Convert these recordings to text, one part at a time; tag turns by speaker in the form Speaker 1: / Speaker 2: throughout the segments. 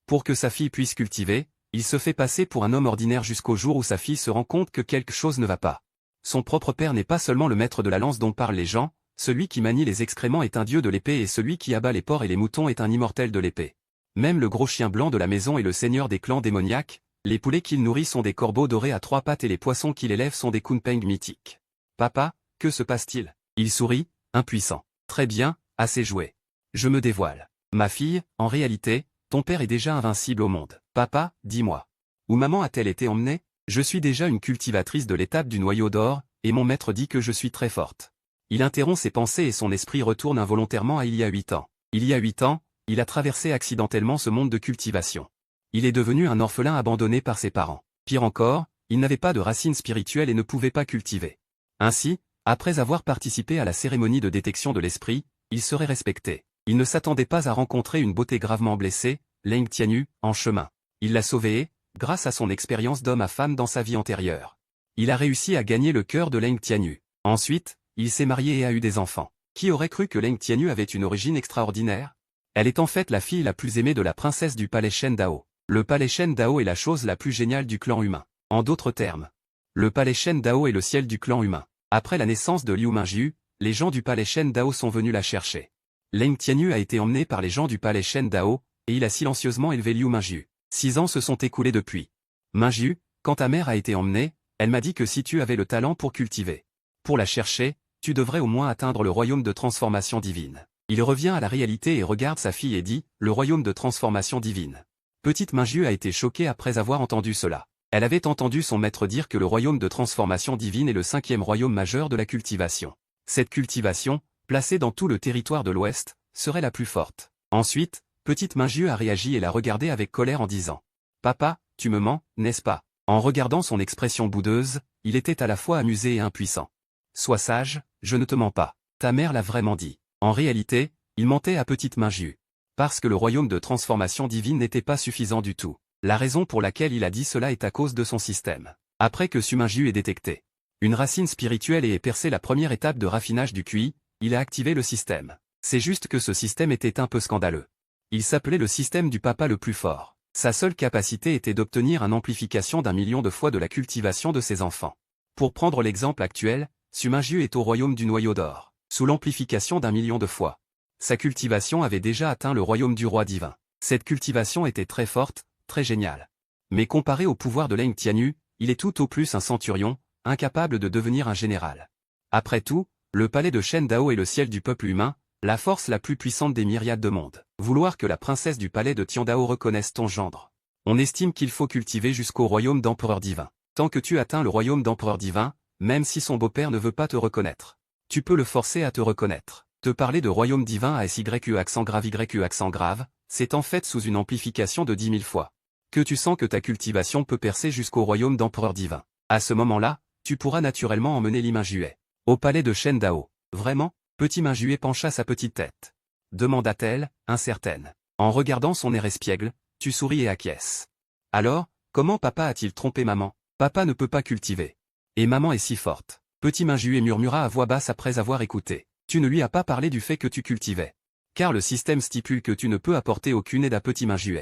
Speaker 1: Pour que sa fille puisse cultiver, il se fait passer pour un homme ordinaire jusqu'au jour où sa fille se rend compte que quelque chose ne va pas. Son propre père n'est pas seulement le maître de la lance dont parlent les gens, celui qui manie les excréments est un dieu de l'épée et celui qui abat les porcs et les moutons est un immortel de l'épée. Même le gros chien blanc de la maison est le seigneur des clans démoniaques, les poulets qu'il nourrit sont des corbeaux dorés à 3 pattes et les poissons qu'il élève sont des kunpeng mythiques. Papa, que se passe-t-il? Il sourit, impuissant. Très bien, assez joué. Je me dévoile. Ma fille, en réalité, ton père est déjà invincible au monde. Papa, dis-moi. Où maman a-t-elle été emmenée? Je suis déjà une cultivatrice de l'étape du noyau d'or, et mon maître dit que je suis très forte. Il interrompt ses pensées et son esprit retourne involontairement à il y a 8 ans. Il y a 8 ans, il a traversé accidentellement ce monde de cultivation. Il est devenu un orphelin abandonné par ses parents. Pire encore, il n'avait pas de racines spirituelles et ne pouvait pas cultiver. Ainsi, après avoir participé à la cérémonie de détection de l'esprit, il serait respecté. Il ne s'attendait pas à rencontrer une beauté gravement blessée, Leng Tianyu, en chemin. Il l'a sauvée et, grâce à son expérience d'homme à femme dans sa vie antérieure, il a réussi à gagner le cœur de Leng Tianyu. Ensuite, il s'est marié et a eu des enfants. Qui aurait cru que Leng Tianyu avait une origine extraordinaire? Elle est en fait la fille la plus aimée de la princesse du palais Shen Dao. Le palais Shen Dao est la chose la plus géniale du clan humain. En d'autres termes, le palais Shen Dao est le ciel du clan humain. Après la naissance de Liu Mingjiu, les gens du palais Shen Dao sont venus la chercher. Leng Tianyu a été emmené par les gens du palais Shen Dao, et il a silencieusement élevé Liu Mingjiu. 6 ans se sont écoulés depuis. Mingjiu, quand ta mère a été emmenée, elle m'a dit que si tu avais le talent pour cultiver, pour la chercher, tu devrais au moins atteindre le royaume de transformation divine. Il revient à la réalité et regarde sa fille et dit, le royaume de transformation divine. Petite Mingjiu a été choquée après avoir entendu cela. Elle avait entendu son maître dire que le royaume de transformation divine est le 5e royaume majeur de la cultivation. Cette cultivation, placée dans tout le territoire de l'Ouest, serait la plus forte. Ensuite, petite Mingjiu a réagi et l'a regardé avec colère en disant, « Papa, tu me mens, n'est-ce pas ?» En regardant son expression boudeuse, il était à la fois amusé et impuissant. « Sois sage, je ne te mens pas. Ta mère l'a vraiment dit. » En réalité, il mentait à petite Mingjiu. Parce que le royaume de transformation divine n'était pas suffisant du tout. La raison pour laquelle il a dit cela est à cause de son système. Après que Su Mingjiu ait détecté une racine spirituelle et ait percé la première étape de raffinage du QI, il a activé le système. C'est juste que ce système était un peu scandaleux. Il s'appelait le système du papa le plus fort. Sa seule capacité était d'obtenir une amplification d'1 million de fois de la cultivation de ses enfants. Pour prendre l'exemple actuel, Su Mingjiu est au royaume du noyau d'or, sous l'amplification d'1 million de fois. Sa cultivation avait déjà atteint le royaume du roi divin. Cette cultivation était très forte, très géniale. Mais comparé au pouvoir de Leng Tianyu, il est tout au plus un centurion, incapable de devenir un général. Après tout, le palais de Shen Dao est le ciel du peuple humain, la force la plus puissante des myriades de mondes. Vouloir que la princesse du palais de Tiandao reconnaisse ton gendre. On estime qu'il faut cultiver jusqu'au royaume d'empereur divin. Tant que tu atteins le royaume d'empereur divin, même si son beau-père ne veut pas te reconnaître, tu peux le forcer à te reconnaître. Te parler de royaume divin à SYE accent grave YE accent grave, c'est en fait sous une amplification de 10 000 fois. Que tu sens que ta cultivation peut percer jusqu'au royaume d'empereur divin. À ce moment-là, tu pourras naturellement emmener Li Mingjiu au palais de Shen Dao. Vraiment? Petit Mingjiu pencha sa petite tête. Demanda-t-elle, incertaine. En regardant son air espiègle, tu souris et acquiesces. Alors, comment papa a-t-il trompé maman? Papa ne peut pas cultiver. Et maman est si forte. Petit Mingjiu murmura à voix basse après avoir écouté. Tu ne lui as pas parlé du fait que tu cultivais. Car le système stipule que tu ne peux apporter aucune aide à Petit Mingjiu.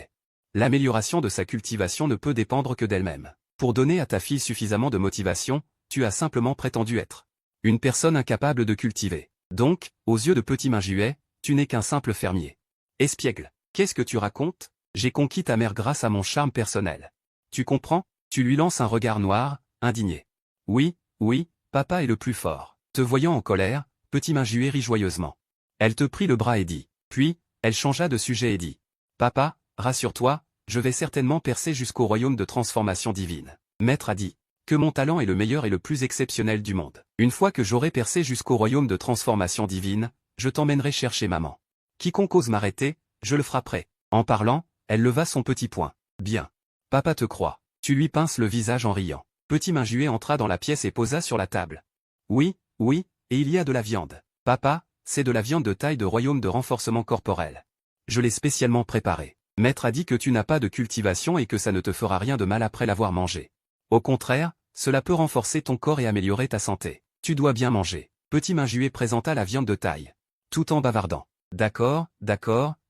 Speaker 1: L'amélioration de sa cultivation ne peut dépendre que d'elle-même. Pour donner à ta fille suffisamment de motivation, tu as simplement prétendu être une personne incapable de cultiver. Donc, aux yeux de Petit Mingjiu, tu n'es qu'un simple fermier. Espiègle, qu'est-ce que tu racontes? J'ai conquis ta mère grâce à mon charme personnel. Tu comprends? Tu lui lances un regard noir, indigné. Oui, oui, papa est le plus fort. Te voyant en colère, Petit Mingjiu rit joyeusement. Elle te prit le bras et dit. Puis, elle changea de sujet et dit. Papa, rassure-toi, je vais certainement percer jusqu'au royaume de transformation divine. Maître a dit que mon talent est le meilleur et le plus exceptionnel du monde. Une fois que j'aurai percé jusqu'au royaume de transformation divine, je t'emmènerai chercher maman. Quiconque ose m'arrêter, je le frapperai. En parlant, elle leva son petit poing. Bien. Papa te croit. Tu lui pinces le visage en riant. Petit Mingjiu entra dans la pièce et posa sur la table. Oui, oui, et il y a de la viande. Papa, c'est de la viande de taille de royaume de renforcement corporel. Je l'ai spécialement préparée. Maître a dit que tu n'as pas de cultivation et que ça ne te fera rien de mal après l'avoir mangé. Au contraire, cela peut renforcer ton corps et améliorer ta santé. Tu dois bien manger. Petit Mingjiu présenta la viande de taille, tout en bavardant. D'accord,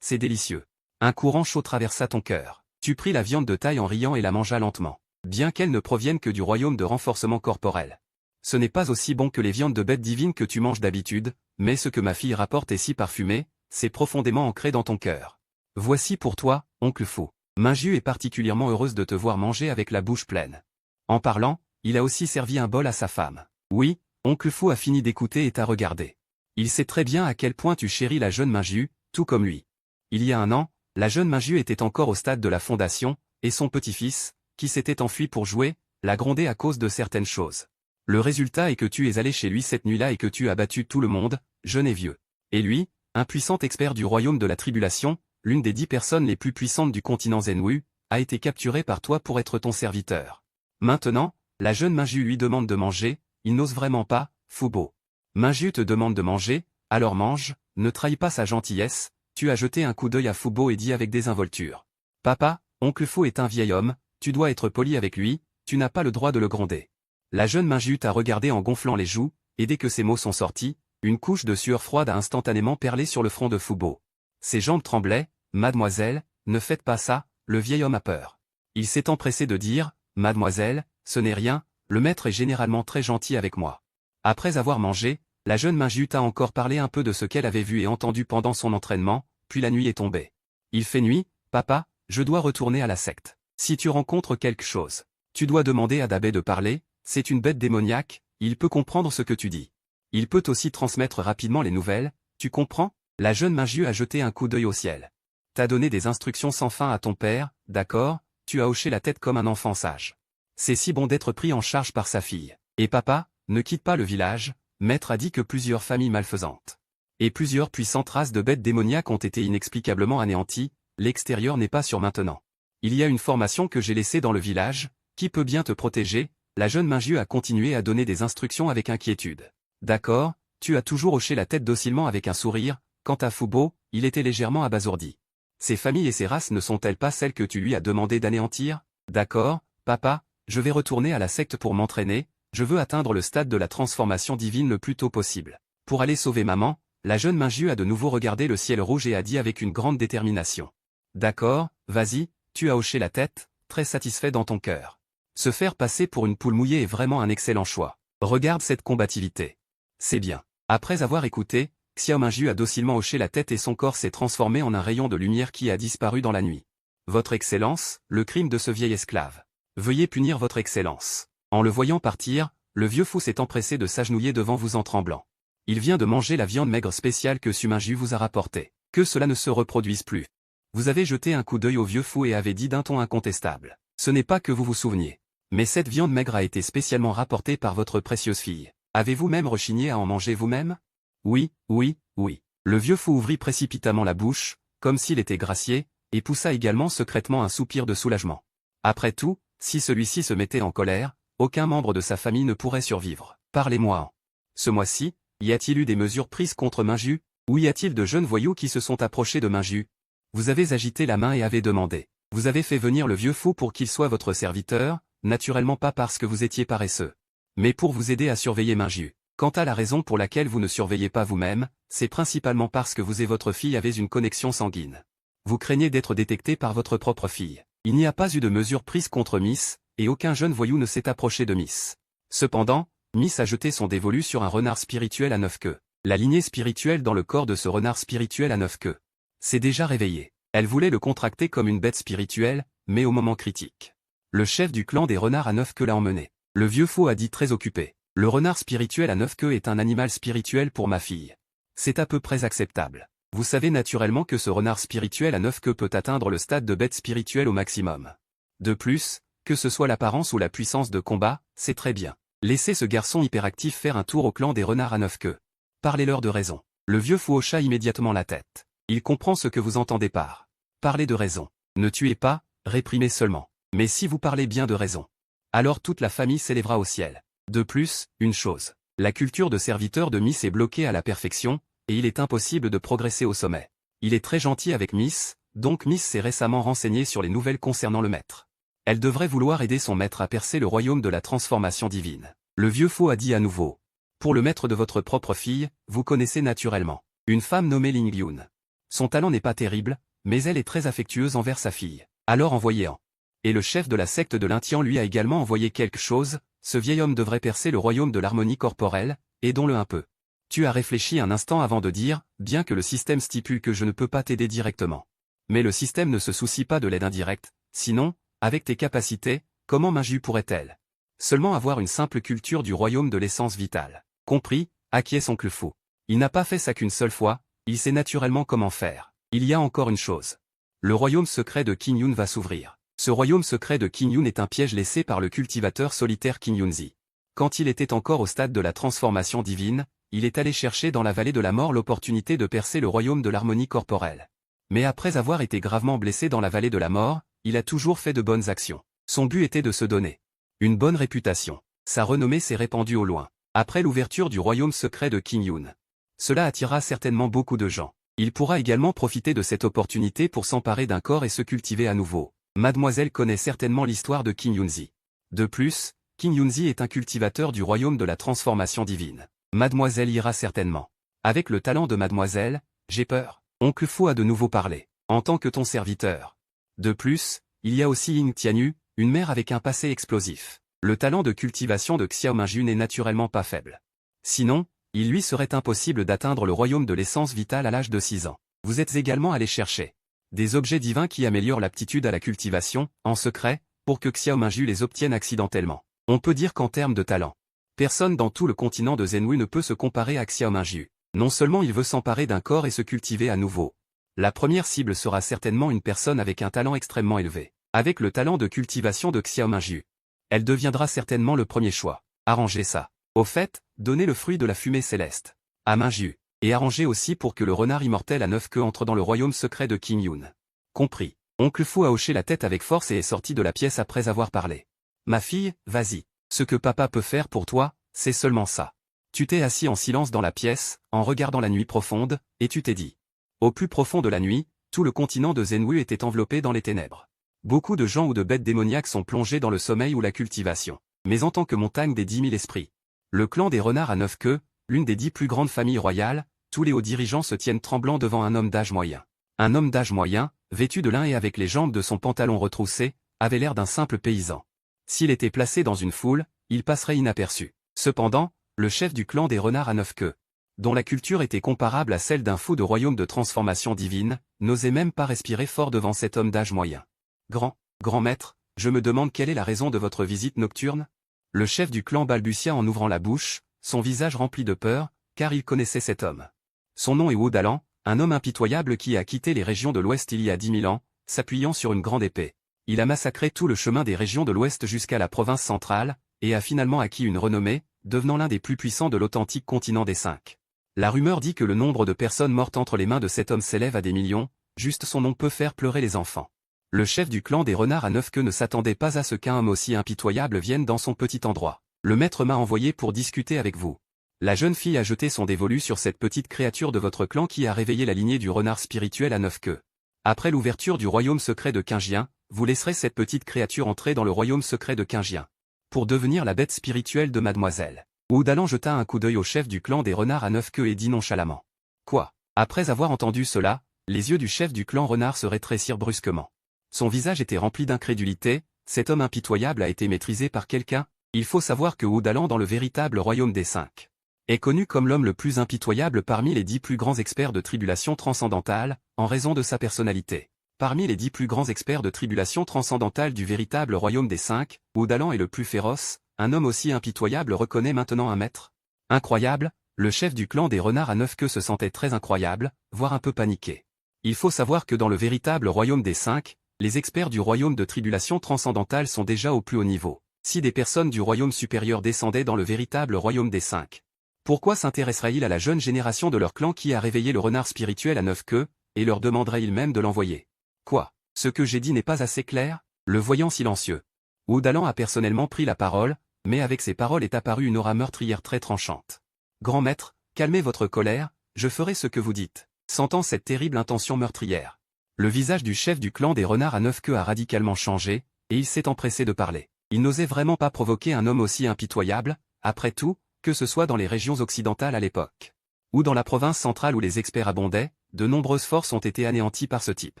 Speaker 1: c'est délicieux. Un courant chaud traversa ton cœur. Tu pris la viande de taille en riant et la mangea lentement. Bien qu'elle ne provienne que du royaume de renforcement corporel. Ce n'est pas aussi bon que les viandes de bêtes divines que tu manges d'habitude, mais ce que ma fille rapporte est si parfumé, c'est profondément ancré dans ton cœur. Voici pour toi, oncle fou. Minju est particulièrement heureuse de te voir manger avec la bouche pleine. En parlant, il a aussi servi un bol à sa femme. Oui, oncle fou a fini d'écouter et t'a regardé. Il sait très bien à quel point tu chéris la jeune Minju, tout comme lui. Il y a un an, la jeune Minju était encore au stade de la fondation, et son petit-fils, qui s'était enfui pour jouer, l'a grondé à cause de certaines choses. Le résultat est que tu es allé chez lui cette nuit-là et que tu as battu tout le monde, jeune et vieux. Et lui, un puissant expert du royaume de la tribulation, l'une des 10 personnes les plus puissantes du continent Zenwu, a été capturé par toi pour être ton serviteur. Maintenant, la jeune Minju lui demande de manger, il n'ose vraiment pas, Fubo. Minju te demande de manger, alors mange, ne trahis pas sa gentillesse, tu as jeté un coup d'œil à Fubo et dit avec désinvolture. Papa, oncle Fou est un vieil homme, tu dois être poli avec lui, tu n'as pas le droit de le gronder. La jeune Minju t'a regardé en gonflant les joues, et dès que ces mots sont sortis, une couche de sueur froide a instantanément perlé sur le front de Fubo. Ses jambes tremblaient, mademoiselle, ne faites pas ça, le vieil homme a peur. Il s'est empressé de dire, mademoiselle, ce n'est rien, le maître est généralement très gentil avec moi. Après avoir mangé, la jeune Minju t'a encore parlé un peu de ce qu'elle avait vu et entendu pendant son entraînement, puis la nuit est tombée. Il fait nuit, papa, je dois retourner à la secte. Si tu rencontres quelque chose, tu dois demander à Dabé de parler, c'est une bête démoniaque, il peut comprendre ce que tu dis. Il peut aussi transmettre rapidement les nouvelles, tu comprends? La jeune Minju a jeté un coup d'œil au ciel. T'as donné des instructions sans fin à ton père, d'accord, tu as hoché la tête comme un enfant sage. C'est si bon d'être pris en charge par sa fille. Et papa, ne quitte pas le village, maître a dit que plusieurs familles malfaisantes et plusieurs puissantes races de bêtes démoniaques ont été inexplicablement anéanties, l'extérieur n'est pas sûr maintenant. Il y a une formation que j'ai laissée dans le village, qui peut bien te protéger, la jeune Minju a continué à donner des instructions avec inquiétude. D'accord, tu as toujours hoché la tête docilement avec un sourire, quant à Fubo, il était légèrement abasourdi. Ces familles et ces races ne sont-elles pas celles que tu lui as demandé d'anéantir? D'accord, papa, je vais retourner à la secte pour m'entraîner, je veux atteindre le stade de la transformation divine le plus tôt possible. Pour aller sauver maman, la jeune Minju a de nouveau regardé le ciel rouge et a dit avec une grande détermination. D'accord, vas-y, tu as hoché la tête, très satisfait dans ton cœur. Se faire passer pour une poule mouillée est vraiment un excellent choix. Regarde cette combativité. C'est bien. Après avoir écouté, Xiao Minju a docilement hoché la tête et son corps s'est transformé en un rayon de lumière qui a disparu dans la nuit. Votre Excellence, le crime de ce vieil esclave. Veuillez punir votre Excellence. En le voyant partir, le vieux fou s'est empressé de s'agenouiller devant vous en tremblant. Il vient de manger la viande maigre spéciale que Su Minju vous a rapportée. Que cela ne se reproduise plus. Vous avez jeté un coup d'œil au vieux fou et avez dit d'un ton incontestable. Ce n'est pas que vous vous souveniez. Mais cette viande maigre a été spécialement rapportée par votre précieuse fille. Avez-vous même rechigné à en manger vous-même? Oui, oui, oui. Le vieux fou ouvrit précipitamment la bouche, comme s'il était gracié, et poussa également secrètement un soupir de soulagement. Après tout, si celui-ci se mettait en colère, aucun membre de sa famille ne pourrait survivre. Parlez-moi. Ce mois-ci, y a-t-il eu des mesures prises contre Minju, ou y a-t-il de jeunes voyous qui se sont approchés de Minju? Vous avez agité la main et avez demandé. Vous avez fait venir le vieux fou pour qu'il soit votre serviteur, naturellement pas parce que vous étiez paresseux. Mais pour vous aider à surveiller Minju. Quant à la raison pour laquelle vous ne surveillez pas vous-même, c'est principalement parce que vous et votre fille avez une connexion sanguine. Vous craignez d'être détecté par votre propre fille. Il n'y a pas eu de mesures prises contre Miss, et aucun jeune voyou ne s'est approché de Miss. Cependant, Miss a jeté son dévolu sur un renard spirituel à 9 queues. La lignée spirituelle dans le corps de ce renard spirituel à 9 queues s'est déjà réveillée. Elle voulait le contracter comme une bête spirituelle, mais au moment critique. Le chef du clan des renards à 9 queues l'a emmené. Le vieux fou a dit très occupé. Le renard spirituel à 9 queues est un animal spirituel pour ma fille. C'est à peu près acceptable. Vous savez naturellement que ce renard spirituel à 9 queues peut atteindre le stade de bête spirituelle au maximum. De plus, que ce soit l'apparence ou la puissance de combat, c'est très bien. Laissez ce garçon hyperactif faire un tour au clan des renards à 9 queues. Parlez-leur de raison. Le vieux fou hocha immédiatement la tête. Il comprend ce que vous entendez par. Parlez de raison. Ne tuez pas, réprimez seulement. Mais si vous parlez bien de raison, alors toute la famille s'élèvera au ciel. De plus, une chose. La culture de serviteur de Miss est bloquée à la perfection, et il est impossible de progresser au sommet. Il est très gentil avec Miss, donc Miss s'est récemment renseignée sur les nouvelles concernant le maître. Elle devrait vouloir aider son maître à percer le royaume de la transformation divine. Le vieux fou a dit à nouveau. Pour le maître de votre propre fille, vous connaissez naturellement une femme nommée Ling Yun. Son talent n'est pas terrible, mais elle est très affectueuse envers sa fille. Alors envoyez-en. Et le chef de la secte de l'Intian lui a également envoyé quelque chose, ce vieil homme devrait percer le royaume de l'harmonie corporelle, aidons-le un peu. Tu as réfléchi un instant avant de dire, bien que le système stipule que je ne peux pas t'aider directement. Mais le système ne se soucie pas de l'aide indirecte, sinon, avec tes capacités, comment Minju pourrait-elle seulement avoir une simple culture du royaume de l'essence vitale? Compris, acquiesce oncle Fou. Il n'a pas fait ça qu'une seule fois, il sait naturellement comment faire. Il y a encore une chose. Le royaume secret de Qin Yun va s'ouvrir. Ce royaume secret de Qin Yun est un piège laissé par le cultivateur solitaire Qin Yunzi. Quand il était encore au stade de la transformation divine, il est allé chercher dans la vallée de la mort l'opportunité de percer le royaume de l'harmonie corporelle. Mais après avoir été gravement blessé dans la vallée de la mort, il a toujours fait de bonnes actions. Son but était de se donner une bonne réputation. Sa renommée s'est répandue au loin. Après l'ouverture du royaume secret de Qin Yun, cela attirera certainement beaucoup de gens. Il pourra également profiter de cette opportunité pour s'emparer d'un corps et se cultiver à nouveau. Mademoiselle connaît certainement l'histoire de Qin Yunzi. De plus, Qin Yunzi est un cultivateur du royaume de la transformation divine. Mademoiselle ira certainement. Avec le talent de Mademoiselle, j'ai peur. Oncle Fou a de nouveau parlé, en tant que ton serviteur. De plus, il y a aussi Ying Tianyu, une mère avec un passé explosif. Le talent de cultivation de Xiao Minju n'est naturellement pas faible. Sinon, il lui serait impossible d'atteindre le royaume de l'essence vitale à l'âge de 6 ans. Vous êtes également allé chercher des objets divins qui améliorent l'aptitude à la cultivation, en secret, pour que Xiao Minju les obtienne accidentellement. On peut dire qu'en termes de talent, personne dans tout le continent de Zenwu ne peut se comparer à Xiao Minju. Non seulement il veut s'emparer d'un corps et se cultiver à nouveau. La première cible sera certainement une personne avec un talent extrêmement élevé. Avec le talent de cultivation de Xiao Minju, elle deviendra certainement le premier choix. Arrangez ça. Au fait, donnez le fruit de la fumée céleste à Minju, et arrangez aussi pour que le renard immortel à 9 queues entre dans le royaume secret de Qin Yun. Compris. Oncle Fou a hoché la tête avec force et est sorti de la pièce après avoir parlé. Ma fille, vas-y. Ce que papa peut faire pour toi, c'est seulement ça. Tu t'es assis en silence dans la pièce, en regardant la nuit profonde, et tu t'es dit. Au plus profond de la nuit, tout le continent de Zenwu était enveloppé dans les ténèbres. Beaucoup de gens ou de bêtes démoniaques sont plongés dans le sommeil ou la cultivation. Mais en tant que montagne des 10 000 esprits, le clan des renards à 9 queues, l'une des 10 plus grandes familles royales, tous les hauts dirigeants se tiennent tremblants devant un homme d'âge moyen. Un homme d'âge moyen, vêtu de lin et avec les jambes de son pantalon retroussé, avait l'air d'un simple paysan. S'il était placé dans une foule, il passerait inaperçu. Cependant, le chef du clan des renards à 9 queues, dont la culture était comparable à celle d'un fou de royaume de transformation divine, n'osait même pas respirer fort devant cet homme d'âge moyen. Grand maître, je me demande quelle est la raison de votre visite nocturne? Le chef du clan balbutia en ouvrant la bouche, son visage rempli de peur, car il connaissait cet homme. Son nom est Wu Dalan, un homme impitoyable qui a quitté les régions de l'Ouest il y a 10 000 ans, s'appuyant sur une grande épée. Il a massacré tout le chemin des régions de l'Ouest jusqu'à la province centrale, et a finalement acquis une renommée, devenant l'un des plus puissants de l'authentique continent des 5. La rumeur dit que le nombre de personnes mortes entre les mains de cet homme s'élève à des millions, juste son nom peut faire pleurer les enfants. Le chef du clan des renards à 9 queues ne s'attendait pas à ce qu'un homme aussi impitoyable vienne dans son petit endroit. Le maître m'a envoyé pour discuter avec vous. La jeune fille a jeté son dévolu sur cette petite créature de votre clan qui a réveillé la lignée du renard spirituel à 9 queues. Après l'ouverture du royaume secret de Qingjian, vous laisserez cette petite créature entrer dans le royaume secret de Qingjian, pour devenir la bête spirituelle de mademoiselle. Wu Dalan jeta un coup d'œil au chef du clan des renards à 9 queues et dit nonchalamment. Quoi? Après avoir entendu cela, les yeux du chef du clan renard se rétrécirent brusquement. Son visage était rempli d'incrédulité, cet homme impitoyable a été maîtrisé par quelqu'un. Il faut savoir que Wu Dalan dans le véritable royaume des 5 est connu comme l'homme le plus impitoyable parmi les 10 plus grands experts de tribulation transcendantale, en raison de sa personnalité. Parmi les 10 plus grands experts de tribulation transcendantale du véritable royaume des 5, Wu Dalan est le plus féroce. Un homme aussi impitoyable reconnaît maintenant un maître. Incroyable, le chef du clan des renards à 9 queues se sentait très incroyable, voire un peu paniqué. Il faut savoir que dans le véritable royaume des 5, les experts du royaume de tribulation transcendantale sont déjà au plus haut niveau. Si des personnes du royaume supérieur descendaient dans le véritable royaume des 5, pourquoi s'intéresserait-il à la jeune génération de leur clan qui a réveillé le renard spirituel à 9 queues, et leur demanderait-il même de l'envoyer? Quoi? Ce que j'ai dit n'est pas assez clair? Le voyant silencieux, Wu Dalan a personnellement pris la parole, mais avec ces paroles est apparue une aura meurtrière très tranchante. Grand maître, calmez votre colère, je ferai ce que vous dites. Sentant cette terrible intention meurtrière, le visage du chef du clan des renards à 9 queues a radicalement changé, et il s'est empressé de parler. Il n'osait vraiment pas provoquer un homme aussi impitoyable, après tout, que ce soit dans les régions occidentales à l'époque, ou dans la province centrale où les experts abondaient, de nombreuses forces ont été anéanties par ce type.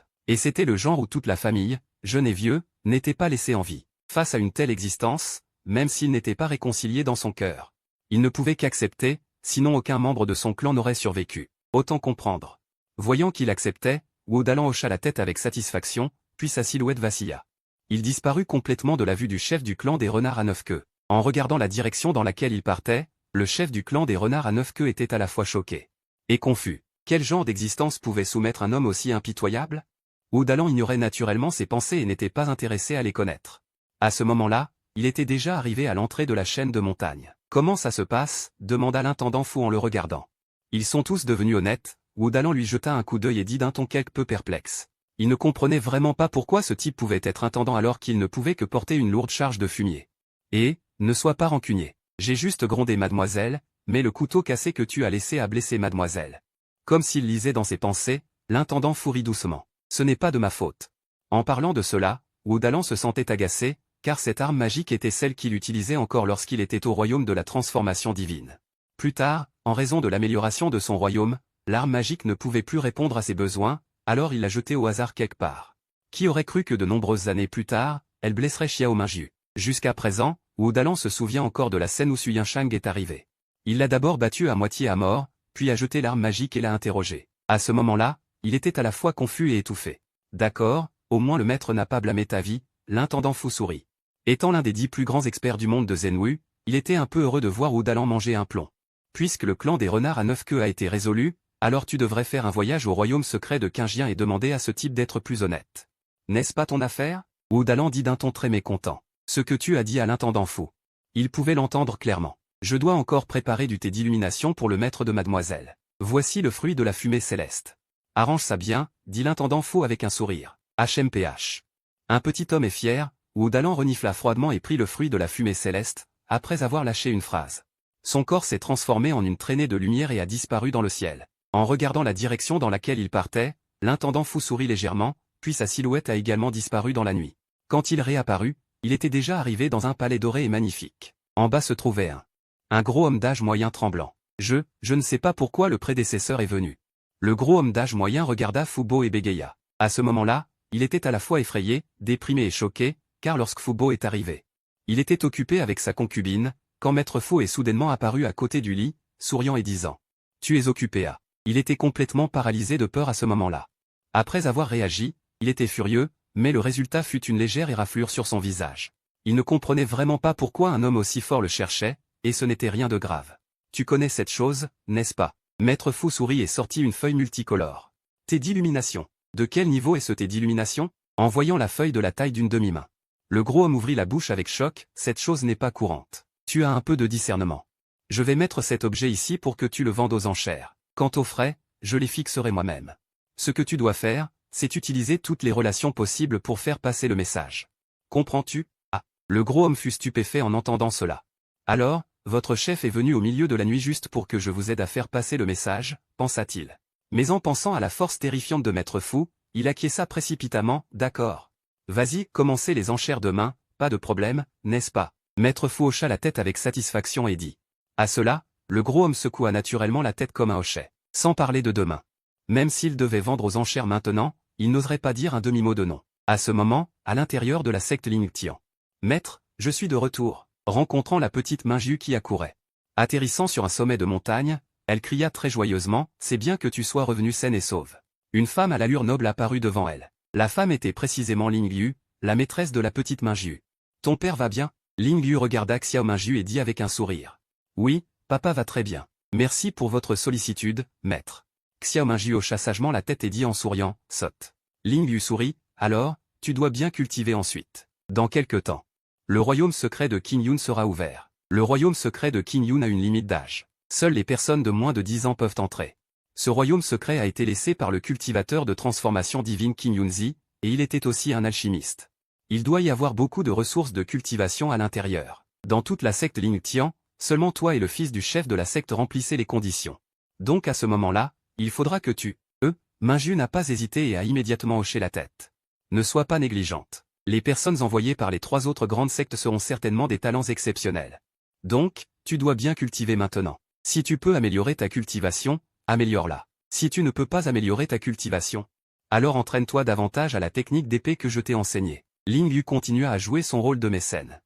Speaker 1: Et c'était le genre où toute la famille, jeune et vieux, n'était pas laissé en vie. Face à une telle existence, même s'il n'était pas réconcilié dans son cœur, il ne pouvait qu'accepter, sinon aucun membre de son clan n'aurait survécu. Autant comprendre. Voyant qu'il acceptait, Wu Dalan hocha la tête avec satisfaction, puis sa silhouette vacilla. Il disparut complètement de la vue du chef du clan des renards à 9 queues. En regardant la direction dans laquelle il partait, le chef du clan des renards à 9 queues était à la fois choqué et confus. Quel genre d'existence pouvait soumettre un homme aussi impitoyable? Wu Dalan ignorait naturellement ses pensées et n'était pas intéressé à les connaître. À ce moment-là, il était déjà arrivé à l'entrée de la chaîne de montagne. « Comment ça se passe » demanda l'intendant fou en le regardant. « Ils sont tous devenus honnêtes », Wu Dalan lui jeta un coup d'œil et dit d'un ton quelque peu perplexe. Il ne comprenait vraiment pas pourquoi ce type pouvait être intendant alors qu'il ne pouvait que porter une lourde charge de fumier. « Et, ne sois pas rancunier. J'ai juste grondé mademoiselle, mais le couteau cassé que tu as laissé a blessé mademoiselle. » Comme s'il lisait dans ses pensées, l'intendant sourit doucement. « Ce n'est pas de ma faute. » En parlant de cela, Wu Dalan se sentait agacé, car cette arme magique était celle qu'il utilisait encore lorsqu'il était au royaume de la transformation divine. Plus tard, en raison de l'amélioration de son royaume, l'arme magique ne pouvait plus répondre à ses besoins, alors il l'a jetée au hasard quelque part. Qui aurait cru que de nombreuses années plus tard, elle blesserait Xiao Mingyu? Jusqu'à présent, Wu Dalan se souvient encore de la scène où Su Yinshang est arrivé. Il l'a d'abord battu à moitié à mort, puis a jeté l'arme magique et l'a interrogé. À ce moment-là, il était à la fois confus et étouffé. « D'accord, au moins le maître n'a pas blâmé ta vie », l'intendant fou sourit. Étant l'un des 10 plus grands experts du monde de Zenwu, il était un peu heureux de voir Wu Dalan manger un plomb. Puisque le clan des renards à 9 queues a été résolu, alors tu devrais faire un voyage au royaume secret de Qingjian et demander à ce type d'être plus honnête. N'est-ce pas ton affaire? Wu Dalan dit d'un ton très mécontent. Ce que tu as dit à l'intendant fou. Il pouvait l'entendre clairement. Je dois encore préparer du thé d'illumination pour le maître de mademoiselle. Voici le fruit de la fumée céleste. Arrange ça bien, dit l'intendant fou avec un sourire. HMPH. Un petit homme est fier, Wu Dalan renifla froidement et prit le fruit de la fumée céleste, après avoir lâché une phrase. Son corps s'est transformé en une traînée de lumière et a disparu dans le ciel. En regardant la direction dans laquelle il partait, l'intendant fou sourit légèrement, puis sa silhouette a également disparu dans la nuit. Quand il réapparut, il était déjà arrivé dans un palais doré et magnifique. En bas se trouvait un gros homme d'âge moyen tremblant. Je ne sais pas pourquoi le prédécesseur est venu. Le gros homme d'âge moyen regarda Fubo et bégaya. À ce moment-là, il était à la fois effrayé, déprimé et choqué, car lorsque Fubo est arrivé, il était occupé avec sa concubine, quand Maître Fu est soudainement apparu à côté du lit, souriant et disant « Tu es occupé à ». Il était complètement paralysé de peur à ce moment-là. Après avoir réagi, il était furieux, mais le résultat fut une légère éraflure sur son visage. Il ne comprenait vraiment pas pourquoi un homme aussi fort le cherchait, et ce n'était rien de grave. « Tu connais cette chose, n'est-ce pas ?» Maître Fu sourit et sortit une feuille multicolore. « Thé d'illumination. De quel niveau est ce thé d'illumination ?» En voyant la feuille de la taille d'une demi-main. Le gros homme ouvrit la bouche avec choc, cette chose n'est pas courante. Tu as un peu de discernement. Je vais mettre cet objet ici pour que tu le vendes aux enchères. Quant aux frais, je les fixerai moi-même. Ce que tu dois faire, c'est utiliser toutes les relations possibles pour faire passer le message. Comprends-tu? Ah. Le gros homme fut stupéfait en entendant cela. Alors, votre chef est venu au milieu de la nuit juste pour que je vous aide à faire passer le message, pensa-t-il. Mais en pensant à la force terrifiante de Maître Fu, il acquiesça précipitamment, d'accord. Vas-y, commencez les enchères demain, pas de problème, n'est-ce pas? Maître Fu hocha la tête avec satisfaction et dit. À cela, le gros homme secoua naturellement la tête comme un hochet. Sans parler de demain. Même s'il devait vendre aux enchères maintenant, il n'oserait pas dire un demi-mot de non. À ce moment, à l'intérieur de la secte Lingtian. Maître, je suis de retour. Rencontrant la petite Mingyu qui accourait. Atterrissant sur un sommet de montagne, elle cria très joyeusement, c'est bien que tu sois revenu saine et sauve. Une femme à l'allure noble apparut devant elle. La femme était précisément Lingyu, la maîtresse de la petite Mingyu. Ton père va bien? Lingyu regarda Xiao Mingyu et dit avec un sourire. Oui, papa va très bien. Merci pour votre sollicitude, maître. Xiao Mingyu hocha sagement la tête et dit en souriant, saute. Lingyu sourit, alors, tu dois bien cultiver ensuite. Dans quelque temps. Le royaume secret de Qingyun sera ouvert. Le royaume secret de Qingyun a une limite d'âge. Seules les personnes de moins de 10 ans peuvent entrer. Ce royaume secret a été laissé par le cultivateur de transformation divine Qingyunzi, et il était aussi un alchimiste. Il doit y avoir beaucoup de ressources de cultivation à l'intérieur. Dans toute la secte Lingtian, seulement toi et le fils du chef de la secte remplissez les conditions. Donc à ce moment-là, il faudra que tu... Mingyu n'a pas hésité et a immédiatement hoché la tête. Ne sois pas négligente. Les personnes envoyées par les 3 autres grandes sectes seront certainement des talents exceptionnels. Donc, tu dois bien cultiver maintenant. Si tu peux améliorer ta cultivation, améliore-la. Si tu ne peux pas améliorer ta cultivation, alors entraîne-toi davantage à la technique d'épée que je t'ai enseignée. Ling Yu continua à jouer son rôle de mécène.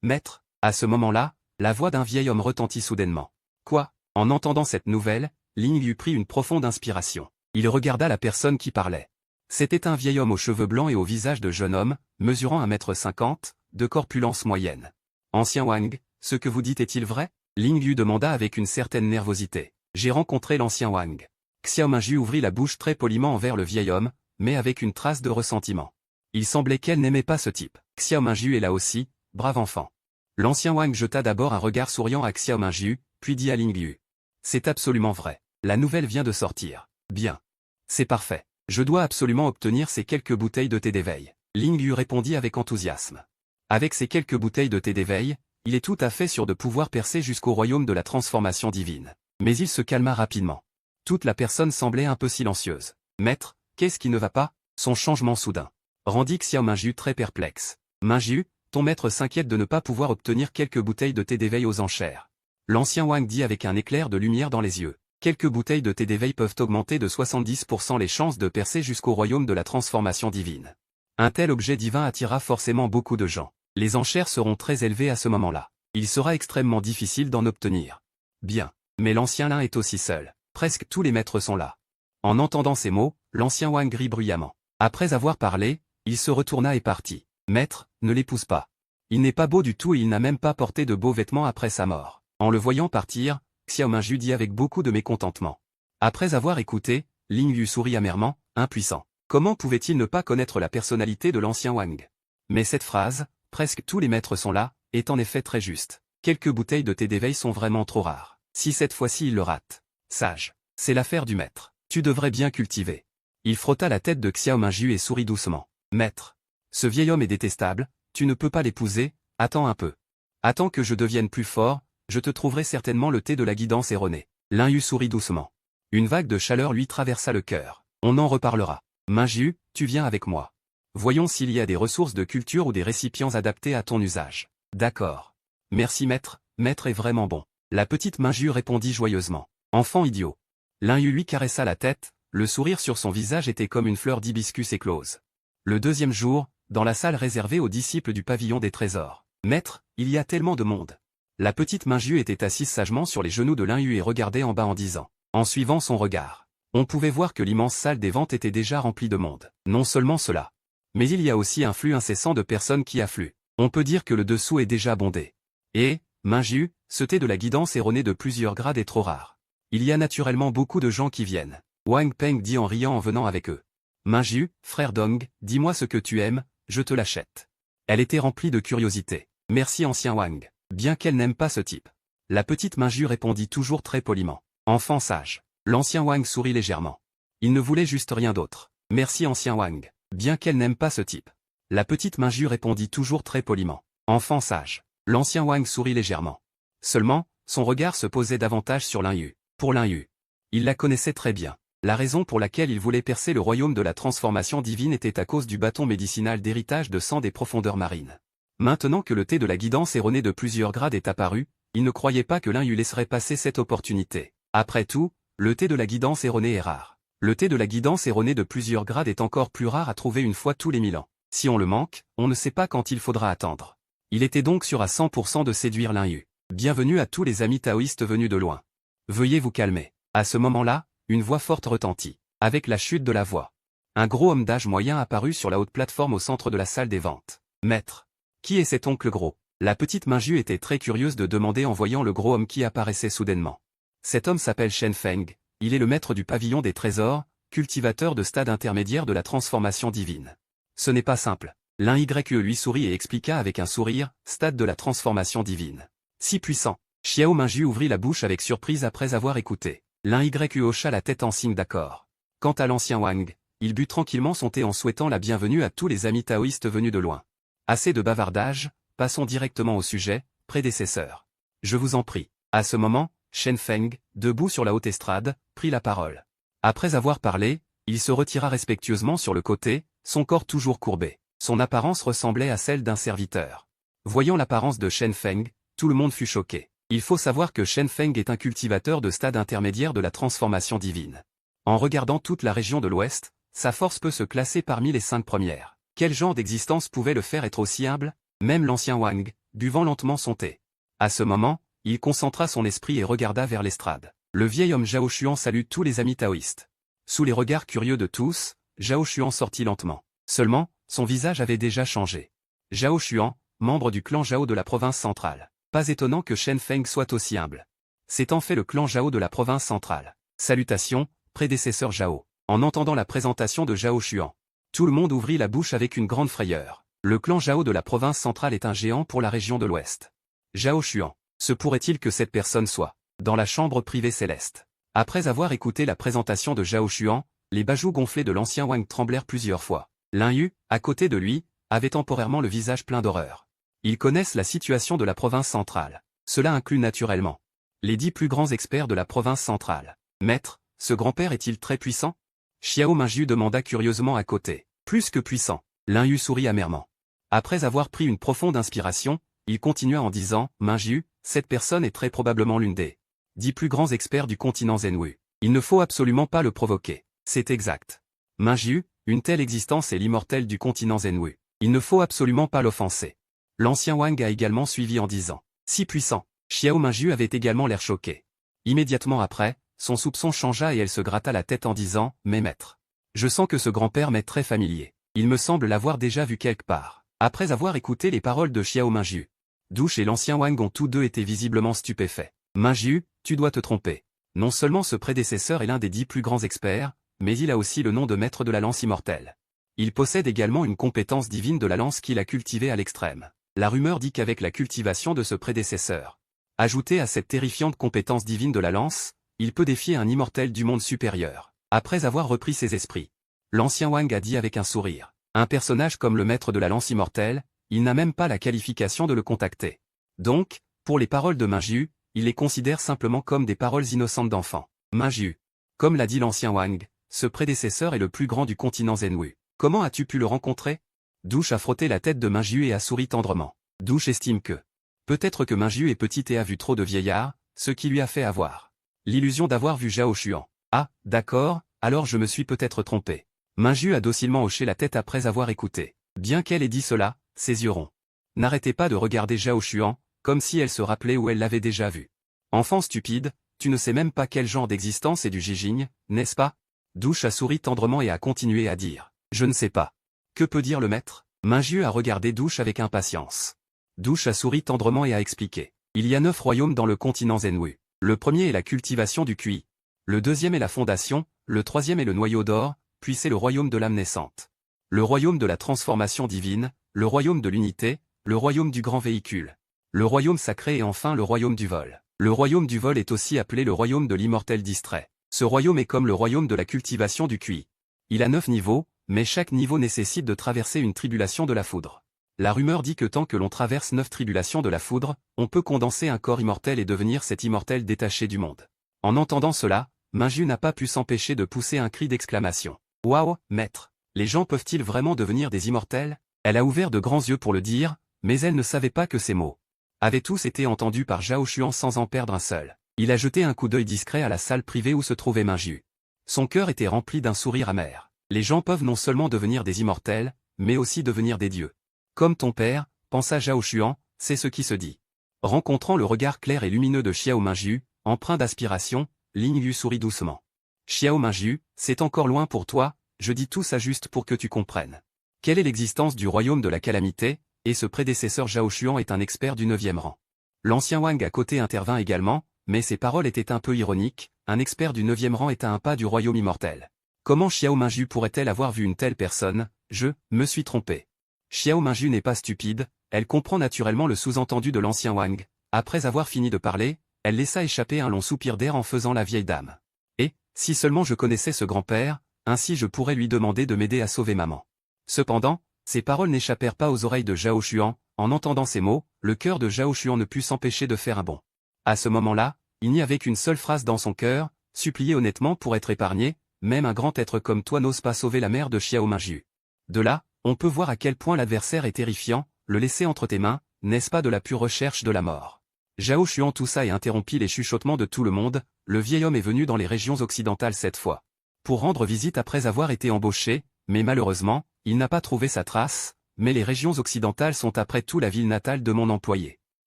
Speaker 1: Maître, à ce moment-là, la voix d'un vieil homme retentit soudainement. Quoi? En entendant cette nouvelle, Ling Yu prit une profonde inspiration. Il regarda la personne qui parlait. C'était un vieil homme aux cheveux blancs et au visage de jeune homme, mesurant 1,50 m, de corpulence moyenne. Ancien Wang, ce que vous dites est-il vrai? Ling Yu demanda avec une certaine nervosité. J'ai rencontré l'ancien Wang. Xiao Mingju ouvrit la bouche très poliment envers le vieil homme, mais avec une trace de ressentiment. Il semblait qu'elle n'aimait pas ce type. Xiao Mingju est là aussi, brave enfant. L'ancien Wang jeta d'abord un regard souriant à Xiao Mingju, puis dit à Ling Yu. C'est absolument vrai. La nouvelle vient de sortir. Bien. C'est parfait. Je dois absolument obtenir ces quelques bouteilles de thé d'éveil. Ling Yu répondit avec enthousiasme. Avec ces quelques bouteilles de thé d'éveil, il est tout à fait sûr de pouvoir percer jusqu'au royaume de la transformation divine. Mais il se calma rapidement. Toute la personne semblait un peu silencieuse. Maître, qu'est-ce qui ne va pas? Son changement soudain rendit Xiao Mingju très perplexe. Mingju, ton maître s'inquiète de ne pas pouvoir obtenir quelques bouteilles de thé d'éveil aux enchères. L'ancien Wang dit avec un éclair de lumière dans les yeux. Quelques bouteilles de thé d'éveil peuvent augmenter de 70% les chances de percer jusqu'au royaume de la transformation divine. Un tel objet divin attirera forcément beaucoup de gens. Les enchères seront très élevées à ce moment-là. Il sera extrêmement difficile d'en obtenir. Bien. Mais l'ancien lin est aussi seul. Presque tous les maîtres sont là. En entendant ces mots, l'ancien Wang rit bruyamment. Après avoir parlé, il se retourna et partit. Maître, ne l'épouse pas. Il n'est pas beau du tout et il n'a même pas porté de beaux vêtements après sa mort. En le voyant partir, Xiao Mingju dit avec beaucoup de mécontentement. Après avoir écouté, Ling Yu sourit amèrement, impuissant. Comment pouvait-il ne pas connaître la personnalité de l'ancien Wang? Mais cette phrase, presque tous les maîtres sont là, est en effet très juste. Quelques bouteilles de thé d'éveil sont vraiment trop rares. Si cette fois-ci il le rate. Sage. C'est l'affaire du maître. Tu devrais bien cultiver. Il frotta la tête de Xiao Mingju et sourit doucement. Maître. Ce vieil homme est détestable, tu ne peux pas l'épouser, attends un peu. Attends que je devienne plus fort, je te trouverai certainement le thé de la guidance erronée. Lin Yu sourit doucement. Une vague de chaleur lui traversa le cœur. On en reparlera. Mingju, tu viens avec moi. Voyons s'il y a des ressources de culture ou des récipients adaptés à ton usage. D'accord. Merci maître, maître est vraiment bon. La petite Mingju répondit joyeusement. Enfant idiot. Lin Yu lui caressa la tête, le sourire sur son visage était comme une fleur d'hibiscus éclose. Le deuxième jour, dans la salle réservée aux disciples du pavillon des trésors. Maître, il y a tellement de monde. La petite Mingju était assise sagement sur les genoux de Lin Yu et regardait en bas en disant. En suivant son regard. On pouvait voir que l'immense salle des ventes était déjà remplie de monde. Non seulement cela. Mais il y a aussi un flux incessant de personnes qui affluent. On peut dire que le dessous est déjà bondé. Et, Mingju, ce thé de la guidance erronée de plusieurs grades est trop rare. Il y a naturellement beaucoup de gens qui viennent. Wang Peng dit en riant en venant avec eux. Mingju, frère Dong, dis-moi ce que tu aimes, je te l'achète. Elle était remplie de curiosité. Merci ancien Wang. Bien qu'elle n'aime pas ce type. La petite Mingju répondit toujours très poliment. Enfant sage. L'ancien Wang sourit légèrement. Il ne voulait juste rien d'autre. Merci ancien Wang. Bien qu'elle n'aime pas ce type. La petite Mingju répondit toujours très poliment. Enfant sage. L'ancien Wang sourit légèrement. Seulement, son regard se posait davantage sur Lin Yu. Pour Lin Yu. Il la connaissait très bien. La raison pour laquelle il voulait percer le royaume de la transformation divine était à cause du bâton médicinal d'héritage de sang des profondeurs marines. Maintenant que le thé de la guidance erronée de plusieurs grades est apparu, il ne croyait pas que Lin Yu laisserait passer cette opportunité. Après tout, le thé de la guidance erronée est rare. Le thé de la guidance erronée de plusieurs grades est encore plus rare à trouver une fois tous les 1000 ans. Si on le manque, on ne sait pas quand il faudra attendre. Il était donc sûr à 100% de séduire Lin Yu. Bienvenue à tous les amis taoïstes venus de loin. Veuillez vous calmer. À ce moment-là, une voix forte retentit. Avec la chute de la voix. Un gros homme d'âge moyen apparut sur la haute plateforme au centre de la salle des ventes. Maître. Qui est cet oncle gros? La petite Mingju était très curieuse de demander en voyant le gros homme qui apparaissait soudainement. Cet homme s'appelle Shen Feng, il est le maître du pavillon des trésors, cultivateur de stade intermédiaire de la transformation divine. Ce n'est pas simple. L'un YE lui sourit et expliqua avec un sourire, stade de la transformation divine. Si puissant. Xiao Mingju ouvrit la bouche avec surprise après avoir écouté. L'un YE hocha la tête en signe d'accord. Quant à l'ancien Wang, il but tranquillement son thé en souhaitant la bienvenue à tous les amis taoïstes venus de loin. Assez de bavardage, passons directement au sujet, prédécesseur. Je vous en prie. À ce moment, Shen Feng, debout sur la haute estrade, prit la parole. Après avoir parlé, il se retira respectueusement sur le côté, son corps toujours courbé. Son apparence ressemblait à celle d'un serviteur. Voyant l'apparence de Shen Feng, tout le monde fut choqué. Il faut savoir que Shen Feng est un cultivateur de stade intermédiaire de la transformation divine. En regardant toute la région de l'Ouest, sa force peut se classer parmi les 5 premières. Quel genre d'existence pouvait le faire être aussi humble? Même l'ancien Wang, buvant lentement son thé. À ce moment, il concentra son esprit et regarda vers l'estrade. Le vieil homme Zhao Xuan salue tous les amis taoïstes. Sous les regards curieux de tous, Zhao Xuan sortit lentement. Seulement, son visage avait déjà changé. Zhao Xuan, membre du clan Zhao de la province centrale. Pas étonnant que Shen Feng soit aussi humble. C'est en fait le clan Zhao de la province centrale. Salutations, prédécesseur Zhao. En entendant la présentation de Zhao Xuan, tout le monde ouvrit la bouche avec une grande frayeur. Le clan Zhao de la province centrale est un géant pour la région de l'Ouest. Zhao Xuan. Se pourrait-il que cette personne soit dans la chambre privée céleste? Après avoir écouté la présentation de Zhao Xuan, les bajoux gonflés de l'ancien Wang tremblèrent plusieurs fois. Lin Yu, à côté de lui, avait temporairement le visage plein d'horreur. Ils connaissent la situation de la province centrale. Cela inclut naturellement les 10 plus grands experts de la province centrale. Maître, ce grand-père est-il très puissant? Xiao Mingyu demanda curieusement à côté. Plus que puissant. Lin Yu sourit amèrement. Après avoir pris une profonde inspiration, il continua en disant, Mingyu, cette personne est très probablement l'une des 10 plus grands experts du continent Zenwu. Il ne faut absolument pas le provoquer. C'est exact. Mingyu, une telle existence est l'immortel du continent Zenwu. Il ne faut absolument pas l'offenser. L'ancien Wang a également suivi en disant, si puissant. Xiao Mingyu avait également l'air choqué. Immédiatement après, son soupçon changea et elle se gratta la tête en disant, mais maître. Je sens que ce grand-père m'est très familier. Il me semble l'avoir déjà vu quelque part. Après avoir écouté les paroles de Xiao Mingyu, Douche et l'ancien Wang ont tous deux été visiblement stupéfaits. Mingyu, tu dois te tromper. Non seulement ce prédécesseur est l'un des 10 plus grands experts, mais il a aussi le nom de maître de la lance immortelle. Il possède également une compétence divine de la lance qu'il a cultivée à l'extrême. La rumeur dit qu'avec la cultivation de ce prédécesseur, ajoutée à cette terrifiante compétence divine de la lance, il peut défier un immortel du monde supérieur. Après avoir repris ses esprits, l'ancien Wang a dit avec un sourire, un personnage comme le maître de la lance immortelle, il n'a même pas la qualification de le contacter. Donc, pour les paroles de Mingyu, il les considère simplement comme des paroles innocentes d'enfant. Mingyu. Comme l'a dit l'ancien Wang, ce prédécesseur est le plus grand du continent Zenwu. Comment as-tu pu le rencontrer? Douche a frotté la tête de Mingyu et a souri tendrement. Douche estime que peut-être que Mingyu est petit et a vu trop de vieillards, ce qui lui a fait avoir l'illusion d'avoir vu Zhao Xuan. Ah, d'accord, alors je me suis peut-être trompé. Mingyu a docilement hoché la tête après avoir écouté. Bien qu'elle ait dit cela, ses yeux ronds n'arrêtaient pas de regarder Zhao Xuan, comme si elle se rappelait où elle l'avait déjà vu. Enfant stupide, tu ne sais même pas quel genre d'existence est du Jijing, n'est-ce pas? Douche a souri tendrement et a continué à dire. Je ne sais pas. Que peut dire le maître? Mingyu a regardé Douche avec impatience. Douche a souri tendrement et a expliqué. Il y a 9 royaumes dans le continent Zenwu. Le premier est la cultivation du QI. Le deuxième est la fondation, le troisième est le noyau d'or, puis c'est le royaume de l'âme naissante. Le royaume de la transformation divine, le royaume de l'unité, le royaume du grand véhicule, le royaume sacré et enfin le royaume du vol. Le royaume du vol est aussi appelé le royaume de l'immortel distrait. Ce royaume est comme le royaume de la cultivation du QI. Il a 9 niveaux, mais chaque niveau nécessite de traverser une tribulation de la foudre. La rumeur dit que tant que l'on traverse 9 tribulations de la foudre, on peut condenser un corps immortel et devenir cet immortel détaché du monde. En entendant cela, Mingyu n'a pas pu s'empêcher de pousser un cri d'exclamation. Waouh, maître! Les gens peuvent-ils vraiment devenir des immortels? Elle a ouvert de grands yeux pour le dire, mais elle ne savait pas que ces mots avaient tous été entendus par Zhao Xuan sans en perdre un seul. Il a jeté un coup d'œil discret à la salle privée où se trouvait Mingyu. Son cœur était rempli d'un sourire amer. Les gens peuvent non seulement devenir des immortels, mais aussi devenir des dieux. Comme ton père, pensa Zhao Xuan, c'est ce qui se dit. Rencontrant le regard clair et lumineux de Xiao Mingyu, empreint d'aspiration, Lin Yu sourit doucement. Xiao Mingyu, c'est encore loin pour toi, je dis tout ça juste pour que tu comprennes. Quelle est l'existence du royaume de la calamité, et ce prédécesseur Zhao Xuan est un expert du 9e rang. L'ancien Wang à côté intervint également, mais ses paroles étaient un peu ironiques, un expert du 9e rang est à un pas du royaume immortel. Comment Xiao Mingyu pourrait-elle avoir vu une telle personne? Je me suis trompé. Xiao Mingyu n'est pas stupide, elle comprend naturellement le sous-entendu de l'ancien Wang. Après avoir fini de parler, elle laissa échapper un long soupir d'air en faisant la vieille dame. Et, si seulement je connaissais ce grand-père, ainsi je pourrais lui demander de m'aider à sauver maman. Cependant, ces paroles n'échappèrent pas aux oreilles de Zhao Xuan. En entendant ces mots, le cœur de Zhao Xuan ne put s'empêcher de faire un bond. À ce moment-là, il n'y avait qu'une seule phrase dans son cœur, supplier honnêtement pour être épargné, même un grand être comme toi n'ose pas sauver la mère de Xiao Mingyu. De là, on peut voir à quel point l'adversaire est terrifiant, le laisser entre tes mains, n'est-ce pas de la pure recherche de la mort? Zhao Xuan toussa et interrompit les chuchotements de tout le monde, le vieil homme est venu dans les régions occidentales cette fois pour rendre visite après avoir été embauché, mais malheureusement, il n'a pas trouvé sa trace, mais les régions occidentales sont après tout la ville natale de mon employé.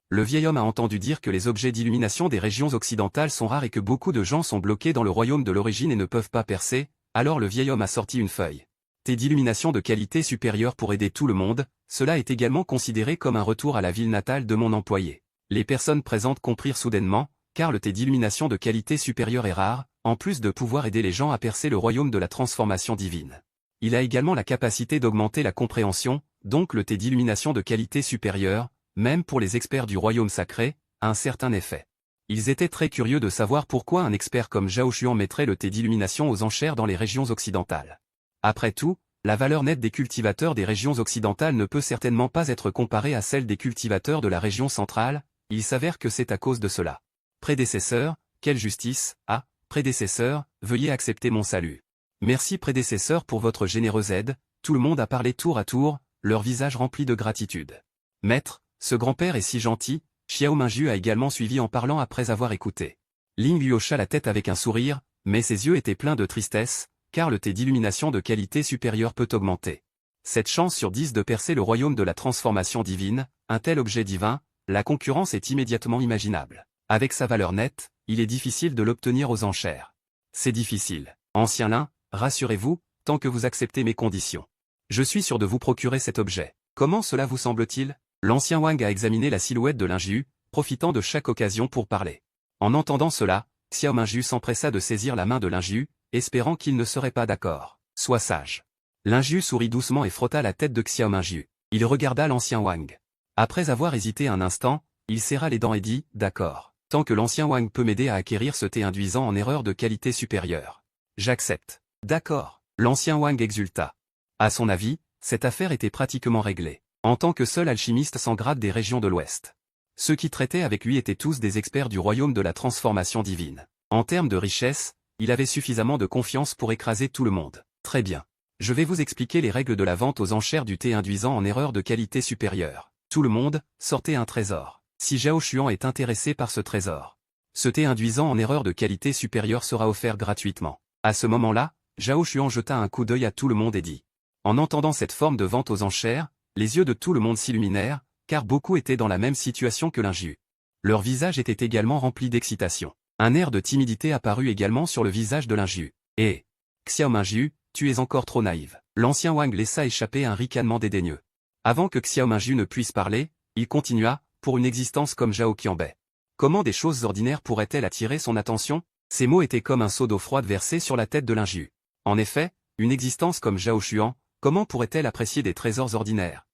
Speaker 1: Le vieil homme a entendu dire que les objets d'illumination des régions occidentales sont rares et que beaucoup de gens sont bloqués dans le royaume de l'origine et ne peuvent pas percer, alors le vieil homme a sorti une feuille. Thé d'illumination de qualité supérieure pour aider tout le monde, cela est également considéré comme un retour à la ville natale de mon employé. Les personnes présentes comprirent soudainement, car le thé d'illumination de qualité supérieure est rare, en plus de pouvoir aider les gens à percer le royaume de la transformation divine. Il a également la capacité d'augmenter la compréhension, donc le thé d'illumination de qualité supérieure, même pour les experts du royaume sacré, a un certain effet. Ils étaient très curieux de savoir pourquoi un expert comme Zhao Xuan mettrait le thé d'illumination aux enchères dans les régions occidentales. Après tout, la valeur nette des cultivateurs des régions occidentales ne peut certainement pas être comparée à celle des cultivateurs de la région centrale, il s'avère que c'est à cause de cela. Prédécesseur, quelle justice, ah, prédécesseur, veuillez accepter mon salut. Merci prédécesseur pour votre généreuse aide, tout le monde a parlé tour à tour, leur visage rempli de gratitude. Maître, ce grand-père est si gentil, Xiao Mingyu a également suivi en parlant après avoir écouté. Ling lui hocha la tête avec un sourire, mais ses yeux étaient pleins de tristesse, car le thé d'illumination de qualité supérieure peut augmenter. 7 chances sur 10 de percer le royaume de la transformation divine, un tel objet divin, la concurrence est immédiatement imaginable. Avec sa valeur nette, il est difficile de l'obtenir aux enchères. C'est difficile. Ancien lin, rassurez-vous, tant que vous acceptez mes conditions. Je suis sûr de vous procurer cet objet. Comment cela vous semble-t-il? L'ancien Wang a examiné la silhouette de Lingyu, profitant de chaque occasion pour parler. En entendant cela, Xiao Mingyu s'empressa de saisir la main de Lingyu, espérant qu'il ne serait pas d'accord. Sois sage. Lingyu sourit doucement et frotta la tête de Xiao Mingyu. Il regarda l'ancien Wang. Après avoir hésité un instant, il serra les dents et dit, d'accord. Tant que l'ancien Wang peut m'aider à acquérir ce thé induisant en erreur de qualité supérieure. J'accepte. D'accord. L'ancien Wang exulta. À son avis, cette affaire était pratiquement réglée. En tant que seul alchimiste sans grade des régions de l'Ouest. Ceux qui traitaient avec lui étaient tous des experts du royaume de la transformation divine. En termes de richesse, il avait suffisamment de confiance pour écraser tout le monde. Très bien. Je vais vous expliquer les règles de la vente aux enchères du thé induisant en erreur de qualité supérieure. Tout le monde, sortez un trésor. Si Zhao Xuan est intéressé par ce trésor, ce thé induisant en erreur de qualité supérieure sera offert gratuitement. À ce moment-là, Zhao Xuan jeta un coup d'œil à tout le monde et dit. En entendant cette forme de vente aux enchères, les yeux de tout le monde s'illuminèrent, car beaucoup étaient dans la même situation que Lingyu. Leur visage était également rempli d'excitation. Un air de timidité apparut également sur le visage de Lingyu. Eh, Xiao Mingyu, tu es encore trop naïve. L'ancien Wang laissa échapper un ricanement dédaigneux. Avant que Xiao Mingyu ne puisse parler, il continua, pour une existence comme Zhao Qianbei. Comment des choses ordinaires pourraient-elles attirer son attention? Ces mots étaient comme un seau d'eau froide versé sur la tête de Lingyu. En effet, une existence comme Zhao Xuan, comment pourrait-elle apprécier des trésors ordinaires?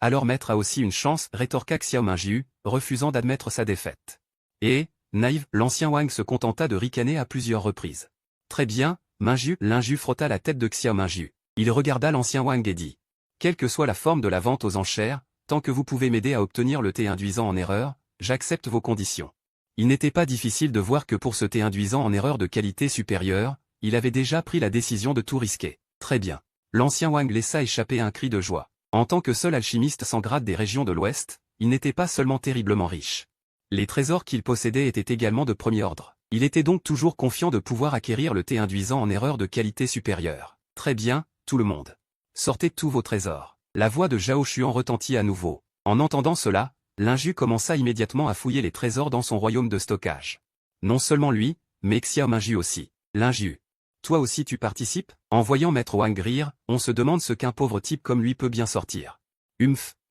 Speaker 1: Alors maître a aussi une chance, rétorqua Xiao Mingyu, refusant d'admettre sa défaite. Et, naïf, l'ancien Wang se contenta de ricaner à plusieurs reprises. Très bien, Lingyu frotta la tête de Xiao Mingyu. Il regarda l'ancien Wang et dit. Quelle que soit la forme de la vente aux enchères, tant que vous pouvez m'aider à obtenir le thé induisant en erreur, j'accepte vos conditions. Il n'était pas difficile de voir que pour ce thé induisant en erreur de qualité supérieure, il avait déjà pris la décision de tout risquer. Très bien. L'ancien Wang laissa échapper un cri de joie. En tant que seul alchimiste sans grade des régions de l'Ouest, il n'était pas seulement terriblement riche. Les trésors qu'il possédait étaient également de premier ordre. Il était donc toujours confiant de pouvoir acquérir le thé induisant en erreur de qualité supérieure. Très bien, tout le monde. Sortez tous vos trésors. La voix de Zhao Xuan retentit à nouveau. En entendant cela, Lingyu commença immédiatement à fouiller les trésors dans son royaume de stockage. Non seulement lui, mais Xiao Mingyu aussi. Lingyu. Toi aussi tu participes? En voyant Maître Wang rire, on se demande ce qu'un pauvre type comme lui peut bien sortir.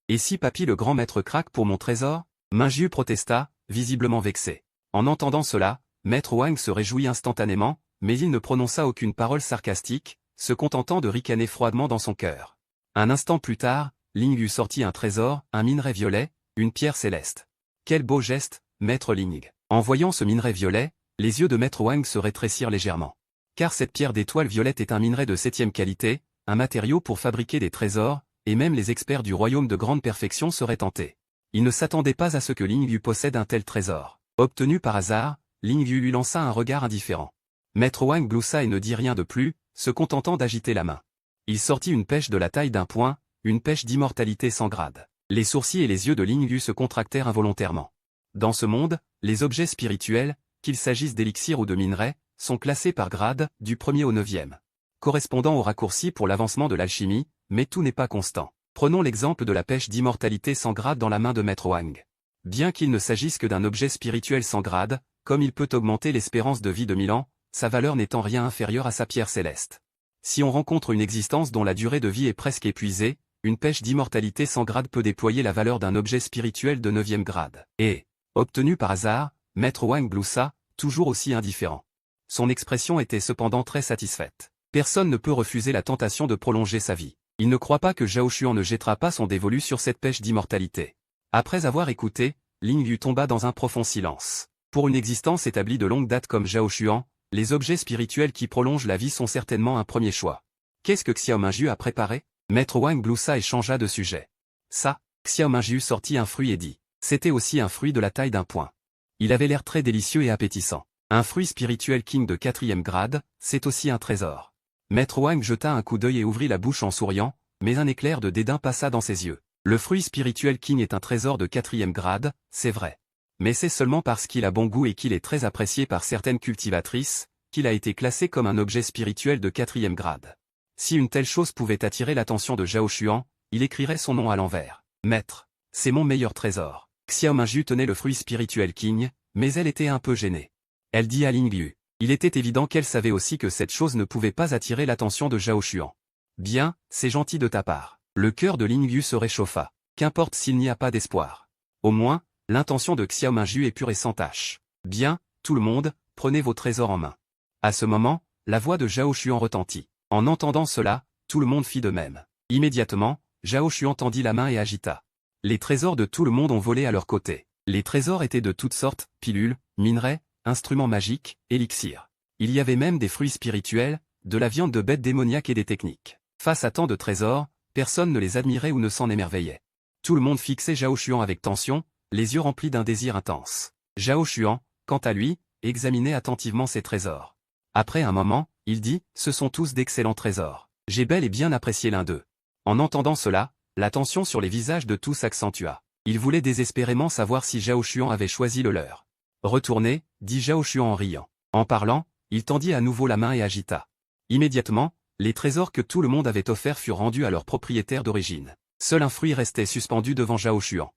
Speaker 1: Et si papy le grand maître craque pour mon trésor? Mingyu protesta, visiblement vexé. En entendant cela, Maître Wang se réjouit instantanément, mais il ne prononça aucune parole sarcastique, se contentant de ricaner froidement dans son cœur. Un instant plus tard, Ling Yu sortit un trésor, un minerai violet, une pierre céleste. Quel beau geste, Maître Ling. En voyant ce minerai violet, les yeux de Maître Wang se rétrécirent légèrement. Car cette pierre d'étoile violette est un minerai de 7e qualité, un matériau pour fabriquer des trésors, et même les experts du royaume de grande perfection seraient tentés. Il ne s'attendait pas à ce que Ling Yu possède un tel trésor. Obtenu par hasard, Ling Yu lui lança un regard indifférent. Maître Wang gloussa et ne dit rien de plus, se contentant d'agiter la main. Il sortit une pêche de la taille d'un poing, une pêche d'immortalité sans grade. Les sourcils et les yeux de Ling Yu se contractèrent involontairement. Dans ce monde, les objets spirituels, qu'il s'agisse d'élixirs ou de minerais, sont classés par grade, du 1er au 9e. correspondant au raccourci pour l'avancement de l'alchimie, mais tout n'est pas constant. Prenons l'exemple de la pêche d'immortalité sans grade dans la main de Maître Wang. Bien qu'il ne s'agisse que d'un objet spirituel sans grade, comme il peut augmenter l'espérance de vie de 1000 ans, sa valeur n'étant rien inférieure à sa pierre céleste. Si on rencontre une existence dont la durée de vie est presque épuisée, une pêche d'immortalité sans grade peut déployer la valeur d'un objet spirituel de 9e grade. Et, obtenu par hasard, Maître Wang gloussa, toujours aussi indifférent. Son expression était cependant très satisfaite. Personne ne peut refuser la tentation de prolonger sa vie. Il ne croit pas que Zhao Xuan ne jettera pas son dévolu sur cette pêche d'immortalité. Après avoir écouté, Ling Yu tomba dans un profond silence. Pour une existence établie de longue date comme Zhao Xuan, les objets spirituels qui prolongent la vie sont certainement un premier choix. Qu'est-ce que Xiao Mingyu a préparé? Maître Wang gloussa et changea de sujet. Ça, Xiao Mingyu sortit un fruit et dit. C'était aussi un fruit de la taille d'un poing. Il avait l'air très délicieux et appétissant. Un fruit spirituel king de 4e grade, c'est aussi un trésor. Maître Wang jeta un coup d'œil et ouvrit la bouche en souriant, mais un éclair de dédain passa dans ses yeux. Le fruit spirituel king est un trésor de 4e grade, c'est vrai. Mais c'est seulement parce qu'il a bon goût et qu'il est très apprécié par certaines cultivatrices, qu'il a été classé comme un objet spirituel de 4e grade. Si une telle chose pouvait attirer l'attention de Zhao Xuan, il écrirait son nom à l'envers. Maître, c'est mon meilleur trésor. Xiao Mingyu tenait le fruit spirituel king, mais elle était un peu gênée. Elle dit à Ling Yu. Il était évident qu'elle savait aussi que cette chose ne pouvait pas attirer l'attention de Zhao Xuan. Bien, c'est gentil de ta part. Le cœur de Ling Yu se réchauffa. Qu'importe s'il n'y a pas d'espoir. Au moins, l'intention de Xiao Mingyu est pure et sans tache. Bien, tout le monde, prenez vos trésors en main. À ce moment, la voix de Zhao Xuan retentit. En entendant cela, tout le monde fit de même. Immédiatement, Zhao Xuan tendit la main et agita. Les trésors de tout le monde ont volé à leur côté. Les trésors étaient de toutes sortes, pilules, minerais, instruments magiques, élixirs. Il y avait même des fruits spirituels, de la viande de bêtes démoniaques et des techniques. Face à tant de trésors, personne ne les admirait ou ne s'en émerveillait. Tout le monde fixait Zhao Xuan avec tension, les yeux remplis d'un désir intense. Zhao Xuan, quant à lui, examinait attentivement ses trésors. Après un moment, il dit, ce sont tous d'excellents trésors. J'ai bel et bien apprécié l'un d'eux. En entendant cela, la tension sur les visages de tous s'accentua. Ils voulaient désespérément savoir si Zhao Xuan avait choisi le leur. Retournez, dit Zhao Xuan en riant. En parlant, il tendit à nouveau la main et agita. Immédiatement, les trésors que tout le monde avait offerts furent rendus à leur propriétaire d'origine. Seul un fruit restait suspendu devant Zhao Xuan.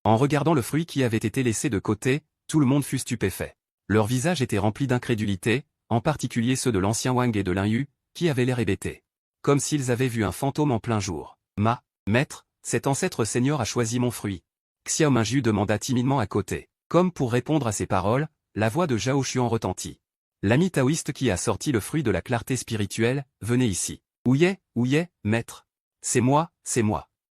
Speaker 1: En regardant le fruit qui avait été laissé de côté, tout le monde fut stupéfait. Leurs visages étaient remplis d'incrédulité, en particulier ceux de l'ancien Wang et de Lin Yu, qui avaient l'air hébétés. Comme s'ils avaient vu un fantôme en plein jour. Maître, cet ancêtre seigneur a choisi mon fruit. Xiao Mingyu demanda timidement à côté. Comme pour répondre à ces paroles, la voix de Zhao Xuan retentit. L'ami taoïste qui a sorti le fruit de la clarté spirituelle, venez ici. Ouiez, maître. C'est moi.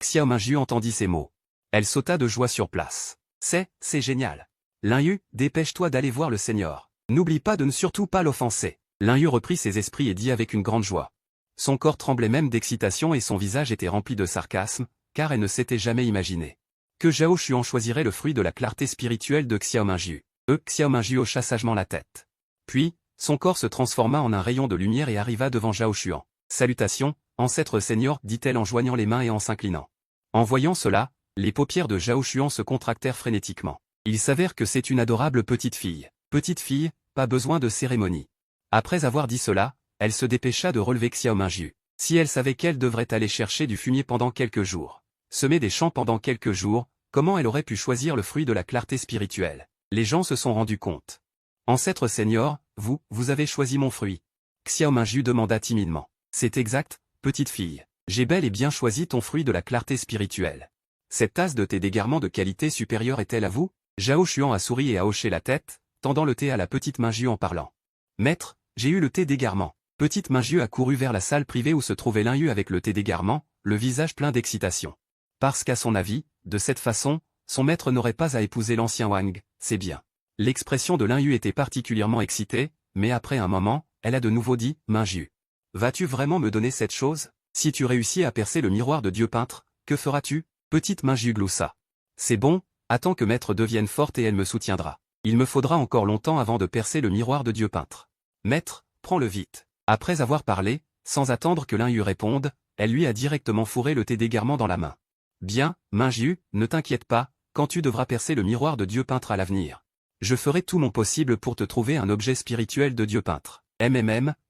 Speaker 1: Xiao Mingyu entendit ces mots. Elle sauta de joie sur place. C'est génial. Lin Yu, dépêche-toi d'aller voir le seigneur. N'oublie pas de ne surtout pas l'offenser. Lin Yu reprit ses esprits et dit avec une grande joie. Son corps tremblait même d'excitation et son visage était rempli de sarcasme, car elle ne s'était jamais imaginé que Zhao Xuan choisirait le fruit de la clarté spirituelle de Xiao Mingyu. Xiao Mingyu hocha sagement la tête. Puis, son corps se transforma en un rayon de lumière et arriva devant Zhao Xuan. Salutations, ancêtre seigneur, dit-elle en joignant les mains et en s'inclinant. En voyant cela, les paupières de Zhao Xuan se contractèrent frénétiquement. Il s'avère que c'est une adorable petite fille. Petite fille, pas besoin de cérémonie. Après avoir dit cela, elle se dépêcha de relever Xiao Mingyu. Si elle savait qu'elle devrait aller chercher du fumier pendant quelques jours, semer des champs pendant quelques jours, comment elle aurait pu choisir le fruit de la clarté spirituelle? Les gens se sont rendus compte. Ancêtre seigneur, vous avez choisi mon fruit. Xiao Mingyu demanda timidement. C'est exact, petite fille. J'ai bel et bien choisi ton fruit de la clarté spirituelle. Cette tasse de thé d'égarement de qualité supérieure est-elle à vous? Zhao Xuan a souri et a hoché la tête, tendant le thé à la petite Mingyu en parlant. Maître, j'ai eu le thé d'égarement. Petite Mingyu a couru vers la salle privée où se trouvait Lin Yu avec le thé d'égarement, le visage plein d'excitation. Parce qu'à son avis, de cette façon, son maître n'aurait pas à épouser l'ancien Wang, c'est bien. L'expression de Lin Yu était particulièrement excitée, mais après un moment, elle a de nouveau dit, Mingyu. Vas-tu vraiment me donner cette chose? Si tu réussis à percer le miroir de Dieu peintre, que feras-tu? Petite Mingyu gloussa. C'est bon, attends que maître devienne forte et elle me soutiendra. Il me faudra encore longtemps avant de percer le miroir de Dieu peintre. Maître, prends-le vite. Après avoir parlé, sans attendre que Lin Yu réponde, elle lui a directement fourré le thé d'égarement dans la main. Bien, Mingyu, ne t'inquiète pas, quand tu devras percer le miroir de Dieu peintre à l'avenir. Je ferai tout mon possible pour te trouver un objet spirituel de Dieu peintre.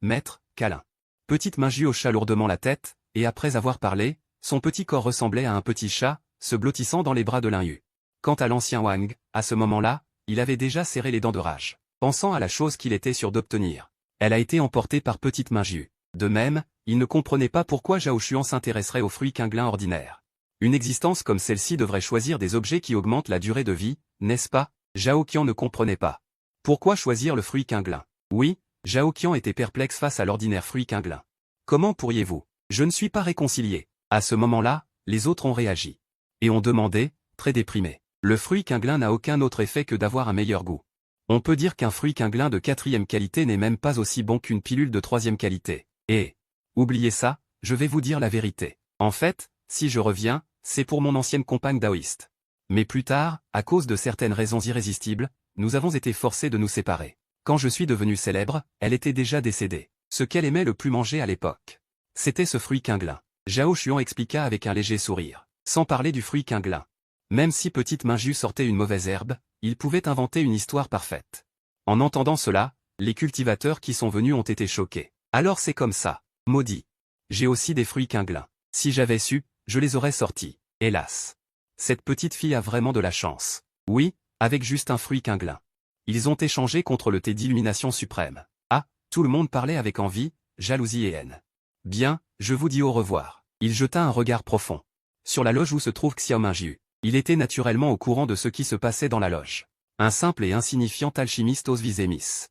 Speaker 1: Maître, câlin. Petite Minju hocha lourdement la tête, et après avoir parlé, son petit corps ressemblait à un petit chat, se blottissant dans les bras de Lin Yu. Quant à l'ancien Wang, à ce moment-là, il avait déjà serré les dents de rage, pensant à la chose qu'il était sûr d'obtenir. Elle a été emportée par Petite Minju. De même, il ne comprenait pas pourquoi Zhao Xuan s'intéresserait aux fruits quinglins ordinaires. Une existence comme celle-ci devrait choisir des objets qui augmentent la durée de vie, n'est-ce pas? Zhao Qian ne comprenait pas. Pourquoi choisir le fruit quinglin? Oui, Zhao Qian était perplexe face à l'ordinaire fruit quinglin. Comment pourriez-vous? Je ne suis pas réconcilié. À ce moment-là, les autres ont réagi. Et ont demandé, très déprimés. Le fruit quinglin n'a aucun autre effet que d'avoir un meilleur goût. On peut dire qu'un fruit quinglin de 4e qualité n'est même pas aussi bon qu'une pilule de 3e qualité. Et, oubliez ça, je vais vous dire la vérité. En fait, si je reviens, c'est pour mon ancienne compagne daoïste. Mais plus tard, à cause de certaines raisons irrésistibles, nous avons été forcés de nous séparer. Quand je suis devenu célèbre, elle était déjà décédée. Ce qu'elle aimait le plus manger à l'époque, c'était ce fruit quinglin. Zhao Xuan expliqua avec un léger sourire. Sans parler du fruit quinglin. Même si Petite Minju sortait une mauvaise herbe, il pouvait inventer une histoire parfaite. En entendant cela, les cultivateurs qui sont venus ont été choqués. Alors c'est comme ça. Maudit. J'ai aussi des fruits quinglins. Si j'avais su, je les aurais sortis. Hélas. Cette petite fille a vraiment de la chance. Oui, avec juste un fruit quinglin. Ils ont échangé contre le thé d'illumination suprême. Ah, tout le monde parlait avec envie, jalousie et haine. Bien, je vous dis au revoir. Il jeta un regard profond sur la loge où se trouve Xiao Minju. Il était naturellement au courant de ce qui se passait dans la loge. Un simple et insignifiant alchimiste ose viser Miss.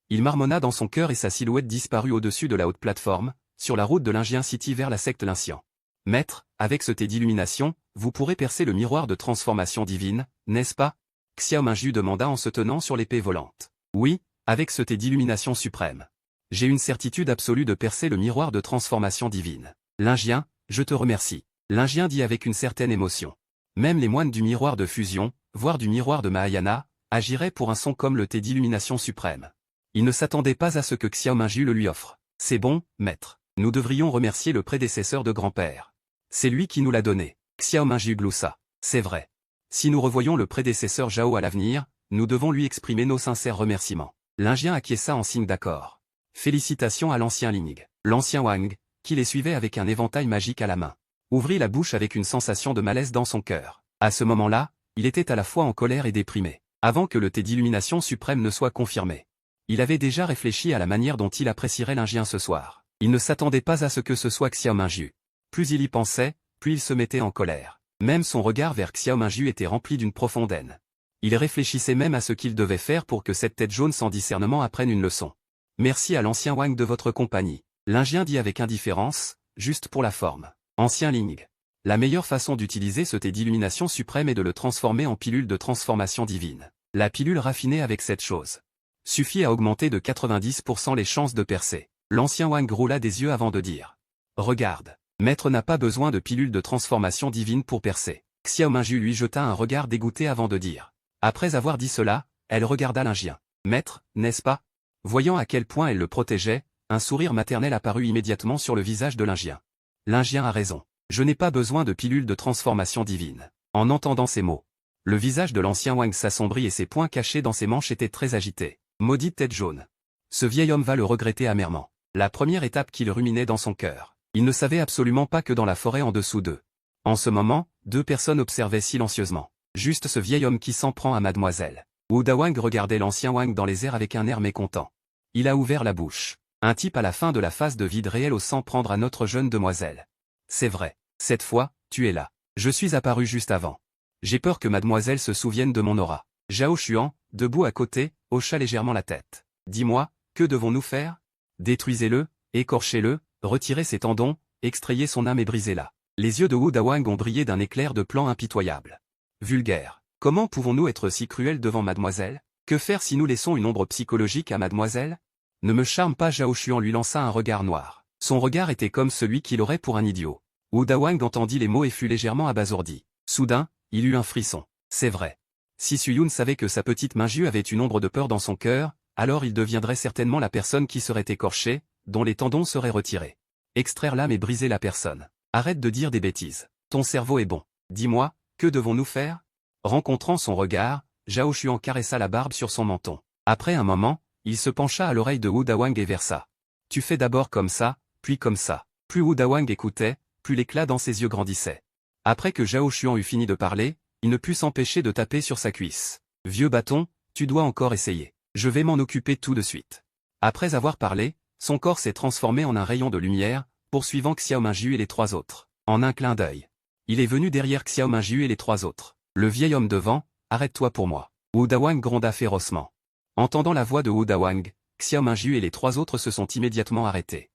Speaker 1: Il marmonna dans son cœur et sa silhouette disparut au-dessus de la haute plateforme, sur la route de l'Ingien City vers la secte Lincian. Maître, avec ce thé d'illumination, vous pourrez percer le miroir de transformation divine, n'est-ce pas? Xiao Minju demanda en se tenant sur l'épée volante. Oui, avec ce thé d'illumination suprême. J'ai une certitude absolue de percer le miroir de transformation divine. L'Ingien, je te remercie. L'Ingien dit avec une certaine émotion. Même les moines du miroir de fusion, voire du miroir de Mahayana, agiraient pour un son comme le thé d'illumination suprême. Il ne s'attendait pas à ce que Xiao Minju le lui offre. C'est bon, maître. Nous devrions remercier le prédécesseur de grand-père. C'est lui qui nous l'a donné. Xiao Minju gloussa. C'est vrai. Si nous revoyons le prédécesseur Zhao à l'avenir, nous devons lui exprimer nos sincères remerciements. L'Ingien acquiesça en signe d'accord. Félicitations à l'ancien Ling. L'ancien Wang, qui les suivait avec un éventail magique à la main, ouvrit la bouche avec une sensation de malaise dans son cœur. À ce moment-là, il était à la fois en colère et déprimé. Avant que le thé d'illumination suprême ne soit confirmé. Il avait déjà réfléchi à la manière dont il apprécierait l'Ingien ce soir. Il ne s'attendait pas à ce que ce soit Xiao Minju. Plus il y pensait, plus il se mettait en colère. Même son regard vers Xiao Minju était rempli d'une profonde haine. Il réfléchissait même à ce qu'il devait faire pour que cette tête jaune sans discernement apprenne une leçon. Merci à l'ancien Wang de votre compagnie. L'Ingien dit avec indifférence, juste pour la forme. Ancien Ling. La meilleure façon d'utiliser ce thé d'illumination suprême est de le transformer en pilule de transformation divine. La pilule raffinée avec cette chose suffit à augmenter de 90% les chances de percer. L'ancien Wang roula des yeux avant de dire. Regarde. Maître n'a pas besoin de pilule de transformation divine pour percer. Xiao Minju lui jeta un regard dégoûté avant de dire. Après avoir dit cela, elle regarda l'Ingien. Maître, n'est-ce pas? Voyant à quel point elle le protégeait, un sourire maternel apparut immédiatement sur le visage de l'Ingien. L'Ingien a raison. Je n'ai pas besoin de pilule de transformation divine. En entendant ces mots, le visage de l'ancien Wang s'assombrit et ses poings cachés dans ses manches étaient très agités. Maudite tête jaune. Ce vieil homme va le regretter amèrement. La première étape qu'il ruminait dans son cœur. Il ne savait absolument pas que dans la forêt en dessous d'eux. En ce moment, deux personnes observaient silencieusement. Juste ce vieil homme qui s'en prend à mademoiselle. Wu Dawang regardait l'ancien Wang dans les airs avec un air mécontent. Il a ouvert la bouche. Un type à la fin de la phase de vide réel ose s'en prendre à notre jeune demoiselle. C'est vrai. Cette fois, tu es là. Je suis apparu juste avant. J'ai peur que mademoiselle se souvienne de mon aura. Zhao Xuan, debout à côté, hocha légèrement la tête. Dis-moi, que devons-nous faire? Détruisez-le, écorchez-le, retirez ses tendons, extrayez son âme et brisez-la. Les yeux de Wu Dawang ont brillé d'un éclair de plan impitoyable. Vulgaire. Comment pouvons-nous être si cruels devant mademoiselle? Que faire si nous laissons une ombre psychologique à mademoiselle? Ne me charme pas. Zhao Xuan lui lança un regard noir. Son regard était comme celui qu'il aurait pour un idiot. Wu Dawang entendit les mots et fut légèrement abasourdi. Soudain, il eut un frisson. C'est vrai. Si Suyun savait que sa petite Minju avait une ombre de peur dans son cœur, alors il deviendrait certainement la personne qui serait écorchée, dont les tendons seraient retirés. Extraire l'âme et briser la personne. Arrête de dire des bêtises. Ton cerveau est bon. Dis-moi, que devons-nous faire? Rencontrant son regard, Zhao Xuan caressa la barbe sur son menton. Après un moment, il se pencha à l'oreille de Wu Dawang et versa. Tu fais d'abord comme ça, puis comme ça. Plus Wu Dawang écoutait, plus l'éclat dans ses yeux grandissait. Après que Zhao Xuan eut fini de parler, il ne put s'empêcher de taper sur sa cuisse. Vieux bâton, tu dois encore essayer. Je vais m'en occuper tout de suite. Après avoir parlé, son corps s'est transformé en un rayon de lumière, poursuivant Xiao Mingyu et les trois autres. En un clin d'œil. Il est venu derrière Xiao Mingyu et les trois autres. Le vieil homme devant, arrête-toi pour moi. Wu Dawang gronda férocement. Entendant la voix de Wu Dawang, Xiao Mingyu et les trois autres se sont immédiatement arrêtés.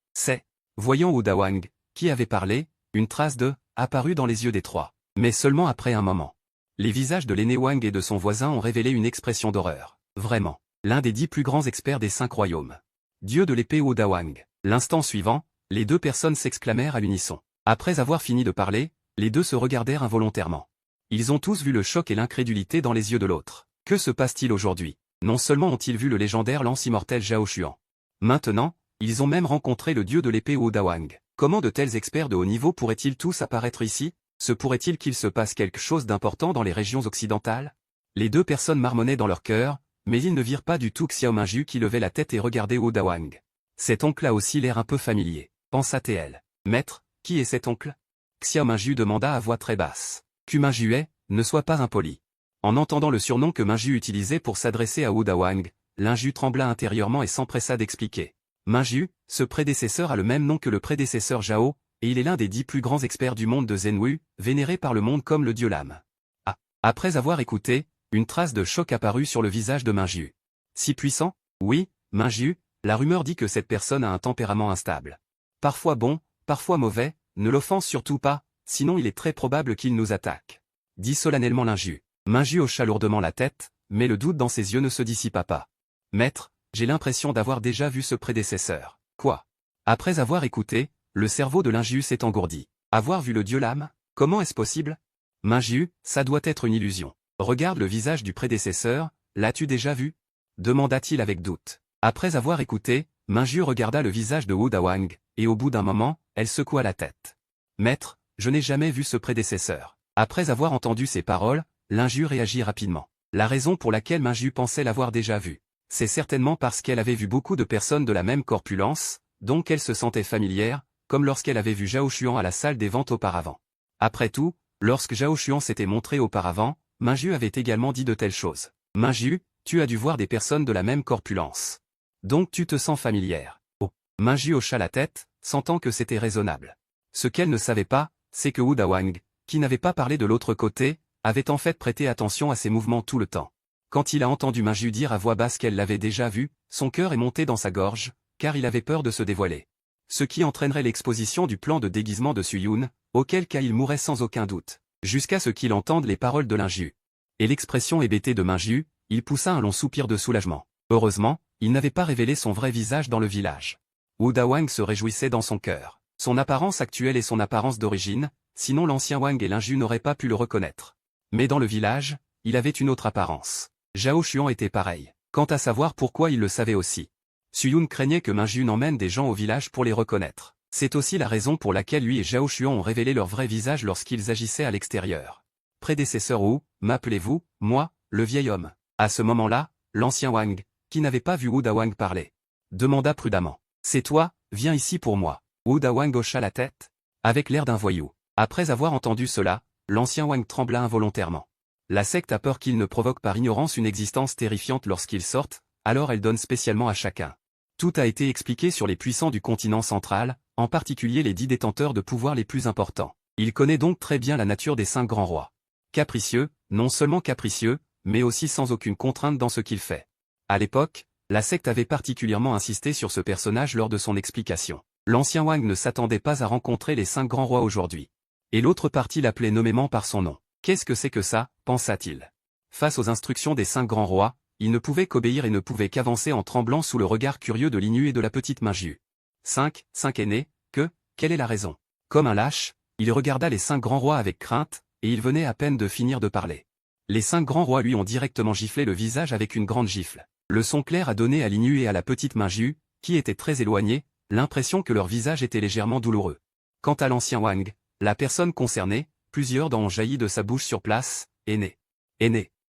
Speaker 1: Voyant Wu Dawang, qui avait parlé, une trace de apparut dans les yeux des trois. Mais seulement après un moment. Les visages de l'aîné Wang et de son voisin ont révélé une expression d'horreur. Vraiment. L'un des 10 plus grands experts des 5 royaumes. Dieu de l'épée Wu Dawang. L'instant suivant, les deux personnes s'exclamèrent à l'unisson. Après avoir fini de parler, les deux se regardèrent involontairement. Ils ont tous vu le choc et l'incrédulité dans les yeux de l'autre. Que se passe-t-il aujourd'hui? Non seulement ont-ils vu le légendaire lance immortel Zhao Xuan. Maintenant, ils ont même rencontré le dieu de l'épée Wu Dawang. Comment de tels experts de haut niveau pourraient-ils tous apparaître ici? Se pourrait-il qu'il se passe quelque chose d'important dans les régions occidentales? Les deux personnes marmonnaient dans leur cœur, mais ils ne virent pas du tout Xiao Mingyu qui levait la tête et regardait Wu Dawang. Cet oncle a aussi l'air un peu familier, pensa-t-elle. Maître, qui est cet oncle? Xiao Mingyu demanda à voix très basse. Que Mingyu est, ne sois pas impoli. En entendant le surnom que Mingyu utilisait pour s'adresser à Wu Dawang, l'Inju trembla intérieurement et s'empressa d'expliquer. Mingyu, ce prédécesseur a le même nom que le prédécesseur Zhao, et il est l'un des 10 plus grands experts du monde de Zhenwu, vénéré par le monde comme le dieu lame. Ah. Après avoir écouté, une trace de choc apparut sur le visage de Mingyu. Si puissant? Oui, Mingyu, la rumeur dit que cette personne a un tempérament instable. Parfois bon, parfois mauvais, ne l'offense surtout pas, sinon il est très probable qu'il nous attaque. Dit solennellement l'Inju. Mingyu hocha lourdement la tête, mais le doute dans ses yeux ne se dissipa pas. Maître, j'ai l'impression d'avoir déjà vu ce prédécesseur. Quoi? Après avoir écouté, le cerveau de l'Inju s'est engourdi. Avoir vu le dieu lame? Comment est-ce possible? Mingyu, ça doit être une illusion. Regarde le visage du prédécesseur, l'as-tu déjà vu? Demanda-t-il avec doute. Après avoir écouté, Mingyu regarda le visage de Wu Dawang, et au bout d'un moment, elle secoua la tête. Maître, je n'ai jamais vu ce prédécesseur. Après avoir entendu ces paroles, l'Inju réagit rapidement. La raison pour laquelle Mingyu pensait l'avoir déjà vu. C'est certainement parce qu'elle avait vu beaucoup de personnes de la même corpulence, donc elle se sentait familière, comme lorsqu'elle avait vu Zhao Xuan à la salle des ventes auparavant. Après tout, lorsque Zhao Xuan s'était montré auparavant, Mingyu avait également dit de telles choses. Mingyu, tu as dû voir des personnes de la même corpulence. Donc tu te sens familière. Oh. Mingyu hocha la tête, sentant que c'était raisonnable. Ce qu'elle ne savait pas, c'est que Wu Dawang, qui n'avait pas parlé de l'autre côté, avait en fait prêté attention à ses mouvements tout le temps. Quand il a entendu Mingyu dire à voix basse qu'elle l'avait déjà vu, son cœur est monté dans sa gorge, car il avait peur de se dévoiler. Ce qui entraînerait l'exposition du plan de déguisement de Suyun, auquel cas il mourrait sans aucun doute, jusqu'à ce qu'il entende les paroles de l'Inju. Et l'expression hébétée de Mingyu, il poussa un long soupir de soulagement. Heureusement, il n'avait pas révélé son vrai visage dans le village. Wu Dawang se réjouissait dans son cœur. Son apparence actuelle et son apparence d'origine, sinon l'ancien Wang et l'Inju n'auraient pas pu le reconnaître. Mais dans le village, il avait une autre apparence. Zhao Xuan était pareil. Quant à savoir pourquoi il le savait aussi. Suyun craignait que Mingyu n'emmène des gens au village pour les reconnaître. C'est aussi la raison pour laquelle lui et Zhao Xuan ont révélé leur vrai visage lorsqu'ils agissaient à l'extérieur. Prédécesseur Wu, m'appelez-vous, moi, le vieil homme. À ce moment-là, l'ancien Wang, qui n'avait pas vu Wu Dawang parler, demanda prudemment. C'est toi, viens ici pour moi. Wu Dawang hocha la tête, avec l'air d'un voyou. Après avoir entendu cela, l'ancien Wang trembla involontairement. La secte a peur qu'il ne provoque par ignorance une existence terrifiante lorsqu'ils sortent, alors elle donne spécialement à chacun. Tout a été expliqué sur les puissants du continent central, en particulier les 10 détenteurs de pouvoir les plus importants. Il connaît donc très bien la nature des 5 grands rois. Capricieux, non seulement capricieux, mais aussi sans aucune contrainte dans ce qu'il fait. À l'époque, la secte avait particulièrement insisté sur ce personnage lors de son explication. L'ancien Wang ne s'attendait pas à rencontrer les 5 grands rois aujourd'hui. Et l'autre partie l'appelait nommément par son nom. Qu'est-ce que c'est que ça, pensa-t-il. Face aux instructions des 5 grands rois, il ne pouvait qu'obéir et ne pouvait qu'avancer en tremblant sous le regard curieux de l'Innu et de la petite Mingyu. 5 aînés, quelle est la raison? Comme un lâche, il regarda les 5 grands rois avec crainte, et il venait à peine de finir de parler. Les 5 grands rois lui ont directement giflé le visage avec une grande gifle. Le son clair a donné à l'Innu et à la petite Mingyu, qui étaient très éloignés, l'impression que leur visage était légèrement douloureux. Quant à l'ancien Wang, la personne concernée, plusieurs dents ont jailli de sa bouche sur place, aîné.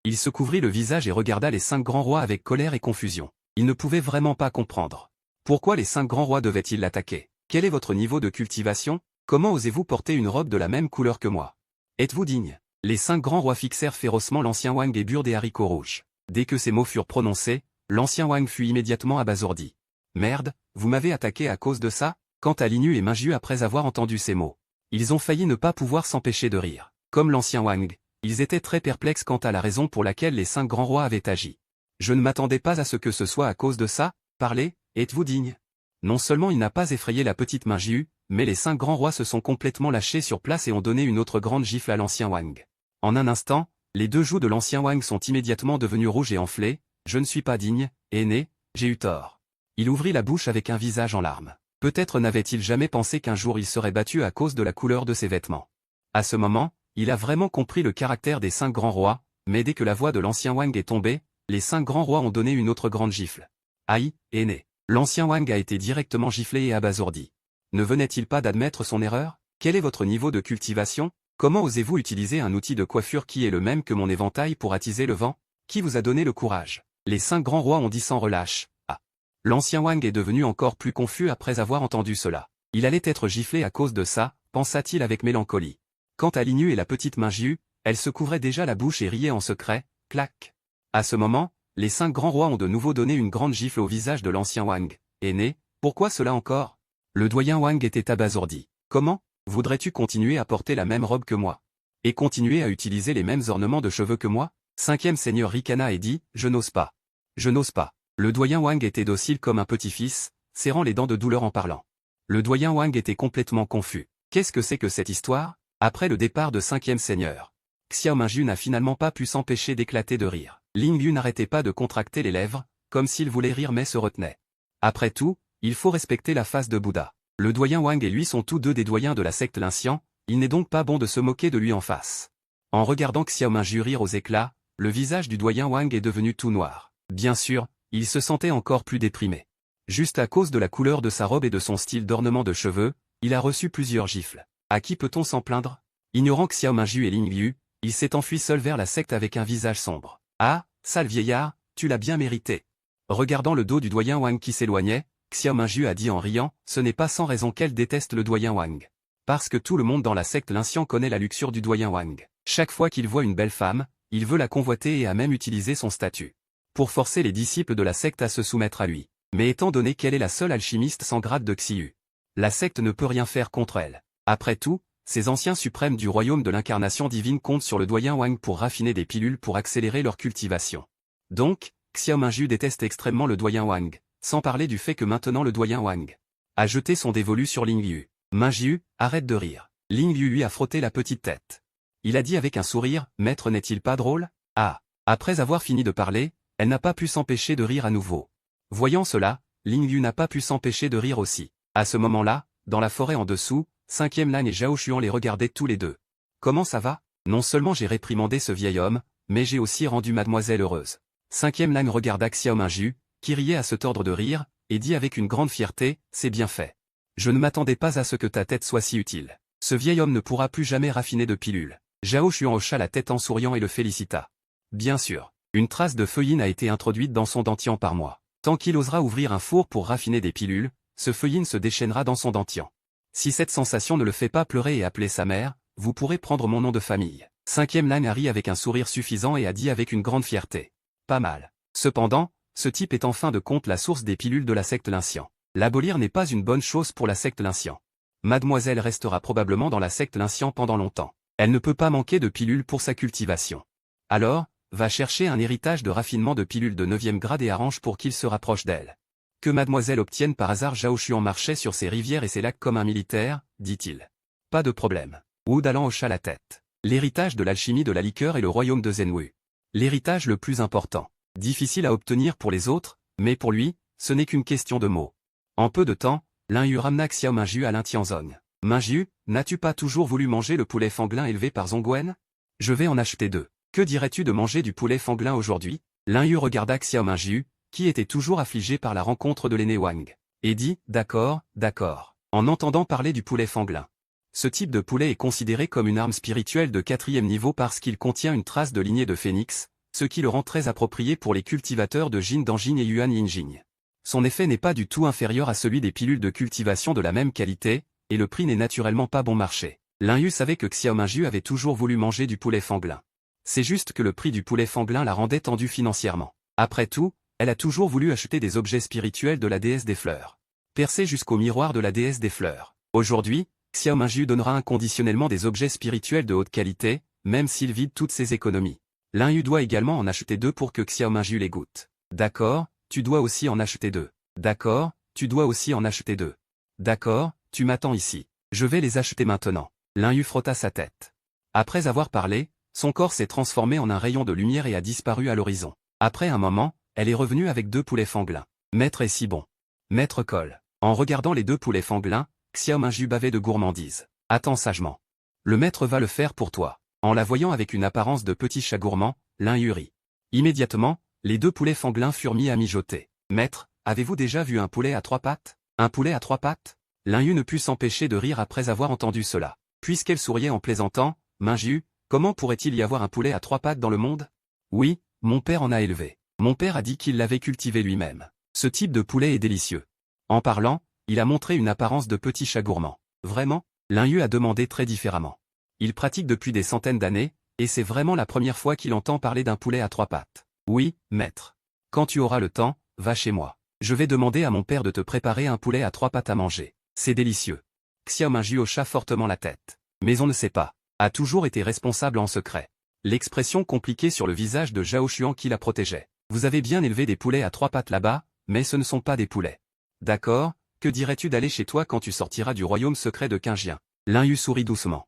Speaker 1: Il se couvrit le visage et regarda les 5 grands rois avec colère et confusion. Il ne pouvait vraiment pas comprendre. Pourquoi les 5 grands rois devaient-ils l'attaquer? Quel est votre niveau de cultivation? Comment osez-vous porter une robe de la même couleur que moi? Êtes-vous digne? Les 5 grands rois fixèrent férocement l'ancien Wang et burent des haricots rouges. Dès que ces mots furent prononcés, l'ancien Wang fut immédiatement abasourdi. Merde, vous m'avez attaqué à cause de ça? Quant à Lin Yu et Ming Yu après avoir entendu ces mots, ils ont failli ne pas pouvoir s'empêcher de rire. Comme l'ancien Wang, ils étaient très perplexes quant à la raison pour laquelle les 5 grands rois avaient agi. Je ne m'attendais pas à ce que ce soit à cause de ça. Parlez, êtes-vous digne? Non seulement il n'a pas effrayé la petite Ming Yu, mais les 5 grands rois se sont complètement lâchés sur place et ont donné une autre grande gifle à l'ancien Wang. En un instant, les 2 joues de l'ancien Wang sont immédiatement devenues rouges et enflées. Je ne suis pas digne, aîné, j'ai eu tort. Il ouvrit la bouche avec un visage en larmes. Peut-être n'avait-il jamais pensé qu'un jour il serait battu à cause de la couleur de ses vêtements. À ce moment, il a vraiment compris le caractère des 5 grands rois, mais dès que la voix de l'ancien Wang est tombée, les 5 grands rois ont donné une autre grande gifle. Aïe, aîné. L'ancien Wang a été directement giflé et abasourdi. Ne venait-il pas d'admettre son erreur? Quel est votre niveau de cultivation? Comment osez-vous utiliser un outil de coiffure qui est le même que mon éventail pour attiser le vent? Qui vous a donné le courage? Les 5 grands rois ont dit sans relâche. Ah. L'ancien Wang est devenu encore plus confus après avoir entendu cela. Il allait être giflé à cause de ça, pensa-t-il avec mélancolie. Quant à Lin Yu et la petite Ming Yu, elle se couvrait déjà la bouche et riait en secret, clac. À ce moment, les 5 grands rois ont de nouveau donné une grande gifle au visage de l'ancien Wang. Aîné, pourquoi cela encore? Le doyen Wang était abasourdi. Comment? Voudrais-tu continuer à porter la même robe que moi? Et continuer à utiliser les mêmes ornements de cheveux que moi? 5e seigneur ricana et dit, je n'ose pas. Je n'ose pas. Le doyen Wang était docile comme un petit-fils, serrant les dents de douleur en parlant. Le doyen Wang était complètement confus. Qu'est-ce que c'est que cette histoire? Après le départ de 5e seigneur, Xiao Mingju n'a finalement pas pu s'empêcher d'éclater de rire. Lin Yu n'arrêtait pas de contracter les lèvres, comme s'il voulait rire mais se retenait. Après tout, il faut respecter la face de Bouddha. Le doyen Wang et lui sont tous deux des doyens de la secte Lincian, il n'est donc pas bon de se moquer de lui en face. En regardant Xiao Mingju rire aux éclats, le visage du doyen Wang est devenu tout noir. Bien sûr, il se sentait encore plus déprimé. Juste à cause de la couleur de sa robe et de son style d'ornement de cheveux, il a reçu plusieurs gifles. À qui peut-on s'en plaindre? Ignorant Xiao Mingju et Lin Yu, il s'est enfui seul vers la secte avec un visage sombre. Ah, sale vieillard, tu l'as bien mérité. Regardant le dos du doyen Wang qui s'éloignait, Xiao Mingju a dit en riant, ce n'est pas sans raison qu'elle déteste le doyen Wang. Parce que tout le monde dans la secte Lincian connaît la luxure du doyen Wang. Chaque fois qu'il voit une belle femme, il veut la convoiter et a même utilisé son statut pour forcer les disciples de la secte à se soumettre à lui. Mais étant donné qu'elle est la seule alchimiste sans grade de Xiu, la secte ne peut rien faire contre elle. Après tout, ces anciens suprêmes du royaume de l'incarnation divine comptent sur le doyen Wang pour raffiner des pilules pour accélérer leur cultivation. Donc, Xiao Mingju déteste extrêmement le doyen Wang, sans parler du fait que maintenant le doyen Wang a jeté son dévolu sur Lin Yu. Mingju, arrête de rire. Lin Yu lui a frotté la petite tête. Il a dit avec un sourire, maître n'est-il pas drôle? Ah. Après avoir fini de parler, elle n'a pas pu s'empêcher de rire à nouveau. Voyant cela, Lin Yu n'a pas pu s'empêcher de rire aussi. À ce moment-là, dans la forêt en dessous, 5e Lan et Zhao Xuan les regardaient tous les deux. Comment ça va? Non seulement j'ai réprimandé ce vieil homme, mais j'ai aussi rendu mademoiselle heureuse. 5e Lan regarda Xiao Mingju, qui riait à se tordre de rire, et dit avec une grande fierté, c'est bien fait. Je ne m'attendais pas à ce que ta tête soit si utile. Ce vieil homme ne pourra plus jamais raffiner de pilules. Zhao Xuan hocha la tête en souriant et le félicita. Bien sûr, une trace de feuilline a été introduite dans son dentian par moi. Tant qu'il osera ouvrir un four pour raffiner des pilules, ce feuilline se déchaînera dans son dentian. Si cette sensation ne le fait pas pleurer et appeler sa mère, vous pourrez prendre mon nom de famille. 5e Lan a ri avec un sourire suffisant et a dit avec une grande fierté. Pas mal. Cependant, ce type est en fin de compte la source des pilules de la secte Lincian. L'abolir n'est pas une bonne chose pour la secte Lincian. Mademoiselle restera probablement dans la secte Lincian pendant longtemps. Elle ne peut pas manquer de pilules pour sa cultivation. Alors, va chercher un héritage de raffinement de pilules de 9e grade et arrange pour qu'il se rapproche d'elle. Que mademoiselle obtienne par hasard. Zhao Xuan marchait sur ses rivières et ses lacs comme un militaire, dit-il. Pas de problème. Wu Dalan hocha la tête. L'héritage de l'alchimie de la liqueur est le royaume de Zhenwu. L'héritage le plus important. Difficile à obtenir pour les autres, mais pour lui, ce n'est qu'une question de mots. En peu de temps, Lin Yu ramena Xiao Mingju à Lintianzong. Mingju, n'as-tu pas toujours voulu manger le poulet fanglin élevé par Zongwen? Je vais en acheter 2. Que dirais-tu de manger du poulet fanglin aujourd'hui? Lin Yu regarda Xiao Mingju, qui était toujours affligé par la rencontre de l'aîné Wang, et dit, d'accord, d'accord, en entendant parler du poulet fanglin. Ce type de poulet est considéré comme une arme spirituelle de 4e niveau parce qu'il contient une trace de lignée de phénix, ce qui le rend très approprié pour les cultivateurs de Jin Danjin et Yuan Yinjing. Son effet n'est pas du tout inférieur à celui des pilules de cultivation de la même qualité, et le prix n'est naturellement pas bon marché. Lin Yu savait que Xiao Mingyu avait toujours voulu manger du poulet fanglin. C'est juste que le prix du poulet fanglin la rendait tendue financièrement. Après tout, elle a toujours voulu acheter des objets spirituels de la déesse des fleurs. Percés jusqu'au miroir de la déesse des fleurs. Aujourd'hui, Xiao Mingyu donnera inconditionnellement des objets spirituels de haute qualité, même s'il vide toutes ses économies. Lin Yu doit également en acheter 2 pour que Xiao Mingyu les goûte. D'accord, tu dois aussi en acheter 2. D'accord, tu dois aussi en acheter 2. D'accord, tu m'attends ici. Je vais les acheter maintenant. Lin Yu frotta sa tête. Après avoir parlé, son corps s'est transformé en un rayon de lumière et a disparu à l'horizon. Après un moment, elle est revenue avec 2 poulets fanglins. Maître est si bon. Maître colle. En regardant les 2 poulets fanglins, Xiao Mingyu bavait de gourmandise. Attends sagement. Le maître va le faire pour toi. En la voyant avec une apparence de petit chat gourmand, Lin Yu rit. Immédiatement, les 2 poulets fanglins furent mis à mijoter. Maître, avez-vous déjà vu un poulet à 3 pattes? Un poulet à 3 pattes? Lin Yu ne put s'empêcher de rire après avoir entendu cela. Puisqu'elle souriait en plaisantant, Mingyu, comment pourrait-il y avoir un poulet à 3 pattes dans le monde? Oui, mon père en a élevé. Mon père a dit qu'il l'avait cultivé lui-même. Ce type de poulet est délicieux. En parlant, il a montré une apparence de petit chat gourmand. Vraiment? Lin Yu a demandé très différemment. Il pratique depuis des centaines d'années, et c'est vraiment la première fois qu'il entend parler d'un poulet à 3 pattes. Oui, maître. Quand tu auras le temps, va chez moi. Je vais demander à mon père de te préparer un poulet à 3 pattes à manger. C'est délicieux. Xiao Mingyu hocha fortement la tête. Mais on ne sait pas. A toujours été responsable en secret. L'expression compliquée sur le visage de Zhao Xuan qui la protégeait. Vous avez bien élevé des poulets à 3 pattes là-bas, mais ce ne sont pas des poulets. D'accord, que dirais-tu d'aller chez toi quand tu sortiras du royaume secret de Qingjian? Lin Yu sourit doucement.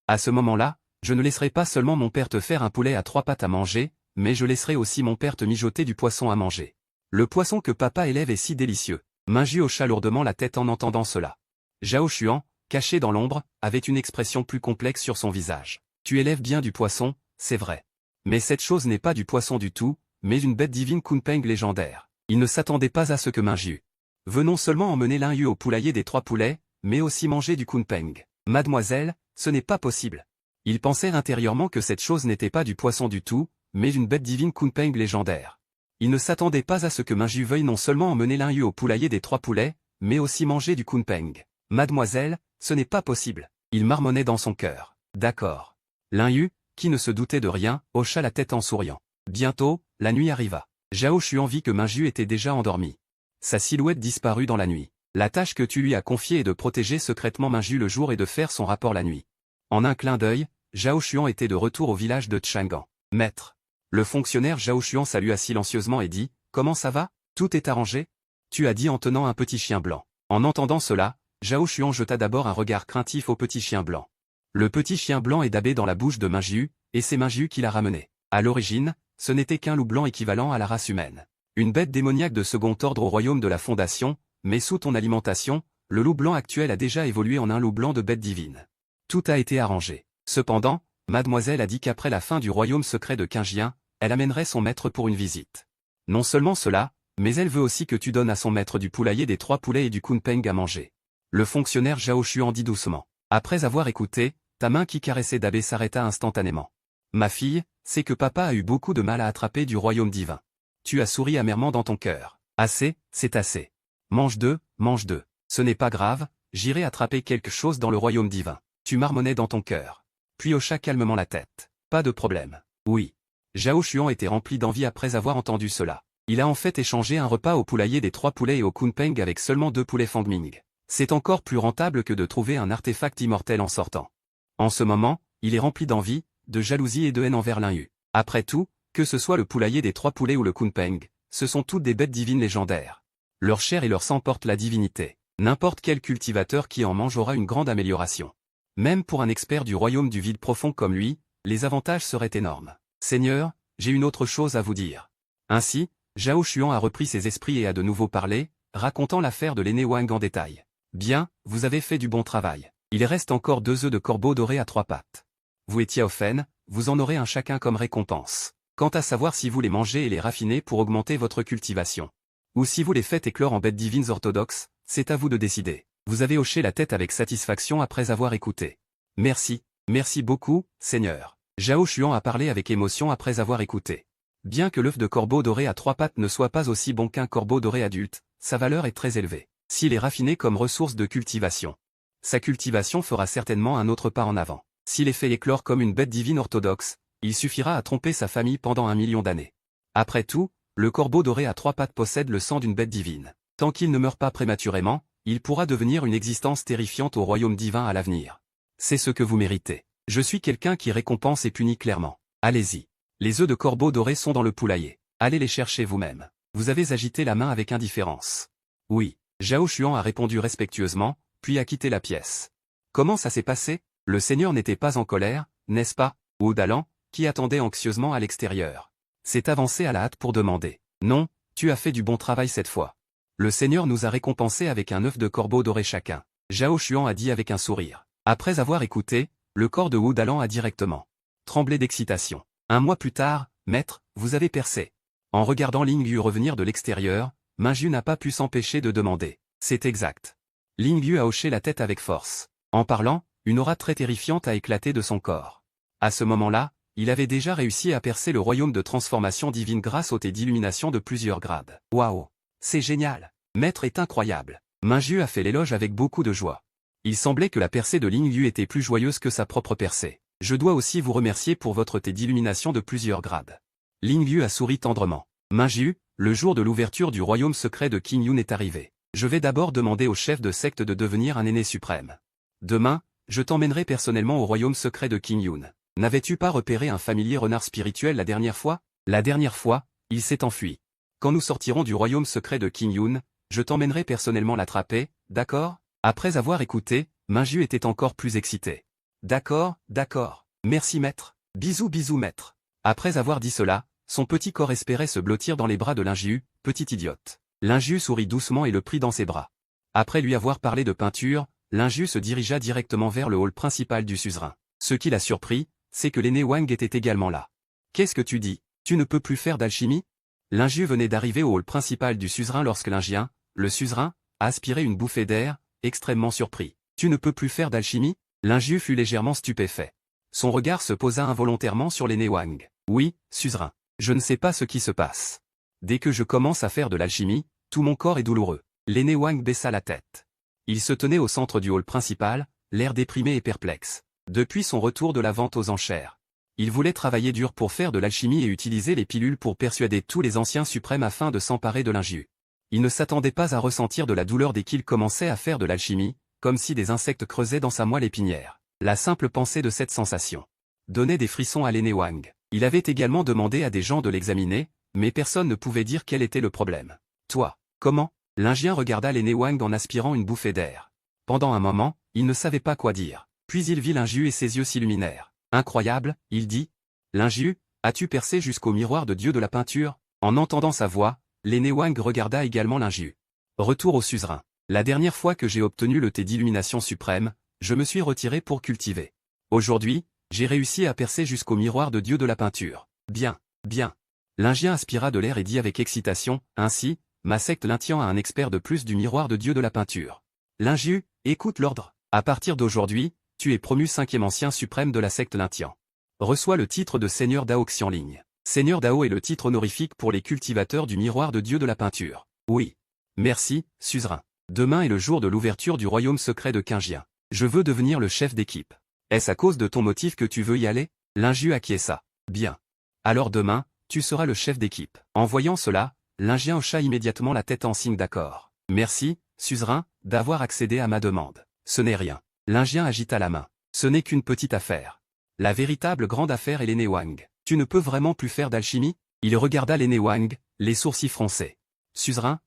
Speaker 1: À ce moment-là, je ne laisserai pas seulement mon père te faire un poulet à 3 pattes à manger, mais je laisserai aussi mon père te mijoter du poisson à manger. Le poisson que papa élève est si délicieux. Mingyu hocha lourdement la tête en entendant cela. Zhao Xuan, caché dans l'ombre, avait une expression plus complexe sur son visage. Tu élèves bien du poisson, c'est vrai. Mais cette chose n'est pas du poisson du tout, mais une bête divine Kunpeng légendaire. Il ne s'attendait pas à ce que Mingyu. Venons seulement emmener Lin Yu au poulailler des 3 poulets, mais aussi manger du Kunpeng. Mademoiselle, ce n'est pas possible. Il pensait intérieurement que cette chose n'était pas du poisson du tout, mais une bête divine Kunpeng légendaire. Il ne s'attendait pas à ce que Mingyu veuille non seulement emmener Lin Yu au poulailler des 3 poulets, mais aussi manger du Kunpeng. Mademoiselle, ce n'est pas possible. Il marmonnait dans son cœur. D'accord. Lin Yu, qui ne se doutait de rien, hocha la tête en souriant. Bientôt, la nuit arriva. Zhao Xuan vit que Mingyu était déjà endormi. Sa silhouette disparut dans la nuit. La tâche que tu lui as confiée est de protéger secrètement Mingyu le jour et de faire son rapport la nuit. En un clin d'œil, Zhao Xuan était de retour au village de Chang'an. Maître. Le fonctionnaire Zhao Xuan salua silencieusement et dit, « Comment ça va? Tout est arrangé ?» Tu as dit en tenant un petit chien blanc. En entendant cela, Zhao Xuan jeta d'abord un regard craintif au petit chien blanc. Le petit chien blanc est dabé dans la bouche de Mingyu, et c'est Mingyu qui l'a ramené. À l'origine, ce n'était qu'un loup blanc équivalent à la race humaine. Une bête démoniaque de second ordre au royaume de la Fondation, mais sous ton alimentation, le loup blanc actuel a déjà évolué en un loup blanc de bête divine. Tout a été arrangé. Cependant, mademoiselle a dit qu'après la fin du royaume secret de Qingjian, elle amènerait son maître pour une visite. Non seulement cela, mais elle veut aussi que tu donnes à son maître du poulailler des 3 poulets et du kunpeng à manger. Le fonctionnaire Zhao Xuan dit doucement. Après avoir écouté, ta main qui caressait Dabé s'arrêta instantanément. Ma fille, c'est que papa a eu beaucoup de mal à attraper du royaume divin. Tu as souri amèrement dans ton cœur. Assez, c'est assez. Mange 2, mange 2. Ce n'est pas grave, j'irai attraper quelque chose dans le royaume divin. Tu marmonnais dans ton cœur. Puis hocha calmement la tête. Pas de problème. Oui. Zhao Xuan était rempli d'envie après avoir entendu cela. Il a en fait échangé un repas au poulailler des 3 poulets et au kunpeng avec seulement 2 poulets fangming. C'est encore plus rentable que de trouver un artefact immortel en sortant. En ce moment, il est rempli d'envie, de jalousie et de haine envers Lin Yu. Après tout, que ce soit le poulailler des 3 poulets ou le kunpeng, ce sont toutes des bêtes divines légendaires. Leur chair et leur sang portent la divinité. N'importe quel cultivateur qui en mange aura une grande amélioration. Même pour un expert du royaume du vide profond comme lui, les avantages seraient énormes. Seigneur, j'ai une autre chose à vous dire. Ainsi, Zhao Xuan a repris ses esprits et a de nouveau parlé, racontant l'affaire de l'aîné Wang en détail. Bien, vous avez fait du bon travail. Il reste encore 2 œufs de corbeau dorés à 3 pattes. Vous et Tiaofen, vous en aurez un chacun comme récompense. Quant à savoir si vous les mangez et les raffinez pour augmenter votre cultivation, ou si vous les faites éclore en bêtes divines orthodoxes, c'est à vous de décider. Vous avez hoché la tête avec satisfaction après avoir écouté. Merci, merci beaucoup, Seigneur. Zhao Xuan a parlé avec émotion après avoir écouté. Bien que l'œuf de corbeau doré à 3 pattes ne soit pas aussi bon qu'un corbeau doré adulte, sa valeur est très élevée. S'il est raffiné comme ressource de cultivation, sa cultivation fera certainement un autre pas en avant. S'il est fait éclore comme une bête divine orthodoxe, il suffira à tromper sa famille pendant 1 million d'années. Après tout, le corbeau doré à 3 pattes possède le sang d'une bête divine. Tant qu'il ne meurt pas prématurément, il pourra devenir une existence terrifiante au royaume divin à l'avenir. C'est ce que vous méritez. Je suis quelqu'un qui récompense et punit clairement. Allez-y. Les œufs de corbeau doré sont dans le poulailler. Allez les chercher vous-même. Vous avez agité la main avec indifférence. Oui. Zhao Xuan a répondu respectueusement, puis a quitté la pièce. Comment ça s'est passé? Le seigneur n'était pas en colère, n'est-ce pas, Wu Dalan, qui attendait anxieusement à l'extérieur. S'est avancé à la hâte pour demander. Non, tu as fait du bon travail cette fois. Le seigneur nous a récompensés avec un œuf de corbeau doré chacun. Zhao Xuan a dit avec un sourire. Après avoir écouté, le corps de Wu Dalan a directement tremblé d'excitation. 1 mois plus tard, maître, vous avez percé. En regardant Ling Yu revenir de l'extérieur, Mingyu n'a pas pu s'empêcher de demander. C'est exact. Ling Yu a hoché la tête avec force. En parlant, une aura très terrifiante a éclaté de son corps. À ce moment-là, il avait déjà réussi à percer le royaume de transformation divine grâce au thé d'illumination de plusieurs grades. Waouh! C'est génial! Maître est incroyable. Mingyu a fait l'éloge avec beaucoup de joie. Il semblait que la percée de Ling Yu était plus joyeuse que sa propre percée. Je dois aussi vous remercier pour votre thé d'illumination de plusieurs grades. Ling Yu a souri tendrement. Mingyu, le jour de l'ouverture du royaume secret de Qing Yun est arrivé. Je vais d'abord demander au chef de secte de devenir un aîné suprême. Demain, je t'emmènerai personnellement au royaume secret de Qing Yun. N'avais-tu pas repéré un familier renard spirituel la dernière fois? La dernière fois, il s'est enfui. Quand nous sortirons du royaume secret de Qing Yun, je t'emmènerai personnellement l'attraper, d'accord? Après avoir écouté, Mingyu était encore plus excité. D'accord, d'accord. Merci maître. Bisous bisous maître. Après avoir dit cela, son petit corps espérait se blottir dans les bras de Lingyu, petit idiote. Lingyu sourit doucement et le prit dans ses bras. Après lui avoir parlé de peinture, Lingyu se dirigea directement vers le hall principal du suzerain. Ce qui l'a surpris, c'est que l'aîné Wang était également là. Qu'est-ce que tu dis? Tu ne peux plus faire d'alchimie? Lingyu venait d'arriver au hall principal du suzerain lorsque Lingien, le suzerain, a aspiré une bouffée d'air, extrêmement surpris. Tu ne peux plus faire d'alchimie? Lingyu fut légèrement stupéfait. Son regard se posa involontairement sur l'aîné Wang. Oui, suzerain. Je ne sais pas ce qui se passe. Dès que je commence à faire de l'alchimie, tout mon corps est douloureux. L'aîné Wang baissa la tête. Il se tenait au centre du hall principal, l'air déprimé et perplexe. Depuis son retour de la vente aux enchères, il voulait travailler dur pour faire de l'alchimie et utiliser les pilules pour persuader tous les anciens suprêmes afin de s'emparer de Lingyu. Il ne s'attendait pas à ressentir de la douleur dès qu'il commençait à faire de l'alchimie, comme si des insectes creusaient dans sa moelle épinière. La simple pensée de cette sensation donnait des frissons à l'aîné Wang. Il avait également demandé à des gens de l'examiner, mais personne ne pouvait dire quel était le problème. Toi, comment? Lingien regarda l'aîné Wang en aspirant une bouffée d'air. Pendant un moment, il ne savait pas quoi dire. Puis il vit Lingyu et ses yeux s'illuminèrent. Incroyable, il dit. Lingyu, as-tu percé jusqu'au miroir de Dieu de la peinture? En entendant sa voix, l'aîné Wang regarda également Lingyu. Retour au suzerain. La dernière fois que j'ai obtenu le thé d'illumination suprême, je me suis retiré pour cultiver. Aujourd'hui, j'ai réussi à percer jusqu'au miroir de Dieu de la peinture. Bien, bien. Lingien aspira de l'air et dit avec excitation, ainsi, ma secte Lintien a un expert de plus du miroir de Dieu de la peinture. Lingyu, écoute l'ordre. À partir d'aujourd'hui, tu es promu 5e ancien suprême de la secte Lintien. Reçois le titre de Seigneur Dao Xianling. Seigneur Dao est le titre honorifique pour les cultivateurs du miroir de Dieu de la peinture. Oui. Merci, suzerain. Demain est le jour de l'ouverture du royaume secret de Qingjian. Je veux devenir le chef d'équipe. Est-ce à cause de ton motif que tu veux y aller? Lingyu acquiesça. Bien. Alors demain, tu seras le chef d'équipe. En voyant cela, Lingien hocha immédiatement la tête en signe d'accord. Merci, suzerain, d'avoir accédé à ma demande. Ce n'est rien. Lingien agita la main. Ce n'est qu'une petite affaire. La véritable grande affaire est l'aîné Wang. Tu ne peux vraiment plus faire d'alchimie? Il regarda l'aîné Wang, les sourcils froncés. Suzerain,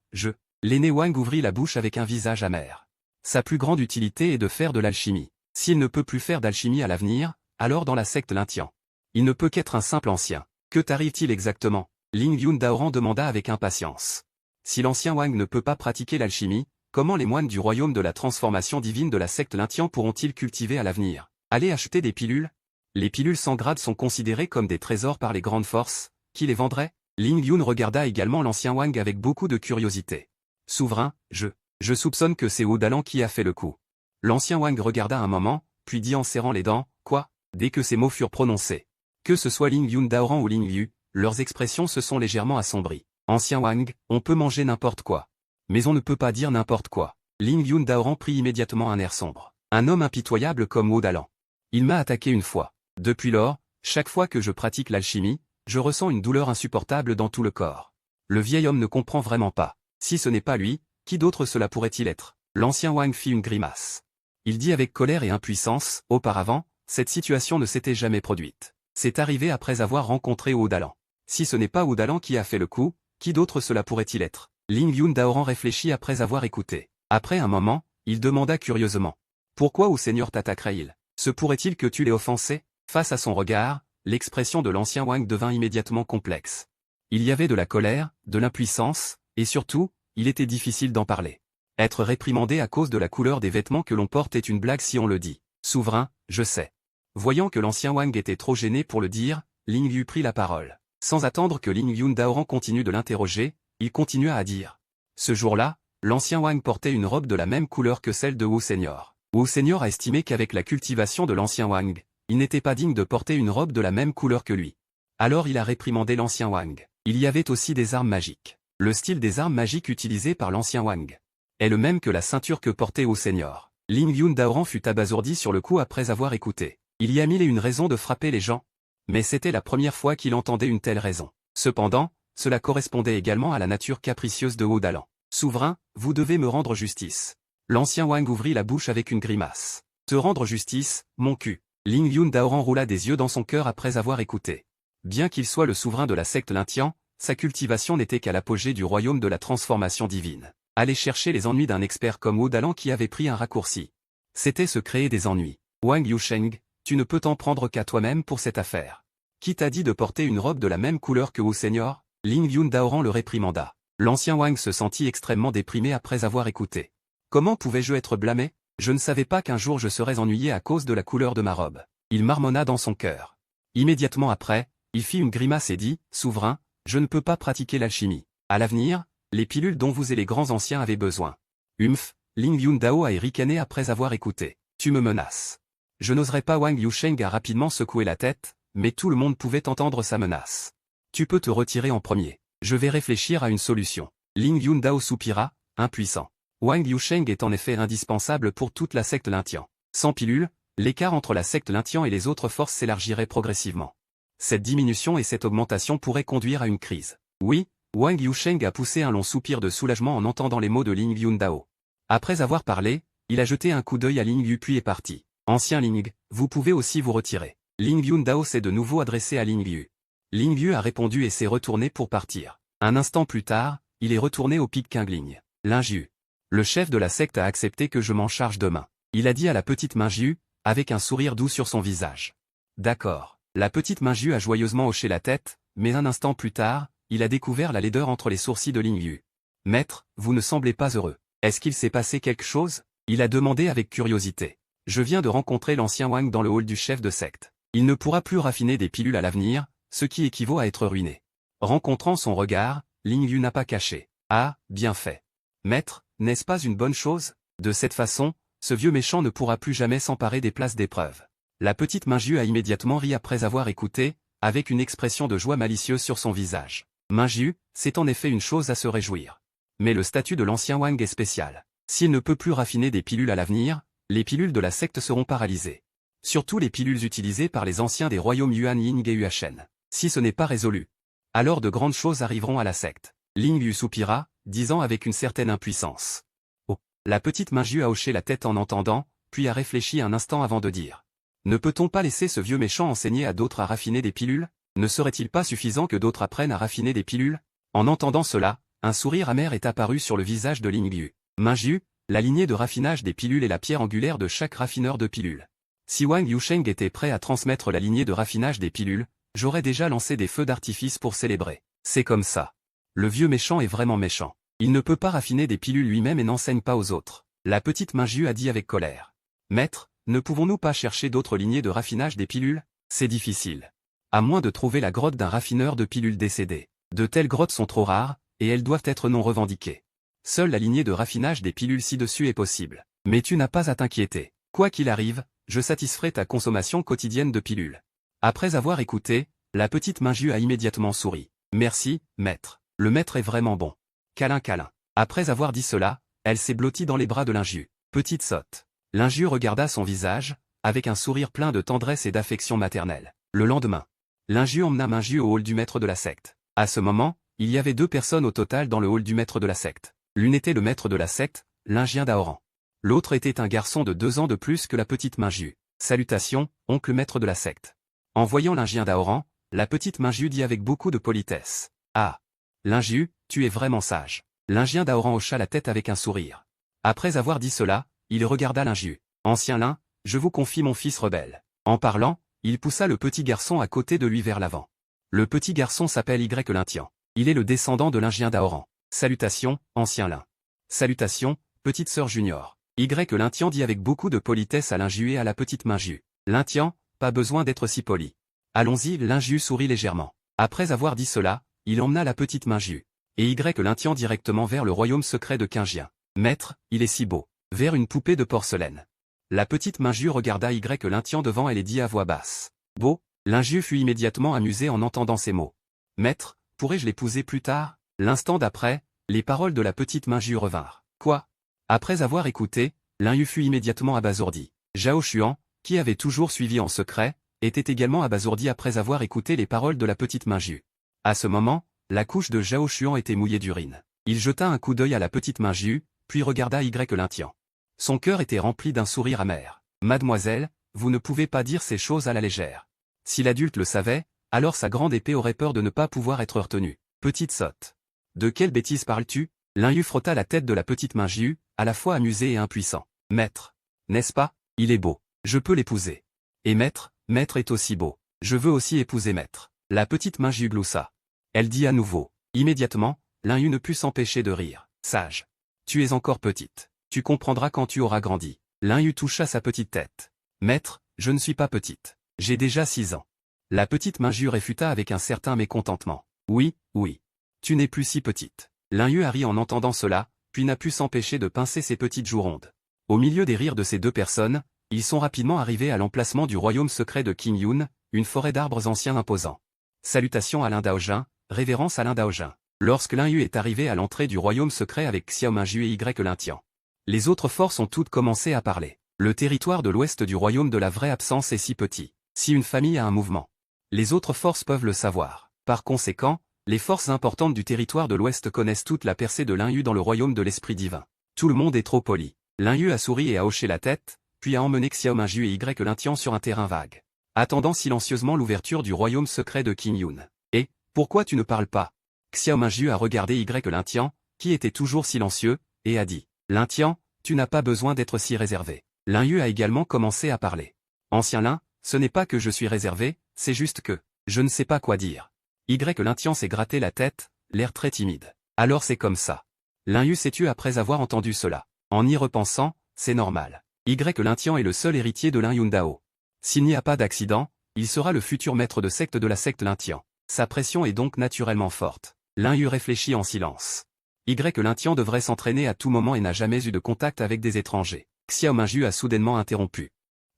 Speaker 1: L'aîné Wang ouvrit la bouche avec un visage amer. Sa plus grande utilité est de faire de l'alchimie. S'il ne peut plus faire d'alchimie à l'avenir, alors dans la secte Lintien, il ne peut qu'être un simple ancien. Que t'arrive-t-il exactement? Ling Yun Daoran demanda avec impatience. Si l'ancien Wang ne peut pas pratiquer l'alchimie, comment les moines du royaume de la transformation divine de la secte Lintien pourront-ils cultiver à l'avenir? Aller acheter des pilules? Les pilules sans grade sont considérées comme des trésors par les grandes forces, qui les vendraient? Ling Yun regarda également l'ancien Wang avec beaucoup de curiosité. Souverain, je soupçonne que c'est Wu Dalan qui a fait le coup. L'ancien Wang regarda un moment, puis dit en serrant les dents, quoi? Dès que ces mots furent prononcés. Que ce soit Ling Yun Daoran ou Ling Liu, leurs expressions se sont légèrement assombries. Ancien Wang, on peut manger n'importe quoi. Mais on ne peut pas dire n'importe quoi. Ling Yun Daoran prit immédiatement un air sombre. Un homme impitoyable comme Wu Dalan. Il m'a attaqué une fois. Depuis lors, chaque fois que je pratique l'alchimie, je ressens une douleur insupportable dans tout le corps. Le vieil homme ne comprend vraiment pas. Si ce n'est pas lui, qui d'autre cela pourrait-il être? L'ancien Wang fit une grimace. Il dit avec colère et impuissance, auparavant, cette situation ne s'était jamais produite. C'est arrivé après avoir rencontré Wu Dalan. Si ce n'est pas Wu Dalan qui a fait le coup, qui d'autre cela pourrait-il être? Ling Yun Daoran réfléchit après avoir écouté. Après un moment, il demanda curieusement. Pourquoi Wu Seigneur t'attaquerait-il? Se pourrait-il que tu l'aies offensé? Face à son regard, l'expression de l'ancien Wang devint immédiatement complexe. Il y avait de la colère, de l'impuissance, et surtout, il était difficile d'en parler. Être réprimandé à cause de la couleur des vêtements que l'on porte est une blague si on le dit. Souverain, je sais. Voyant que l'ancien Wang était trop gêné pour le dire, Ling Yu prit la parole. Sans attendre que Ling Yun Daoran continue de l'interroger, il continua à dire. Ce jour-là, l'ancien Wang portait une robe de la même couleur que celle de Wu Seigneur. Wu Seigneur a estimé qu'avec la cultivation de l'ancien Wang, il n'était pas digne de porter une robe de la même couleur que lui. Alors il a réprimandé l'ancien Wang. Il y avait aussi des armes magiques. Le style des armes magiques utilisées par l'ancien Wang est le même que la ceinture que portait Wu Seigneur. Ling Yun Daoran fut abasourdi sur le coup après avoir écouté. Il y a mille et une raisons de frapper les gens. Mais c'était la première fois qu'il entendait une telle raison. Cependant, cela correspondait également à la nature capricieuse de Wu Dalan. Souverain, vous devez me rendre justice. L'ancien Wang ouvrit la bouche avec une grimace. Te rendre justice, mon cul. Ling Yun Daoran roula des yeux dans son cœur après avoir écouté. Bien qu'il soit le souverain de la secte Lintian, sa cultivation n'était qu'à l'apogée du royaume de la transformation divine. Aller chercher les ennuis d'un expert comme Wu Dalan qui avait pris un raccourci. C'était se créer des ennuis. Wang Yusheng, tu ne peux t'en prendre qu'à toi-même pour cette affaire. Qui t'a dit de porter une robe de la même couleur que Wu Seigneur? Ling Yun Daoran le réprimanda. L'ancien Wang se sentit extrêmement déprimé après avoir écouté. Comment pouvais-je être blâmé? Je ne savais pas qu'un jour je serais ennuyé à cause de la couleur de ma robe. Il marmonna dans son cœur. Immédiatement après, il fit une grimace et dit, Souverain, je ne peux pas pratiquer l'alchimie. À l'avenir, les pilules dont vous et les grands anciens avez besoin. Humph, Ling Yun Dao a ricané après avoir écouté. Tu me menaces. Je n'oserais pas. Wang Yusheng a rapidement secoué la tête, mais tout le monde pouvait entendre sa menace. Tu peux te retirer en premier. Je vais réfléchir à une solution. Ling Yun Dao soupira, impuissant. Wang Yusheng est en effet indispensable pour toute la secte Lintian. Sans pilule, l'écart entre la secte Lintian et les autres forces s'élargirait progressivement. Cette diminution et cette augmentation pourraient conduire à une crise. Oui, Wang Yusheng a poussé un long soupir de soulagement en entendant les mots de Ling Yun Dao. Après avoir parlé, il a jeté un coup d'œil à Ling Yu puis est parti. Ancien Ling, vous pouvez aussi vous retirer. Ling Yun Dao s'est de nouveau adressé à Ling Yu. Ling Yu a répondu et s'est retourné pour partir. Un instant plus tard, il est retourné au pic Qingling. Ling. Le chef de la secte a accepté que je m'en charge demain. Il a dit à la petite Mingyu, avec un sourire doux sur son visage. D'accord. La petite Mingyu a joyeusement hoché la tête, mais un instant plus tard, il a découvert la laideur entre les sourcils de Ling Yu. Maître, vous ne semblez pas heureux. Est-ce qu'il s'est passé quelque chose? Il a demandé avec curiosité. Je viens de rencontrer l'ancien Wang dans le hall du chef de secte. Il ne pourra plus raffiner des pilules à l'avenir, ce qui équivaut à être ruiné. Rencontrant son regard, Ling Yu n'a pas caché. Ah, bien fait. Maître, n'est-ce pas une bonne chose? De cette façon, ce vieux méchant ne pourra plus jamais s'emparer des places d'épreuve. La petite Mingyu a immédiatement ri après avoir écouté, avec une expression de joie malicieuse sur son visage. Mingyu, c'est en effet une chose à se réjouir. Mais le statut de l'ancien Wang est spécial. S'il ne peut plus raffiner des pilules à l'avenir, les pilules de la secte seront paralysées. Surtout les pilules utilisées par les anciens des royaumes Yuan Ying et Yuashen. Si ce n'est pas résolu, alors de grandes choses arriveront à la secte. Ling Yu soupira, disant avec une certaine impuissance. Oh. La petite Mingyu a hoché la tête en entendant, puis a réfléchi un instant avant de dire. Ne peut-on pas laisser ce vieux méchant enseigner à d'autres à raffiner des pilules? Ne serait-il pas suffisant que d'autres apprennent à raffiner des pilules? En entendant cela, un sourire amer est apparu sur le visage de Ling Yu. Mingyu, la lignée de raffinage des pilules est la pierre angulaire de chaque raffineur de pilules. Si Wang Yusheng était prêt à transmettre la lignée de raffinage des pilules, j'aurais déjà lancé des feux d'artifice pour célébrer. C'est comme ça. Le vieux méchant est vraiment méchant. Il ne peut pas raffiner des pilules lui-même et n'enseigne pas aux autres. La petite Mingyu a dit avec colère. Maître, ne pouvons-nous pas chercher d'autres lignées de raffinage des pilules? C'est difficile. À moins de trouver la grotte d'un raffineur de pilules décédé. De telles grottes sont trop rares, et elles doivent être non revendiquées. Seule la lignée de raffinage des pilules ci-dessus est possible. Mais tu n'as pas à t'inquiéter. Quoi qu'il arrive, je satisferai ta consommation quotidienne de pilules. Après avoir écouté, La petite Minju a immédiatement souri. Merci, maître. Le maître est vraiment bon. Câlin câlin. Après avoir dit cela, elle s'est blottie dans les bras de Linju. Petite sotte. Linju regarda son visage, avec un sourire plein de tendresse et d'affection maternelle. Le lendemain, Linju emmena Minju au hall du maître de la secte. À ce moment, il y avait 2 personnes au total dans le hall du maître de la secte. L'une était le maître de la secte, Lingien Daoran. L'autre était un garçon de 2 ans de plus que la petite Minju. Salutations, oncle maître de la secte. En voyant Lingien Daoran, la petite Minju dit avec beaucoup de politesse. Ah, Linju, tu es vraiment sage. Lingien Daoran hocha la tête avec un sourire. Après avoir dit cela, il regarda Linju. Ancien Lin, je vous confie mon fils rebelle. En parlant, il poussa le petit garçon à côté de lui vers l'avant. Le petit garçon s'appelle Y Lintian. Il est le descendant de Lingien Daoran. Salutations, ancien Lin. Salutations, petite sœur junior. Y Lintian dit avec beaucoup de politesse à Linju et à la petite Minju. Lintian, pas besoin d'être si poli. Allons-y, Linju sourit légèrement. Après avoir dit cela, il emmena la petite Minju et Y Lintian directement vers le royaume secret de Qingjian. Maître, il est si beau. Vers une poupée de porcelaine. La petite Minju regarda Y Lintian devant elle et dit à voix basse. Beau. Linju fut immédiatement amusé en entendant ces mots. Maître, pourrais-je l'épouser plus tard? L'instant d'après, les paroles de la petite Minju revinrent. Quoi? Après avoir écouté, Linju fut immédiatement abasourdi. Zhao Xuan, qui avait toujours suivi en secret, était également abasourdi après avoir écouté les paroles de la petite Minju. À ce moment, la couche de Zhao Xuan était mouillée d'urine. Il jeta un coup d'œil à la petite Minju, puis regarda Y Lintian. Son cœur était rempli d'un sourire amer. Mademoiselle, vous ne pouvez pas dire ces choses à la légère. Si l'adulte le savait, alors sa grande épée aurait peur de ne pas pouvoir être retenue. Petite sotte. De quelle bêtise parles-tu? Linju frotta la tête de la petite Minju, à la fois amusé et impuissant. Maître. N'est-ce pas? Il est beau. Je peux l'épouser. Et maître est aussi beau. Je veux aussi épouser maître. La petite Minju gloussa. Elle dit à nouveau. Immédiatement, Linju ne put s'empêcher de rire. Sage. Tu es encore petite. Tu comprendras quand tu auras grandi. Linju toucha sa petite tête. Maître, je ne suis pas petite. J'ai déjà 6 ans. La petite Minju réfuta avec un certain mécontentement. Oui, oui. Tu n'es plus si petite. Linju a ri en entendant cela, puis n'a pu s'empêcher de pincer ses petites joues rondes. Au milieu des rires de ces 2 personnes, ils sont rapidement arrivés à l'emplacement du royaume secret de Qingyun, une forêt d'arbres anciens imposants. Salutations à Lin Daojin, révérence à Lin Daojin. Lorsque Linju est arrivé à l'entrée du royaume secret avec Xiao Minju et Y Lintian, les autres forces ont toutes commencé à parler. Le territoire de l'ouest du royaume de la vraie absence est si petit. Si une famille a un mouvement, les autres forces peuvent le savoir. Par conséquent, les forces importantes du territoire de l'ouest connaissent toute la percée de Linju dans le royaume de l'esprit divin. Tout le monde est trop poli. Linju a souri et a hoché la tête, puis a emmené Xiao Minju et Y Lintian sur un terrain vague, attendant silencieusement l'ouverture du royaume secret de Qingyun. Et, pourquoi tu ne parles pas? Xiao Minju a regardé Y Lintian, qui était toujours silencieux, et a dit. Lintian, tu n'as pas besoin d'être si réservé. Linju a également commencé à parler. Ancien Lin, ce n'est pas que je suis réservé, c'est juste que, je ne sais pas quoi dire. Y Lintian s'est gratté la tête, l'air très timide. Alors c'est comme ça. Linju s'est tu après avoir entendu cela. En y repensant, c'est normal. Y Lintian est le seul héritier de Linjun Dao. S'il n'y a pas d'accident, il sera le futur maître de secte de la secte Lintian. Sa pression est donc naturellement forte. Linju réfléchit en silence. Y Lintian devrait s'entraîner à tout moment et n'a jamais eu de contact avec des étrangers. Xiao Minju a soudainement interrompu.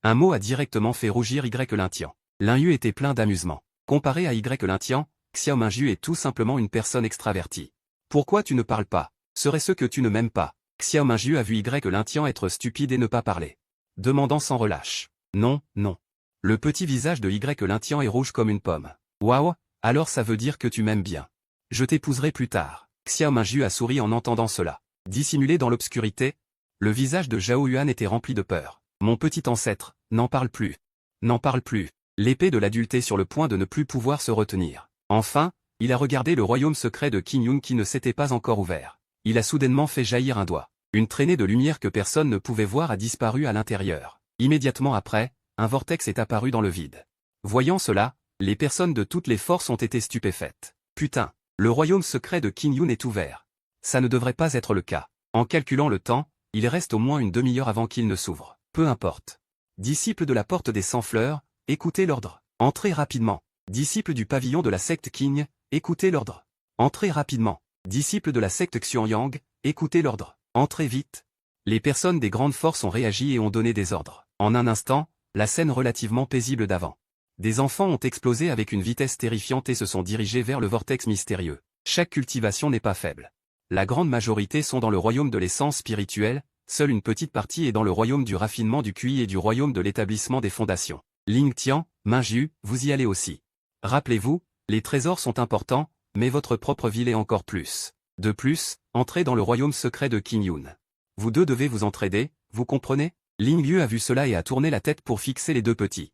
Speaker 1: Un mot a directement fait rougir Y Lintian. Linju était plein d'amusement. Comparé à Y Lintian, Xiao Minju est tout simplement une personne extravertie. Pourquoi tu ne parles pas? Serait-ce que tu ne m'aimes pas? Xiao Minju a vu Y Lintian être stupide et ne pas parler. Demandant sans relâche. Non, non. Le petit visage de Y Lintian est rouge comme une pomme. Waouh, alors ça veut dire que tu m'aimes bien. Je t'épouserai plus tard. Xiao Minju a souri en entendant cela. Dissimulé dans l'obscurité, le visage de Zhao Yuan était rempli de peur. Mon petit ancêtre, n'en parle plus. N'en parle plus. L'épée de l'adulte est sur le point de ne plus pouvoir se retenir. Enfin, il a regardé le royaume secret de Qingyun qui ne s'était pas encore ouvert. Il a soudainement fait jaillir un doigt. Une traînée de lumière que personne ne pouvait voir a disparu à l'intérieur. Immédiatement après, un vortex est apparu dans le vide. Voyant cela, les personnes de toutes les forces ont été stupéfaites. Putain, le royaume secret de Qingyun est ouvert. Ça ne devrait pas être le cas. En calculant le temps, il reste au moins une demi-heure avant qu'il ne s'ouvre. Peu importe. Disciples de la porte des 100 fleurs, écoutez l'ordre. Entrez rapidement. Disciples du pavillon de la secte Qing, écoutez l'ordre. Entrez rapidement. Disciples de la secte Xianyang, écoutez l'ordre. Entrez vite. Les personnes des grandes forces ont réagi et ont donné des ordres. En un instant, la scène relativement paisible d'avant Des enfants ont explosé avec une vitesse terrifiante et se sont dirigés vers le vortex mystérieux. Chaque cultivation n'est pas faible. La grande majorité sont dans le royaume de l'essence spirituelle, seule une petite partie est dans le royaume du raffinement du QI et du royaume de l'établissement des fondations. Ling Tian, Minju, vous y allez aussi. Rappelez-vous, les trésors sont importants, mais votre propre ville est encore plus. De plus, entrez dans le royaume secret de Qin Yun. Vous deux devez vous entraider, vous comprenez? Ling Yu a vu cela et a tourné la tête pour fixer les deux petits.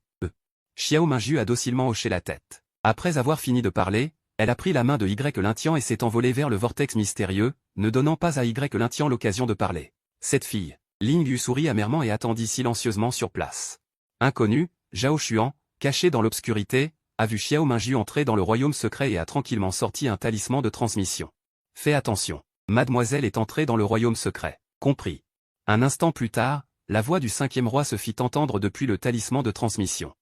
Speaker 1: Xiao Minju a docilement hoché la tête. Après avoir fini de parler, elle a pris la main de Y Lintian et s'est envolée vers le vortex mystérieux, ne donnant pas à Y Lintian l'occasion de parler. Cette fille, Ling Yu sourit amèrement et attendit silencieusement sur place. Inconnu, Zhao Xuan, caché dans l'obscurité, a vu Xiao Minju entrer dans le royaume secret et a tranquillement sorti un talisman de transmission. Fais attention. Mademoiselle est entrée dans le royaume secret. Compris. Un instant plus tard, la voix du cinquième roi se fit entendre depuis le talisman de transmission.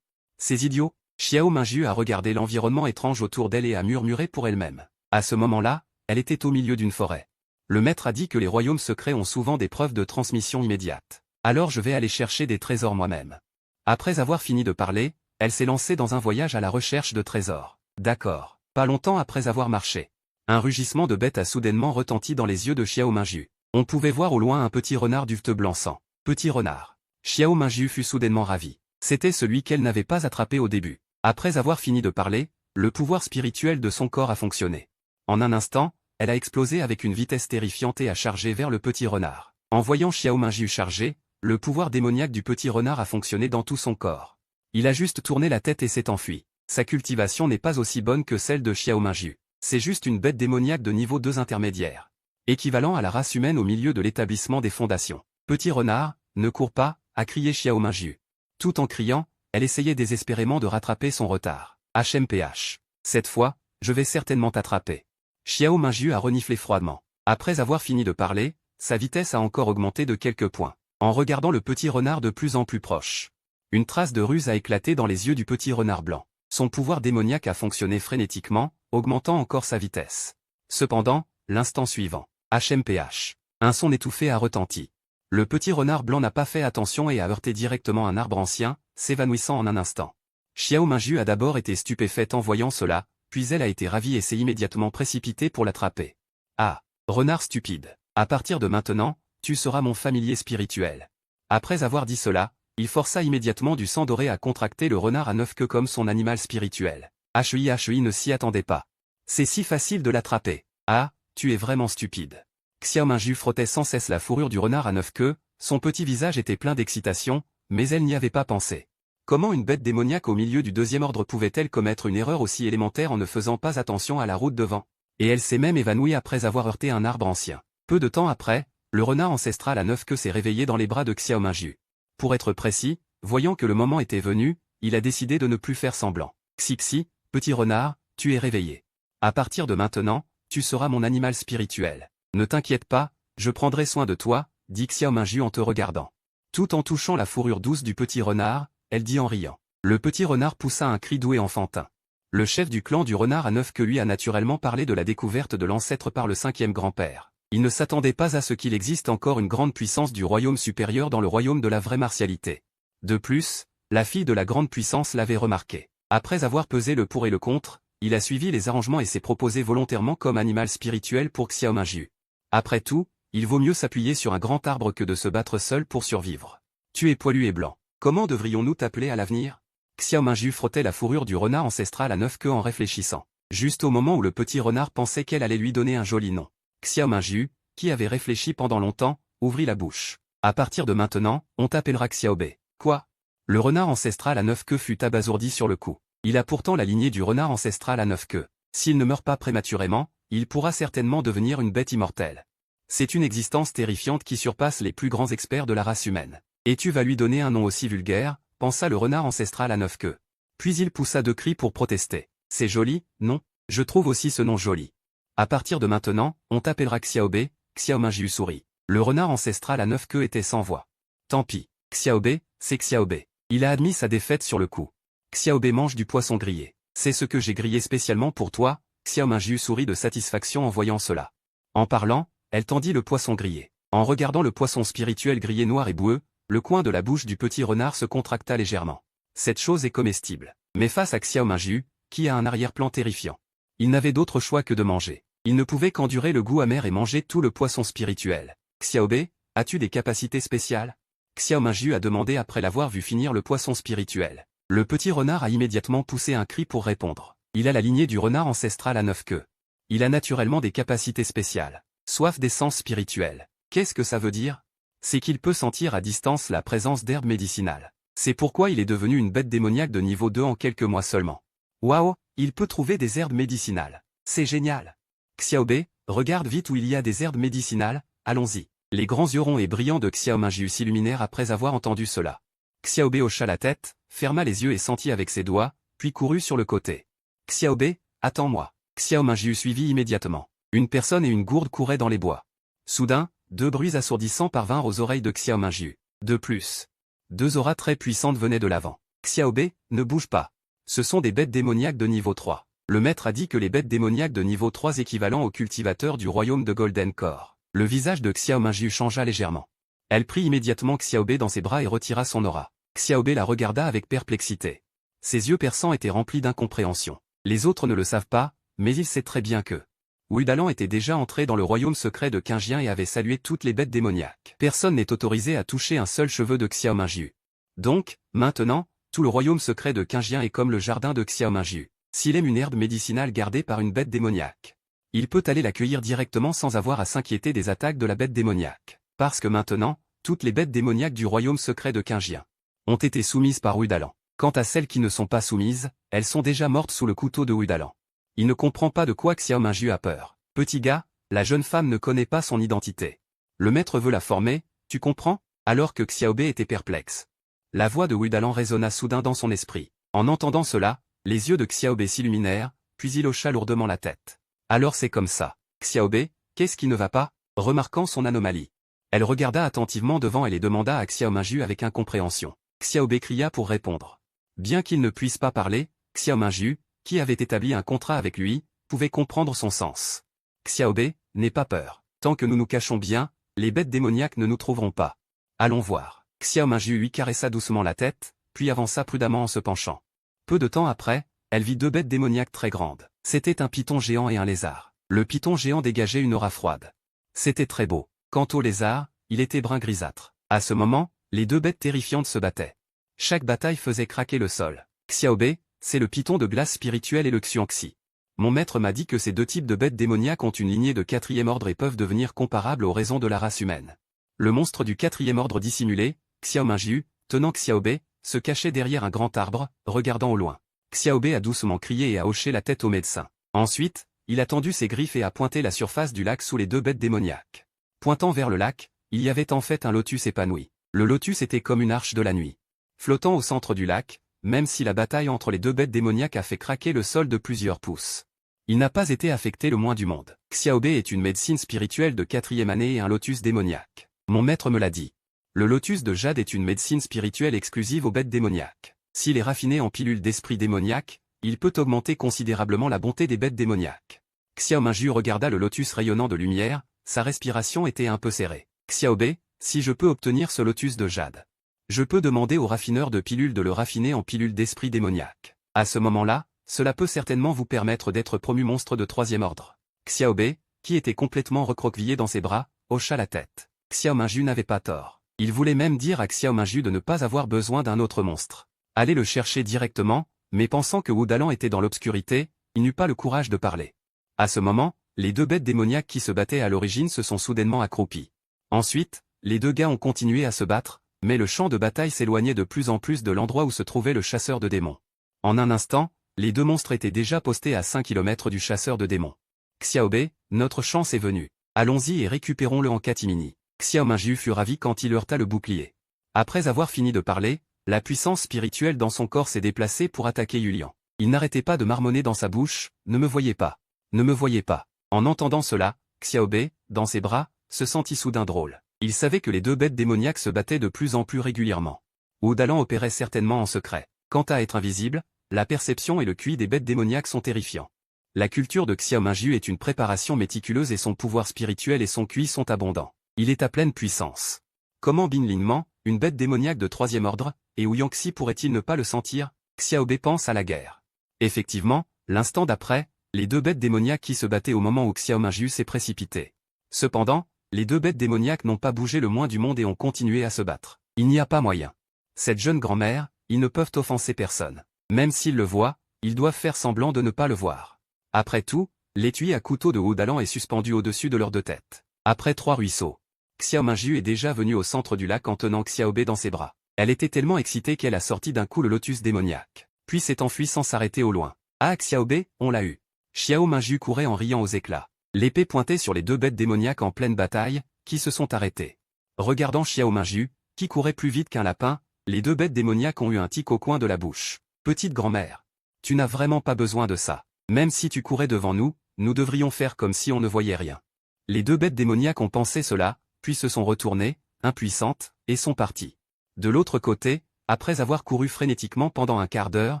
Speaker 1: Ces idiots. Xiao Minju a regardé l'environnement étrange autour d'elle et a murmuré pour elle-même. À ce moment-là, elle était au milieu d'une forêt. Le maître a dit que les royaumes secrets ont souvent des preuves de transmission immédiate. Alors je vais aller chercher des trésors moi-même. Après avoir fini de parler, elle s'est lancée dans un voyage à la recherche de trésors. D'accord. Pas longtemps après avoir marché. Un rugissement de bête a soudainement retenti dans les yeux de Xiao Minju. On pouvait voir au loin un petit renard duveteux blanc sang. Petit renard. Xiao Minju fut soudainement ravi. C'était celui qu'elle n'avait pas attrapé au début. Après avoir fini de parler, le pouvoir spirituel de son corps a fonctionné. En un instant, elle a explosé avec une vitesse terrifiante et a chargé vers le petit renard. En voyant Xiao Minju charger, le pouvoir démoniaque du petit renard a fonctionné dans tout son corps. Il a juste tourné la tête et s'est enfui. Sa cultivation n'est pas aussi bonne que celle de Xiao Minju. C'est juste une bête démoniaque de niveau 2 intermédiaire. Équivalent à la race humaine au milieu de l'établissement des fondations. Petit renard, ne cours pas, a crié Xiao Minju. Tout en criant, elle essayait désespérément de rattraper son retard. HMPH. Cette fois, je vais certainement t'attraper. Xiao Minju a reniflé froidement. Après avoir fini de parler, sa vitesse a encore augmenté de quelques points. En regardant le petit renard de plus en plus proche. Une trace de ruse a éclaté dans les yeux du petit renard blanc. Son pouvoir démoniaque a fonctionné frénétiquement, augmentant encore sa vitesse. Cependant, l'instant suivant. HMPH. Un son étouffé a retenti. Le petit renard blanc n'a pas fait attention et a heurté directement un arbre ancien, s'évanouissant en un instant. Xiao Minju a d'abord été stupéfaite en voyant cela, puis elle a été ravie et s'est immédiatement précipitée pour l'attraper. Ah, renard stupide. À partir de maintenant, tu seras mon familier spirituel. Après avoir dit cela, il força immédiatement du sang doré à contracter le renard à 9 queues comme son animal spirituel. HI ne s'y attendait pas. C'est si facile de l'attraper. Ah, tu es vraiment stupide. Xiao Minju frottait sans cesse la fourrure du renard à 9 queues, son petit visage était plein d'excitation, mais elle n'y avait pas pensé. Comment une bête démoniaque au milieu du deuxième ordre pouvait-elle commettre une erreur aussi élémentaire en ne faisant pas attention à la route devant? Et elle s'est même évanouie après avoir heurté un arbre ancien. Peu de temps après, le renard ancestral à 9 queues s'est réveillé dans les bras de Xiao Minju. Pour être précis, voyant que le moment était venu, il a décidé de ne plus faire semblant. Xi, petit renard, tu es réveillé. À partir de maintenant, tu seras mon animal spirituel. Ne t'inquiète pas, je prendrai soin de toi, dit Xiao Minju en te regardant. Tout en touchant la fourrure douce du petit renard, elle dit en riant. Le petit renard poussa un cri doux et enfantin. Le chef du clan du renard à 9 queues lui a naturellement parlé de la découverte de l'ancêtre par le cinquième grand-père. Il ne s'attendait pas à ce qu'il existe encore une grande puissance du royaume supérieur dans le royaume de la vraie martialité. De plus, la fille de la grande puissance l'avait remarqué. Après avoir pesé le pour et le contre, il a suivi les arrangements et s'est proposé volontairement comme animal spirituel pour Xiao Minju. Après tout, il vaut mieux s'appuyer sur un grand arbre que de se battre seul pour survivre. Tu es poilu et blanc. Comment devrions-nous t'appeler à l'avenir? Xiao Minju frottait la fourrure du renard ancestral à 9 queues en réfléchissant. Juste au moment où le petit renard pensait qu'elle allait lui donner un joli nom. Xiao Minju, qui avait réfléchi pendant longtemps, ouvrit la bouche. À partir de maintenant, on t'appellera Xiaobei. Quoi? Le renard ancestral à 9 queues fut abasourdi sur le coup. Il a pourtant la lignée du renard ancestral à 9 queues. S'il ne meurt pas prématurément, il pourra certainement devenir une bête immortelle. C'est une existence terrifiante qui surpasse les plus grands experts de la race humaine. Et tu vas lui donner un nom aussi vulgaire, pensa le renard ancestral à 9 queues. Puis il poussa 2 cris pour protester. C'est joli, non? Je trouve aussi ce nom joli. À partir de maintenant, on t'appellera Xiaobei, Xiao Minju sourit. Le renard ancestral à 9 queues était sans voix. Tant pis. Xiaobei, c'est Xiaobei. Il a admis sa défaite sur le coup. Xiaobei mange du poisson grillé. C'est ce que j'ai grillé spécialement pour toi, Xiao Minju sourit de satisfaction en voyant cela. En parlant, elle tendit le poisson grillé. En regardant le poisson spirituel grillé noir et boueux, le coin de la bouche du petit renard se contracta légèrement. Cette chose est comestible. Mais face à Xiao Mingyu, qui a un arrière-plan terrifiant, il n'avait d'autre choix que de manger. Il ne pouvait qu'endurer le goût amer et manger tout le poisson spirituel. Xiaobei, as-tu des capacités spéciales? Xiao Mingyu a demandé après l'avoir vu finir le poisson spirituel. Le petit renard a immédiatement poussé un cri pour répondre. Il a la lignée du renard ancestral à 9 queues. Il a naturellement des capacités spéciales. Soif d'essence spirituelle. Qu'est-ce que ça veut dire? C'est qu'il peut sentir à distance la présence d'herbes médicinales. C'est pourquoi il est devenu une bête démoniaque de niveau 2 en quelques mois seulement. Waouh, il peut trouver des herbes médicinales. C'est génial. Xiaobei, regarde vite où il y a des herbes médicinales, allons-y. Les grands yeux ronds et brillants de Xiao Mingyu s'illuminèrent après avoir entendu cela. Xiaobei hocha la tête, ferma les yeux et sentit avec ses doigts, puis courut sur le côté. Xiaobei, attends-moi. Xiao Mingyu suivit immédiatement. Une personne et une gourde couraient dans les bois. Soudain, deux bruits assourdissants parvinrent aux oreilles de Xiao Mingyu. De plus, deux auras très puissantes venaient de l'avant. Xiaobei, ne bouge pas. Ce sont des bêtes démoniaques de niveau 3. Le maître a dit que les bêtes démoniaques de niveau 3 équivalent aux cultivateurs du royaume de Golden Core. Le visage de Xiao Mingyu changea légèrement. Elle prit immédiatement Xiaobei dans ses bras et retira son aura. Xiaobei la regarda avec perplexité. Ses yeux perçants étaient remplis d'incompréhension. Les autres ne le savent pas, mais il sait très bien que Wu Dalan était déjà entré dans le royaume secret de Qingjian et avait salué toutes les bêtes démoniaques. Personne n'est autorisé à toucher un seul cheveu de Xiao Mingyu. Donc, maintenant, tout le royaume secret de Qingjian est comme le jardin de Xiao Mingyu. S'il aime une herbe médicinale gardée par une bête démoniaque, il peut aller la cueillir directement sans avoir à s'inquiéter des attaques de la bête démoniaque. Parce que maintenant, toutes les bêtes démoniaques du royaume secret de Qingjian ont été soumises par Wu Dalan. Quant à celles qui ne sont pas soumises, elles sont déjà mortes sous le couteau de Wu Dalan. Il ne comprend pas de quoi Xiao Mingyu a peur. Petit gars, la jeune femme ne connaît pas son identité. Le maître veut la former, tu comprends? Alors que Xiaobei était perplexe. La voix de Wu Dalan résonna soudain dans son esprit. En entendant cela, les yeux de Xiaobei s'illuminèrent, puis il hocha lourdement la tête. Alors c'est comme ça. Xiaobei, qu'est-ce qui ne va pas? Remarquant son anomalie. Elle regarda attentivement devant elle et demanda à Xiao Mingyu avec incompréhension. Xiaobei cria pour répondre. Bien qu'il ne puisse pas parler, Xiao Mingyu, qui avait établi un contrat avec lui, pouvait comprendre son sens. Xiaobei, n'aie pas peur. Tant que nous nous cachons bien, les bêtes démoniaques ne nous trouveront pas. Allons voir. Xiao Mingyu lui caressa doucement la tête, puis avança prudemment en se penchant. Peu de temps après, elle vit deux bêtes démoniaques très grandes. C'était un python géant et un lézard. Le python géant dégageait une aura froide. C'était très beau. Quant au lézard, il était brun grisâtre. À ce moment, les deux bêtes terrifiantes se battaient. Chaque bataille faisait craquer le sol. Xiaobei, c'est le python de glace spirituel et le Xuanxi. Mon maître m'a dit que ces deux types de bêtes démoniaques ont une lignée de 4e ordre et peuvent devenir comparables aux raisons de la race humaine. Le monstre du 4e ordre dissimulé, Xiao Mingyu, tenant Xiaobei, se cachait derrière un grand arbre, regardant au loin. Xiaobei a doucement crié et a hoché la tête au médecin. Ensuite, il a tendu ses griffes et a pointé la surface du lac sous les deux bêtes démoniaques. Pointant vers le lac, il y avait en fait un lotus épanoui. Le lotus était comme une arche de la nuit. Flottant au centre du lac, même si la bataille entre les deux bêtes démoniaques a fait craquer le sol de plusieurs pouces. Il n'a pas été affecté le moins du monde. Xiaobei est une médecine spirituelle de 4e année et un lotus démoniaque. Mon maître me l'a dit. Le lotus de jade est une médecine spirituelle exclusive aux bêtes démoniaques. S'il est raffiné en pilule d'esprit démoniaque, il peut augmenter considérablement la bonté des bêtes démoniaques. Xiao Mingyu regarda le lotus rayonnant de lumière, sa respiration était un peu serrée. Xiaobei, si je peux obtenir ce lotus de jade, je peux demander au raffineur de pilules de le raffiner en pilule d'esprit démoniaque. À ce moment-là, cela peut certainement vous permettre d'être promu monstre de 3e ordre. Xiaobei, qui était complètement recroquevillé dans ses bras, hocha la tête. Xiao Mingyu n'avait pas tort. Il voulait même dire à Xiao Mingyu de ne pas avoir besoin d'un autre monstre. Aller le chercher directement, mais pensant que Wu Dalan était dans l'obscurité, il n'eut pas le courage de parler. À ce moment, les deux bêtes démoniaques qui se battaient à l'origine se sont soudainement accroupies. Ensuite, les deux gars ont continué à se battre, mais le champ de bataille s'éloignait de plus en plus de l'endroit où se trouvait le chasseur de démons. En un instant, les deux monstres étaient déjà postés à 5 km du chasseur de démons. Xiaobei, notre chance est venue. Allons-y et récupérons-le en catimini. Xiao Mingyu fut ravi quand il heurta le bouclier. Après avoir fini de parler, la puissance spirituelle dans son corps s'est déplacée pour attaquer Yulian. Il n'arrêtait pas de marmonner dans sa bouche, « Ne me voyez pas. Ne me voyez pas. » En entendant cela, Xiaobei, dans ses bras, se sentit soudain drôle. Il savait que les deux bêtes démoniaques se battaient de plus en plus régulièrement. Wu Dalan opérait certainement en secret. Quant à être invisible, la perception et le QI des bêtes démoniaques sont terrifiants. La culture de Xiao Mingyu est une préparation méticuleuse et son pouvoir spirituel et son QI sont abondants. Il est à pleine puissance. Comment Bin Lingman, une bête démoniaque de troisième ordre, et Wu Yangxi pourrait-il ne pas le sentir? Xiaobei pense à la guerre. Effectivement, l'instant d'après, les deux bêtes démoniaques qui se battaient au moment où Xiao Mingyu s'est précipité. Cependant, les deux bêtes démoniaques n'ont pas bougé le moins du monde et ont continué à se battre. Il n'y a pas moyen. Cette jeune grand-mère, ils ne peuvent offenser personne. Même s'ils le voient, ils doivent faire semblant de ne pas le voir. Après tout, l'étui à couteau de Haut-Dalan est suspendu au-dessus de leurs deux têtes. Après 3 ruisseaux, Xiao Mingyu est déjà venue au centre du lac en tenant Xiaobei dans ses bras. Elle était tellement excitée qu'elle a sorti d'un coup le lotus démoniaque, puis s'est enfuie sans s'arrêter au loin. Ah Xiaobei, on l'a eu. Xiao Mingyu courait en riant aux éclats. L'épée pointée sur les deux bêtes démoniaques en pleine bataille, qui se sont arrêtées. Regardant Xiao Mingyu, qui courait plus vite qu'un lapin, les deux bêtes démoniaques ont eu un tic au coin de la bouche. Petite grand-mère, tu n'as vraiment pas besoin de ça. Même si tu courais devant nous, nous devrions faire comme si on ne voyait rien. Les deux bêtes démoniaques ont pensé cela, puis se sont retournées, impuissantes, et sont parties. De l'autre côté, après avoir couru frénétiquement pendant un quart d'heure,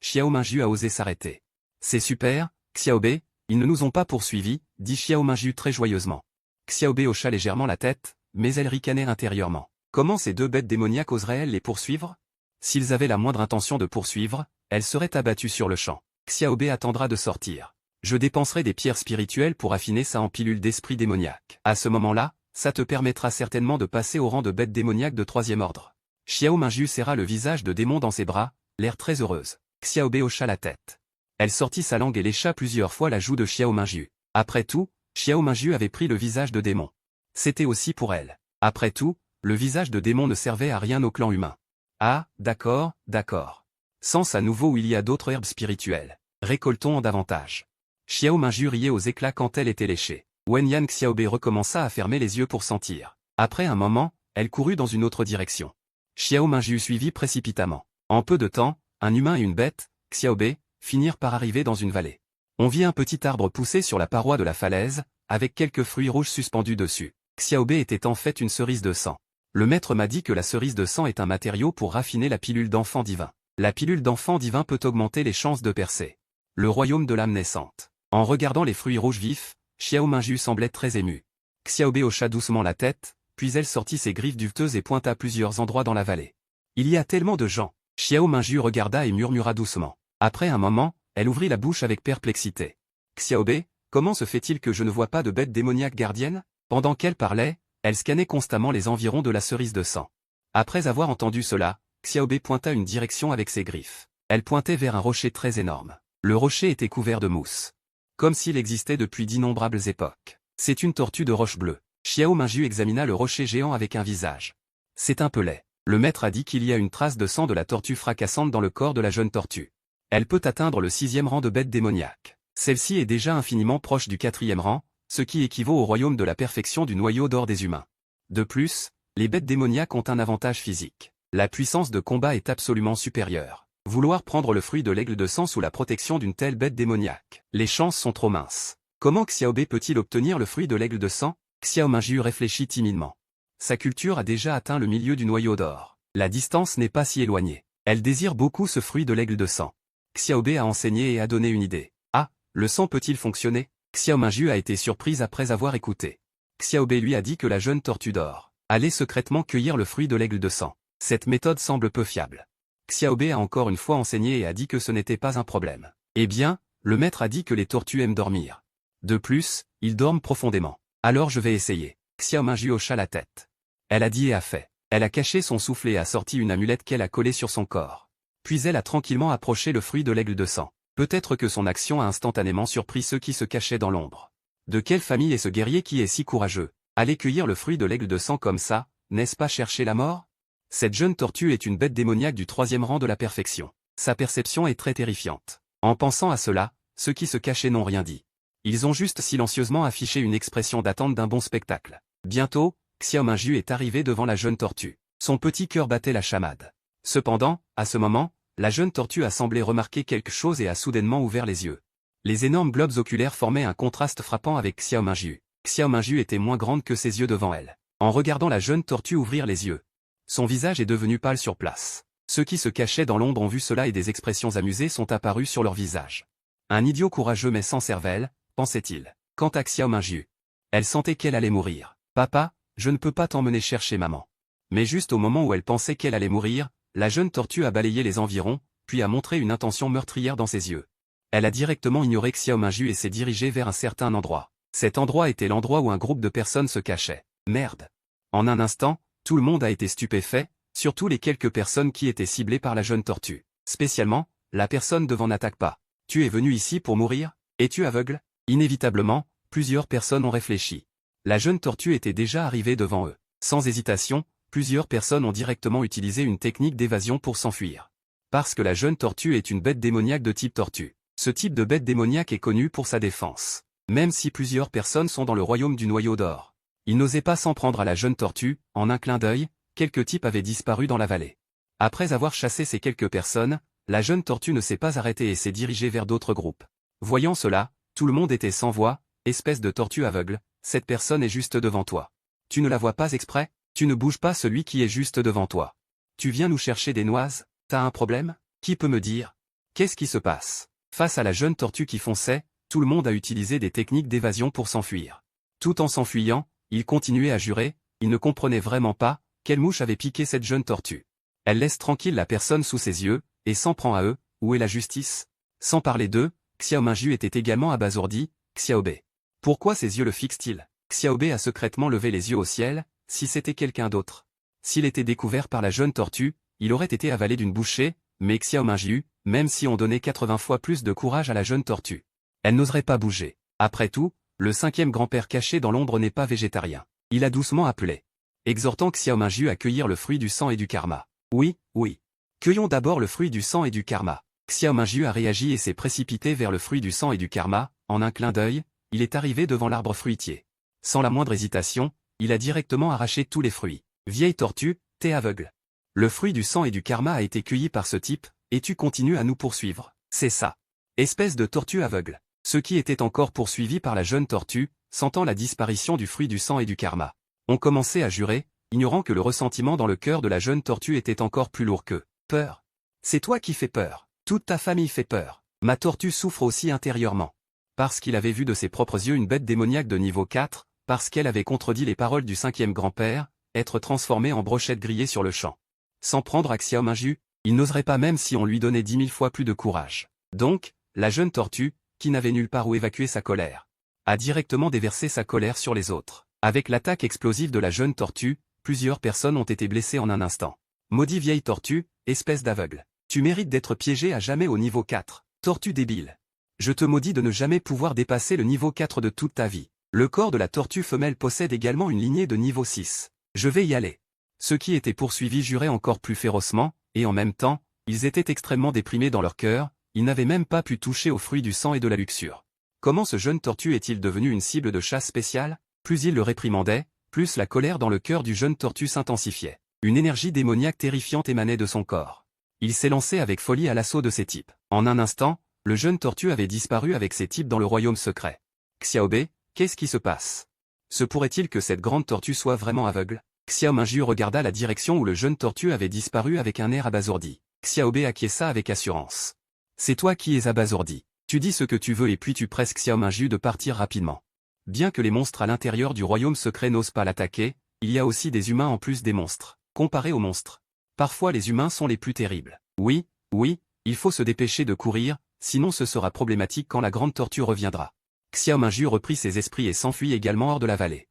Speaker 1: Xiao Mingyu a osé s'arrêter. C'est super, Xiaobei, ils ne nous ont pas poursuivis, dit Xiao Mingyu très joyeusement. Xiaobei hocha légèrement la tête, mais elle ricanait intérieurement. Comment ces deux bêtes démoniaques oseraient-elles les poursuivre? S'ils avaient la moindre intention de poursuivre, elles seraient abattues sur le champ. Xiaobei attendra de sortir. Je dépenserai des pierres spirituelles pour affiner ça en pilule d'esprit démoniaque. À ce moment-là, ça te permettra certainement de passer au rang de bête démoniaque de troisième ordre. Xiao Mingyu serra le visage de démon dans ses bras, l'air très heureuse. Xiaobei hocha la tête. Elle sortit sa langue et lécha plusieurs fois la joue de Xiao Mingyu. Après tout, Xiao Mingyu avait pris le visage de démon. C'était aussi pour elle. Après tout, le visage de démon ne servait à rien au clan humain. Ah, d'accord, d'accord. Sens à nouveau où il y a d'autres herbes spirituelles. Récoltons en davantage. Xiao Mingyu riait aux éclats quand elle était léchée. Wenyan Xiaobei recommença à fermer les yeux pour sentir. Après un moment, elle courut dans une autre direction. Xiao Mingyu suivit précipitamment. En peu de temps, un humain et une bête, Xiaobei, finirent par arriver dans une vallée. On vit un petit arbre pousser sur la paroi de la falaise, avec quelques fruits rouges suspendus dessus. Xiaobei était en fait une cerise de sang. Le maître m'a dit que la cerise de sang est un matériau pour raffiner la pilule d'enfant divin. La pilule d'enfant divin peut augmenter les chances de percer le royaume de l'âme naissante. En regardant les fruits rouges vifs, Xiao Mingyu semblait très émue. Xiaobei hocha doucement la tête, puis elle sortit ses griffes duveteuses et pointa à plusieurs endroits dans la vallée. Il y a tellement de gens. Xiao Mingyu regarda et murmura doucement. Après un moment, elle ouvrit la bouche avec perplexité. Xiaobei, comment se fait-il que je ne vois pas de bête démoniaque gardienne? Pendant qu'elle parlait, elle scannait constamment les environs de la cerise de sang. Après avoir entendu cela, Xiaobei pointa une direction avec ses griffes. Elle pointait vers un rocher très énorme. Le rocher était couvert de mousse. Comme s'il existait depuis d'innombrables époques. C'est une tortue de roche bleue. Xiao Mingyu examina le rocher géant avec un visage. C'est un peu laid. Le maître a dit qu'il y a une trace de sang de la tortue fracassante dans le corps de la jeune tortue. Elle peut atteindre le 6e rang de bête démoniaque. Celle-ci est déjà infiniment proche du 4e rang, ce qui équivaut au royaume de la perfection du noyau d'or des humains. De plus, les bêtes démoniaques ont un avantage physique. La puissance de combat est absolument supérieure. Vouloir prendre le fruit de l'aigle de sang sous la protection d'une telle bête démoniaque. Les chances sont trop minces. Comment Xiaobei peut-il obtenir le fruit de l'aigle de sang? Xiao Mingyu réfléchit timidement. Sa culture a déjà atteint le milieu du noyau d'or. La distance n'est pas si éloignée. Elle désire beaucoup ce fruit de l'aigle de sang. Xiaobei a enseigné et a donné une idée. Ah, le sang peut-il fonctionner? Xiao Mingyu a été surprise après avoir écouté. Xiaobei lui a dit que la jeune tortue d'or allait secrètement cueillir le fruit de l'aigle de sang. Cette méthode semble peu fiable. Xiaobei a encore une fois enseigné et a dit que ce n'était pas un problème. Eh bien, le maître a dit que les tortues aiment dormir. De plus, ils dorment profondément. Alors je vais essayer. Xiao Mingyu hocha la tête. Elle a dit et a fait. Elle a caché son souffle et a sorti une amulette qu'elle a collée sur son corps. Puis elle a tranquillement approché le fruit de l'aigle de sang. Peut-être que son action a instantanément surpris ceux qui se cachaient dans l'ombre. De quelle famille est ce guerrier qui est si courageux? Aller cueillir le fruit de l'aigle de sang comme ça, n'est-ce pas chercher la mort? Cette jeune tortue est une bête démoniaque du 3e rang de la perfection. Sa perception est très terrifiante. En pensant à cela, ceux qui se cachaient n'ont rien dit. Ils ont juste silencieusement affiché une expression d'attente d'un bon spectacle. Bientôt, Xiao Mingyu est arrivé devant la jeune tortue. Son petit cœur battait la chamade. Cependant, à ce moment, la jeune tortue a semblé remarquer quelque chose et a soudainement ouvert les yeux. Les énormes globes oculaires formaient un contraste frappant avec Xiao Mingyu. Xiao Mingyu était moins grande que ses yeux devant elle. En regardant la jeune tortue ouvrir les yeux, son visage est devenu pâle sur place. Ceux qui se cachaient dans l'ombre ont vu cela et des expressions amusées sont apparues sur leur visage. Un idiot courageux mais sans cervelle, pensait-il. Quant à Xiao Mingyu, elle sentait qu'elle allait mourir. Papa, je ne peux pas t'emmener chercher maman. Mais juste au moment où elle pensait qu'elle allait mourir, la jeune tortue a balayé les environs, puis a montré une intention meurtrière dans ses yeux. Elle a directement ignoré Xiao Mingyu et s'est dirigée vers un certain endroit. Cet endroit était l'endroit où un groupe de personnes se cachait. Merde. En un instant, tout le monde a été stupéfait, surtout les quelques personnes qui étaient ciblées par la jeune tortue. Spécialement, la personne devant n'attaque pas. Tu es venu ici pour mourir? Es-tu aveugle? Inévitablement, plusieurs personnes ont réfléchi. La jeune tortue était déjà arrivée devant eux. Sans hésitation, plusieurs personnes ont directement utilisé une technique d'évasion pour s'enfuir. Parce que la jeune tortue est une bête démoniaque de type tortue. Ce type de bête démoniaque est connu pour sa défense. Même si plusieurs personnes sont dans le royaume du noyau d'or. Ils n'osaient pas s'en prendre à la jeune tortue, en un clin d'œil, quelques types avaient disparu dans la vallée. Après avoir chassé ces quelques personnes, la jeune tortue ne s'est pas arrêtée et s'est dirigée vers d'autres groupes. Voyant cela, tout le monde était sans voix, espèce de tortue aveugle, cette personne est juste devant toi. Tu ne la vois pas exprès? Tu ne bouges pas celui qui est juste devant toi. Tu viens nous chercher des noises? T'as un problème? Qui peut me dire? Qu'est-ce qui se passe? Face à la jeune tortue qui fonçait, tout le monde a utilisé des techniques d'évasion pour s'enfuir. Tout en s'enfuyant, il continuait à jurer, il ne comprenait vraiment pas, quelle mouche avait piqué cette jeune tortue. Elle laisse tranquille la personne sous ses yeux, et s'en prend à eux, où est la justice? Sans parler d'eux, Xiao Mingyu était également abasourdi, Xiaobei. Pourquoi ses yeux le fixent-ils? Xiaobei a secrètement levé les yeux au ciel, si c'était quelqu'un d'autre. S'il était découvert par la jeune tortue, il aurait été avalé d'une bouchée, mais Xiao Mingyu, même si on donnait 80 fois plus de courage à la jeune tortue, elle n'oserait pas bouger. Après tout, le cinquième grand-père caché dans l'ombre n'est pas végétarien. Il a doucement appelé, exhortant Xiao Mingyu à cueillir le fruit du sang et du karma. Oui, oui. Cueillons d'abord le fruit du sang et du karma. Xiao Mingyu a réagi et s'est précipité vers le fruit du sang et du karma, en un clin d'œil, il est arrivé devant l'arbre fruitier. Sans la moindre hésitation, il a directement arraché tous les fruits. Vieille tortue, t'es aveugle. Le fruit du sang et du karma a été cueilli par ce type, et tu continues à nous poursuivre. C'est ça. Espèce de tortue aveugle. Ceux qui étaient encore poursuivis par la jeune tortue, sentant la disparition du fruit du sang et du karma, ont commencé à jurer, ignorant que le ressentiment dans le cœur de la jeune tortue était encore plus lourd que peur. C'est toi qui fais peur. Toute ta famille fait peur. Ma tortue souffre aussi intérieurement. Parce qu'il avait vu de ses propres yeux une bête démoniaque de niveau 4, parce qu'elle avait contredit les paroles du cinquième grand-père, être transformée en brochette grillée sur le champ. Sans prendre à Xiao Mingyu, il n'oserait pas même si on lui donnait 10 000 fois plus de courage. Donc, la jeune tortue, qui n'avait nulle part où évacuer sa colère, a directement déversé sa colère sur les autres. Avec l'attaque explosive de la jeune tortue, plusieurs personnes ont été blessées en un instant. Maudit vieille tortue, espèce d'aveugle. Tu mérites d'être piégé à jamais au niveau 4. Tortue débile. Je te maudis de ne jamais pouvoir dépasser le niveau 4 de toute ta vie. Le corps de la tortue femelle possède également une lignée de niveau 6. Je vais y aller. Ceux qui étaient poursuivis juraient encore plus férocement, et en même temps, ils étaient extrêmement déprimés dans leur cœur, ils n'avaient même pas pu toucher aux fruits du sang et de la luxure. Comment ce jeune tortue est-il devenu une cible de chasse spéciale? Plus il le réprimandait, plus la colère dans le cœur du jeune tortue s'intensifiait. Une énergie démoniaque terrifiante émanait de son corps. Il s'est lancé avec folie à l'assaut de ces types. En un instant, le jeune tortue avait disparu avec ces types dans le royaume secret. Xiaobei, qu'est-ce qui se passe? Se pourrait-il que cette grande tortue soit vraiment aveugle? Xiao Mingyu regarda la direction où le jeune tortue avait disparu avec un air abasourdi. Xiaobei acquiesça avec assurance. C'est toi qui es abasourdi. Tu dis ce que tu veux et puis tu presses Xiao Mingyu de partir rapidement. Bien que les monstres à l'intérieur du royaume secret n'osent pas l'attaquer, il y a aussi des humains en plus des monstres. Comparés aux monstres, parfois les humains sont les plus terribles. Oui, oui, il faut se dépêcher de courir, sinon ce sera problématique quand la grande tortue reviendra. Xiao Mingyu reprit ses esprits et s'enfuit également hors de la vallée.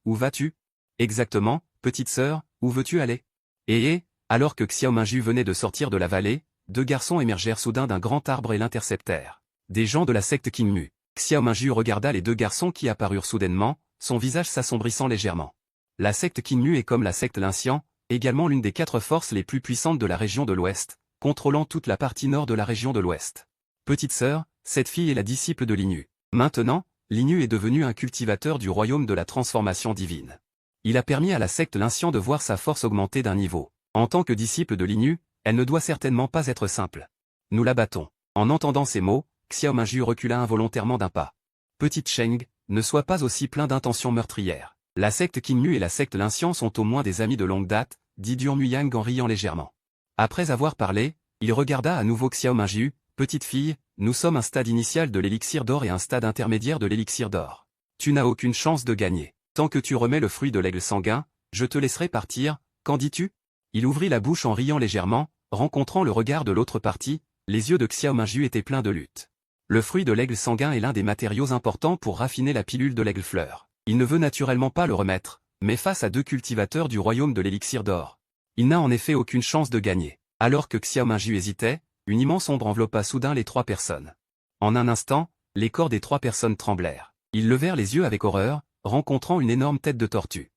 Speaker 1: Où vas-tu? Exactement, petite sœur, où veux-tu aller? Alors que Xiao Mingyu venait de sortir de la vallée, deux garçons émergèrent soudain d'un grand arbre et l'interceptèrent. Des gens de la secte Qingmu. Xiao Mingyu regarda les deux garçons qui apparurent soudainement, son visage s'assombrissant légèrement. La secte Qingmu est comme la secte Lincian, également l'une des 4 forces les plus puissantes de la région de l'Ouest, contrôlant toute la partie nord de la région de l'Ouest. Petite sœur, cette fille est la disciple de Linyu. Maintenant, Linyu est devenu un cultivateur du royaume de la transformation divine. Il a permis à la secte Lincian de voir sa force augmenter d'un niveau. En tant que disciple de Linyu, elle ne doit certainement pas être simple. Nous la battons. En entendant ces mots, Xiao Mingyu recula involontairement d'un pas. Petite Sheng, ne sois pas aussi plein d'intentions meurtrières. La secte Qingmu et la secte Lincian sont au moins des amis de longue date, dit Durmuyang en riant légèrement. Après avoir parlé, il regarda à nouveau Xiao Mingyu. Petite fille, nous sommes un stade initial de l'élixir d'or et un stade intermédiaire de l'élixir d'or. Tu n'as aucune chance de gagner. Tant que tu remets le fruit de l'aigle sanguin, je te laisserai partir, Qu'en dis-tu? Il ouvrit la bouche en riant légèrement, rencontrant le regard de l'autre partie, les yeux de Xiao Minju étaient pleins de lutte. Le fruit de l'aigle sanguin est l'un des matériaux importants pour raffiner la pilule de l'aigle fleur. Il ne veut naturellement pas le remettre, mais face à deux cultivateurs du royaume de l'élixir d'or, il n'a en effet aucune chance de gagner. Alors que Xiao Minju hésitait, une immense ombre enveloppa soudain les trois personnes. En un instant, les corps des trois personnes tremblèrent. Ils levèrent les yeux avec horreur, rencontrant une énorme tête de tortue.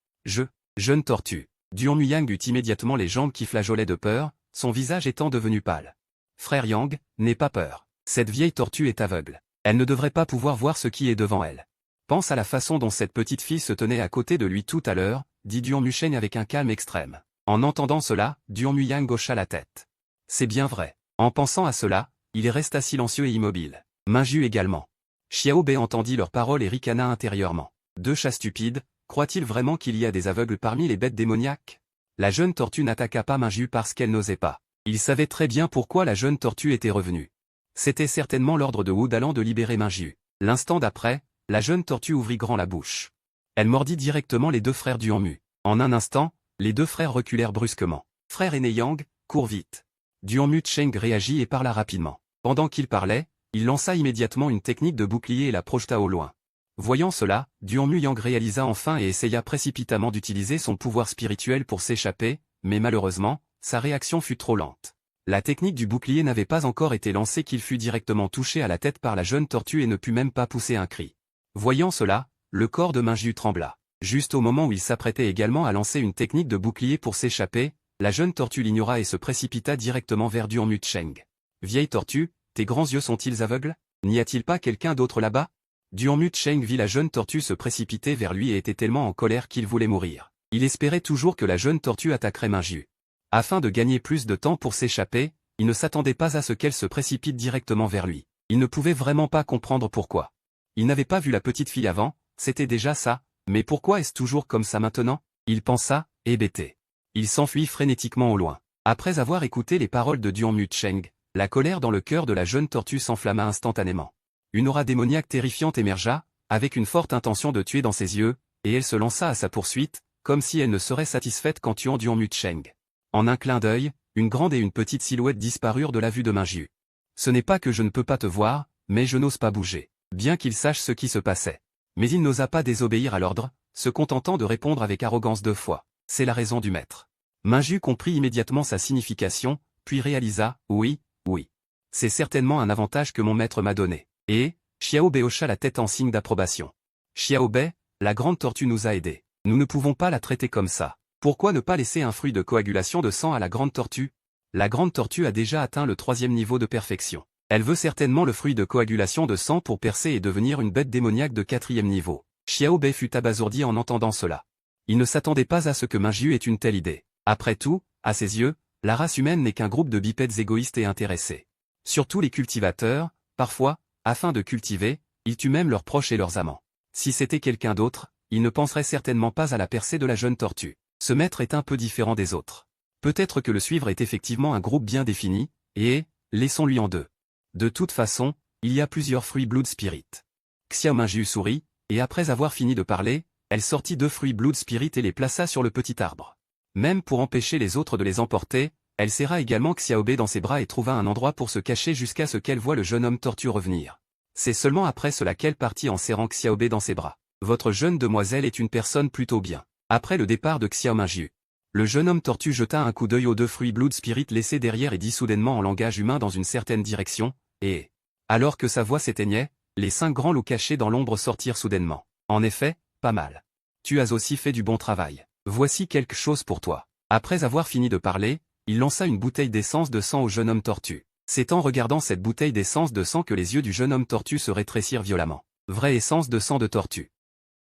Speaker 1: Jeune tortue. Duan Yang eut immédiatement les jambes qui flageolaient de peur, son visage étant devenu pâle. Frère Yang, n'aie pas peur. Cette vieille tortue est aveugle. Elle ne devrait pas pouvoir voir ce qui est devant elle. Pense à la façon dont cette petite fille se tenait à côté de lui tout à l'heure, dit Duan Musheng avec un calme extrême. En entendant cela, Duan Yang hocha la tête. C'est bien vrai. En pensant à cela, il resta silencieux et immobile. Minju également. Xiao Bei entendit leurs paroles et ricana intérieurement. Deux chats stupides, croit-il vraiment qu'il y a des aveugles parmi les bêtes démoniaques? La jeune tortue n'attaqua pas Minju parce qu'elle n'osait pas. Il savait très bien pourquoi la jeune tortue était revenue. C'était certainement l'ordre de Wu Dalan de libérer Minju. L'instant d'après, la jeune tortue ouvrit grand la bouche. Elle mordit directement les deux frères Duan Mu. En un instant, les deux frères reculèrent brusquement. Frère aîné Yang, cours vite. Duan Mu Cheng réagit et parla rapidement. Pendant qu'il parlait, il lança immédiatement une technique de bouclier et la projeta au loin. Voyant cela, Duan Mu Yang réalisa enfin et essaya précipitamment d'utiliser son pouvoir spirituel pour s'échapper, mais malheureusement, sa réaction fut trop lente. La technique du bouclier n'avait pas encore été lancée qu'il fut directement touché à la tête par la jeune tortue et ne put même pas pousser un cri. Voyant cela, le corps de Minju trembla. Juste au moment où il s'apprêtait également à lancer une technique de bouclier pour s'échapper, la jeune tortue l'ignora et se précipita directement vers Duan Mu Cheng. Vieille tortue, tes grands yeux sont-ils aveugles? N'y a-t-il pas quelqu'un d'autre là-bas? Duan Mu Cheng vit la jeune tortue se précipiter vers lui et était tellement en colère qu'il voulait mourir. Il espérait toujours que la jeune tortue attaquerait Minju. Afin de gagner plus de temps pour s'échapper, il ne s'attendait pas à ce qu'elle se précipite directement vers lui. Il ne pouvait vraiment pas comprendre pourquoi. Il n'avait pas vu la petite fille avant, c'était déjà ça, mais pourquoi est-ce toujours comme ça maintenant? Il pensa, hébété. Il s'enfuit frénétiquement au loin. Après avoir écouté les paroles de Duan Mu Cheng, la colère dans le cœur de la jeune tortue s'enflamma instantanément. Une aura démoniaque terrifiante émergea, avec une forte intention de tuer dans ses yeux, et elle se lança à sa poursuite, comme si elle ne serait satisfaite qu'en tuant Duan Mu Cheng. En un clin d'œil, une grande et une petite silhouette disparurent de la vue de Minju. Ce n'est pas que je ne peux pas te voir, mais je n'ose pas bouger. Bien qu'il sache ce qui se passait. Mais il n'osa pas désobéir à l'ordre, se contentant de répondre avec arrogance 2 fois. C'est la raison du maître. Minju comprit immédiatement sa signification, puis réalisa, oui. C'est certainement un avantage que mon maître m'a donné. Et, Xiao Bei hocha la tête en signe d'approbation. Xiao Bei, la grande tortue nous a aidés. Nous ne pouvons pas la traiter comme ça. Pourquoi ne pas laisser un fruit de coagulation de sang à la grande tortue? La grande tortue a déjà atteint le 3e niveau de perfection. Elle veut certainement le fruit de coagulation de sang pour percer et devenir une bête démoniaque de 4e niveau. Xiao Bei fut abasourdi en entendant cela. Il ne s'attendait pas à ce que Minju ait une telle idée. Après tout, à ses yeux, la race humaine n'est qu'un groupe de bipèdes égoïstes et intéressés. Surtout les cultivateurs, parfois, afin de cultiver, ils tuent même leurs proches et leurs amants. Si c'était quelqu'un d'autre, il ne penserait certainement pas à la percée de la jeune tortue. Ce maître est un peu différent des autres. Peut-être que le suivre est effectivement un groupe bien défini, et, laissons-lui en deux. De toute façon, il y a plusieurs fruits Blood Spirit. Xiao Minju sourit, et après avoir fini de parler, elle sortit 2 fruits Blood Spirit et les plaça sur le petit arbre. Même pour empêcher les autres de les emporter, elle serra également Xiao Bei dans ses bras et trouva un endroit pour se cacher jusqu'à ce qu'elle voie le jeune homme tortue revenir. C'est seulement après cela qu'elle partit en serrant Xiao Bei dans ses bras. Votre jeune demoiselle est une personne plutôt bien. Après le départ de Xiao Minju, le jeune homme tortue jeta un coup d'œil aux 2 fruits Blood Spirit laissés derrière et dit soudainement en langage humain dans une certaine direction, et, alors que sa voix s'éteignait, les 5 grands loups cachés dans l'ombre sortirent soudainement. En effet, pas mal. Tu as aussi fait du bon travail. Voici quelque chose pour toi. Après avoir fini de parler, il lança une bouteille d'essence de sang au jeune homme tortue. C'est en regardant cette bouteille d'essence de sang que les yeux du jeune homme tortue se rétrécirent violemment. Vraie essence de sang de tortue.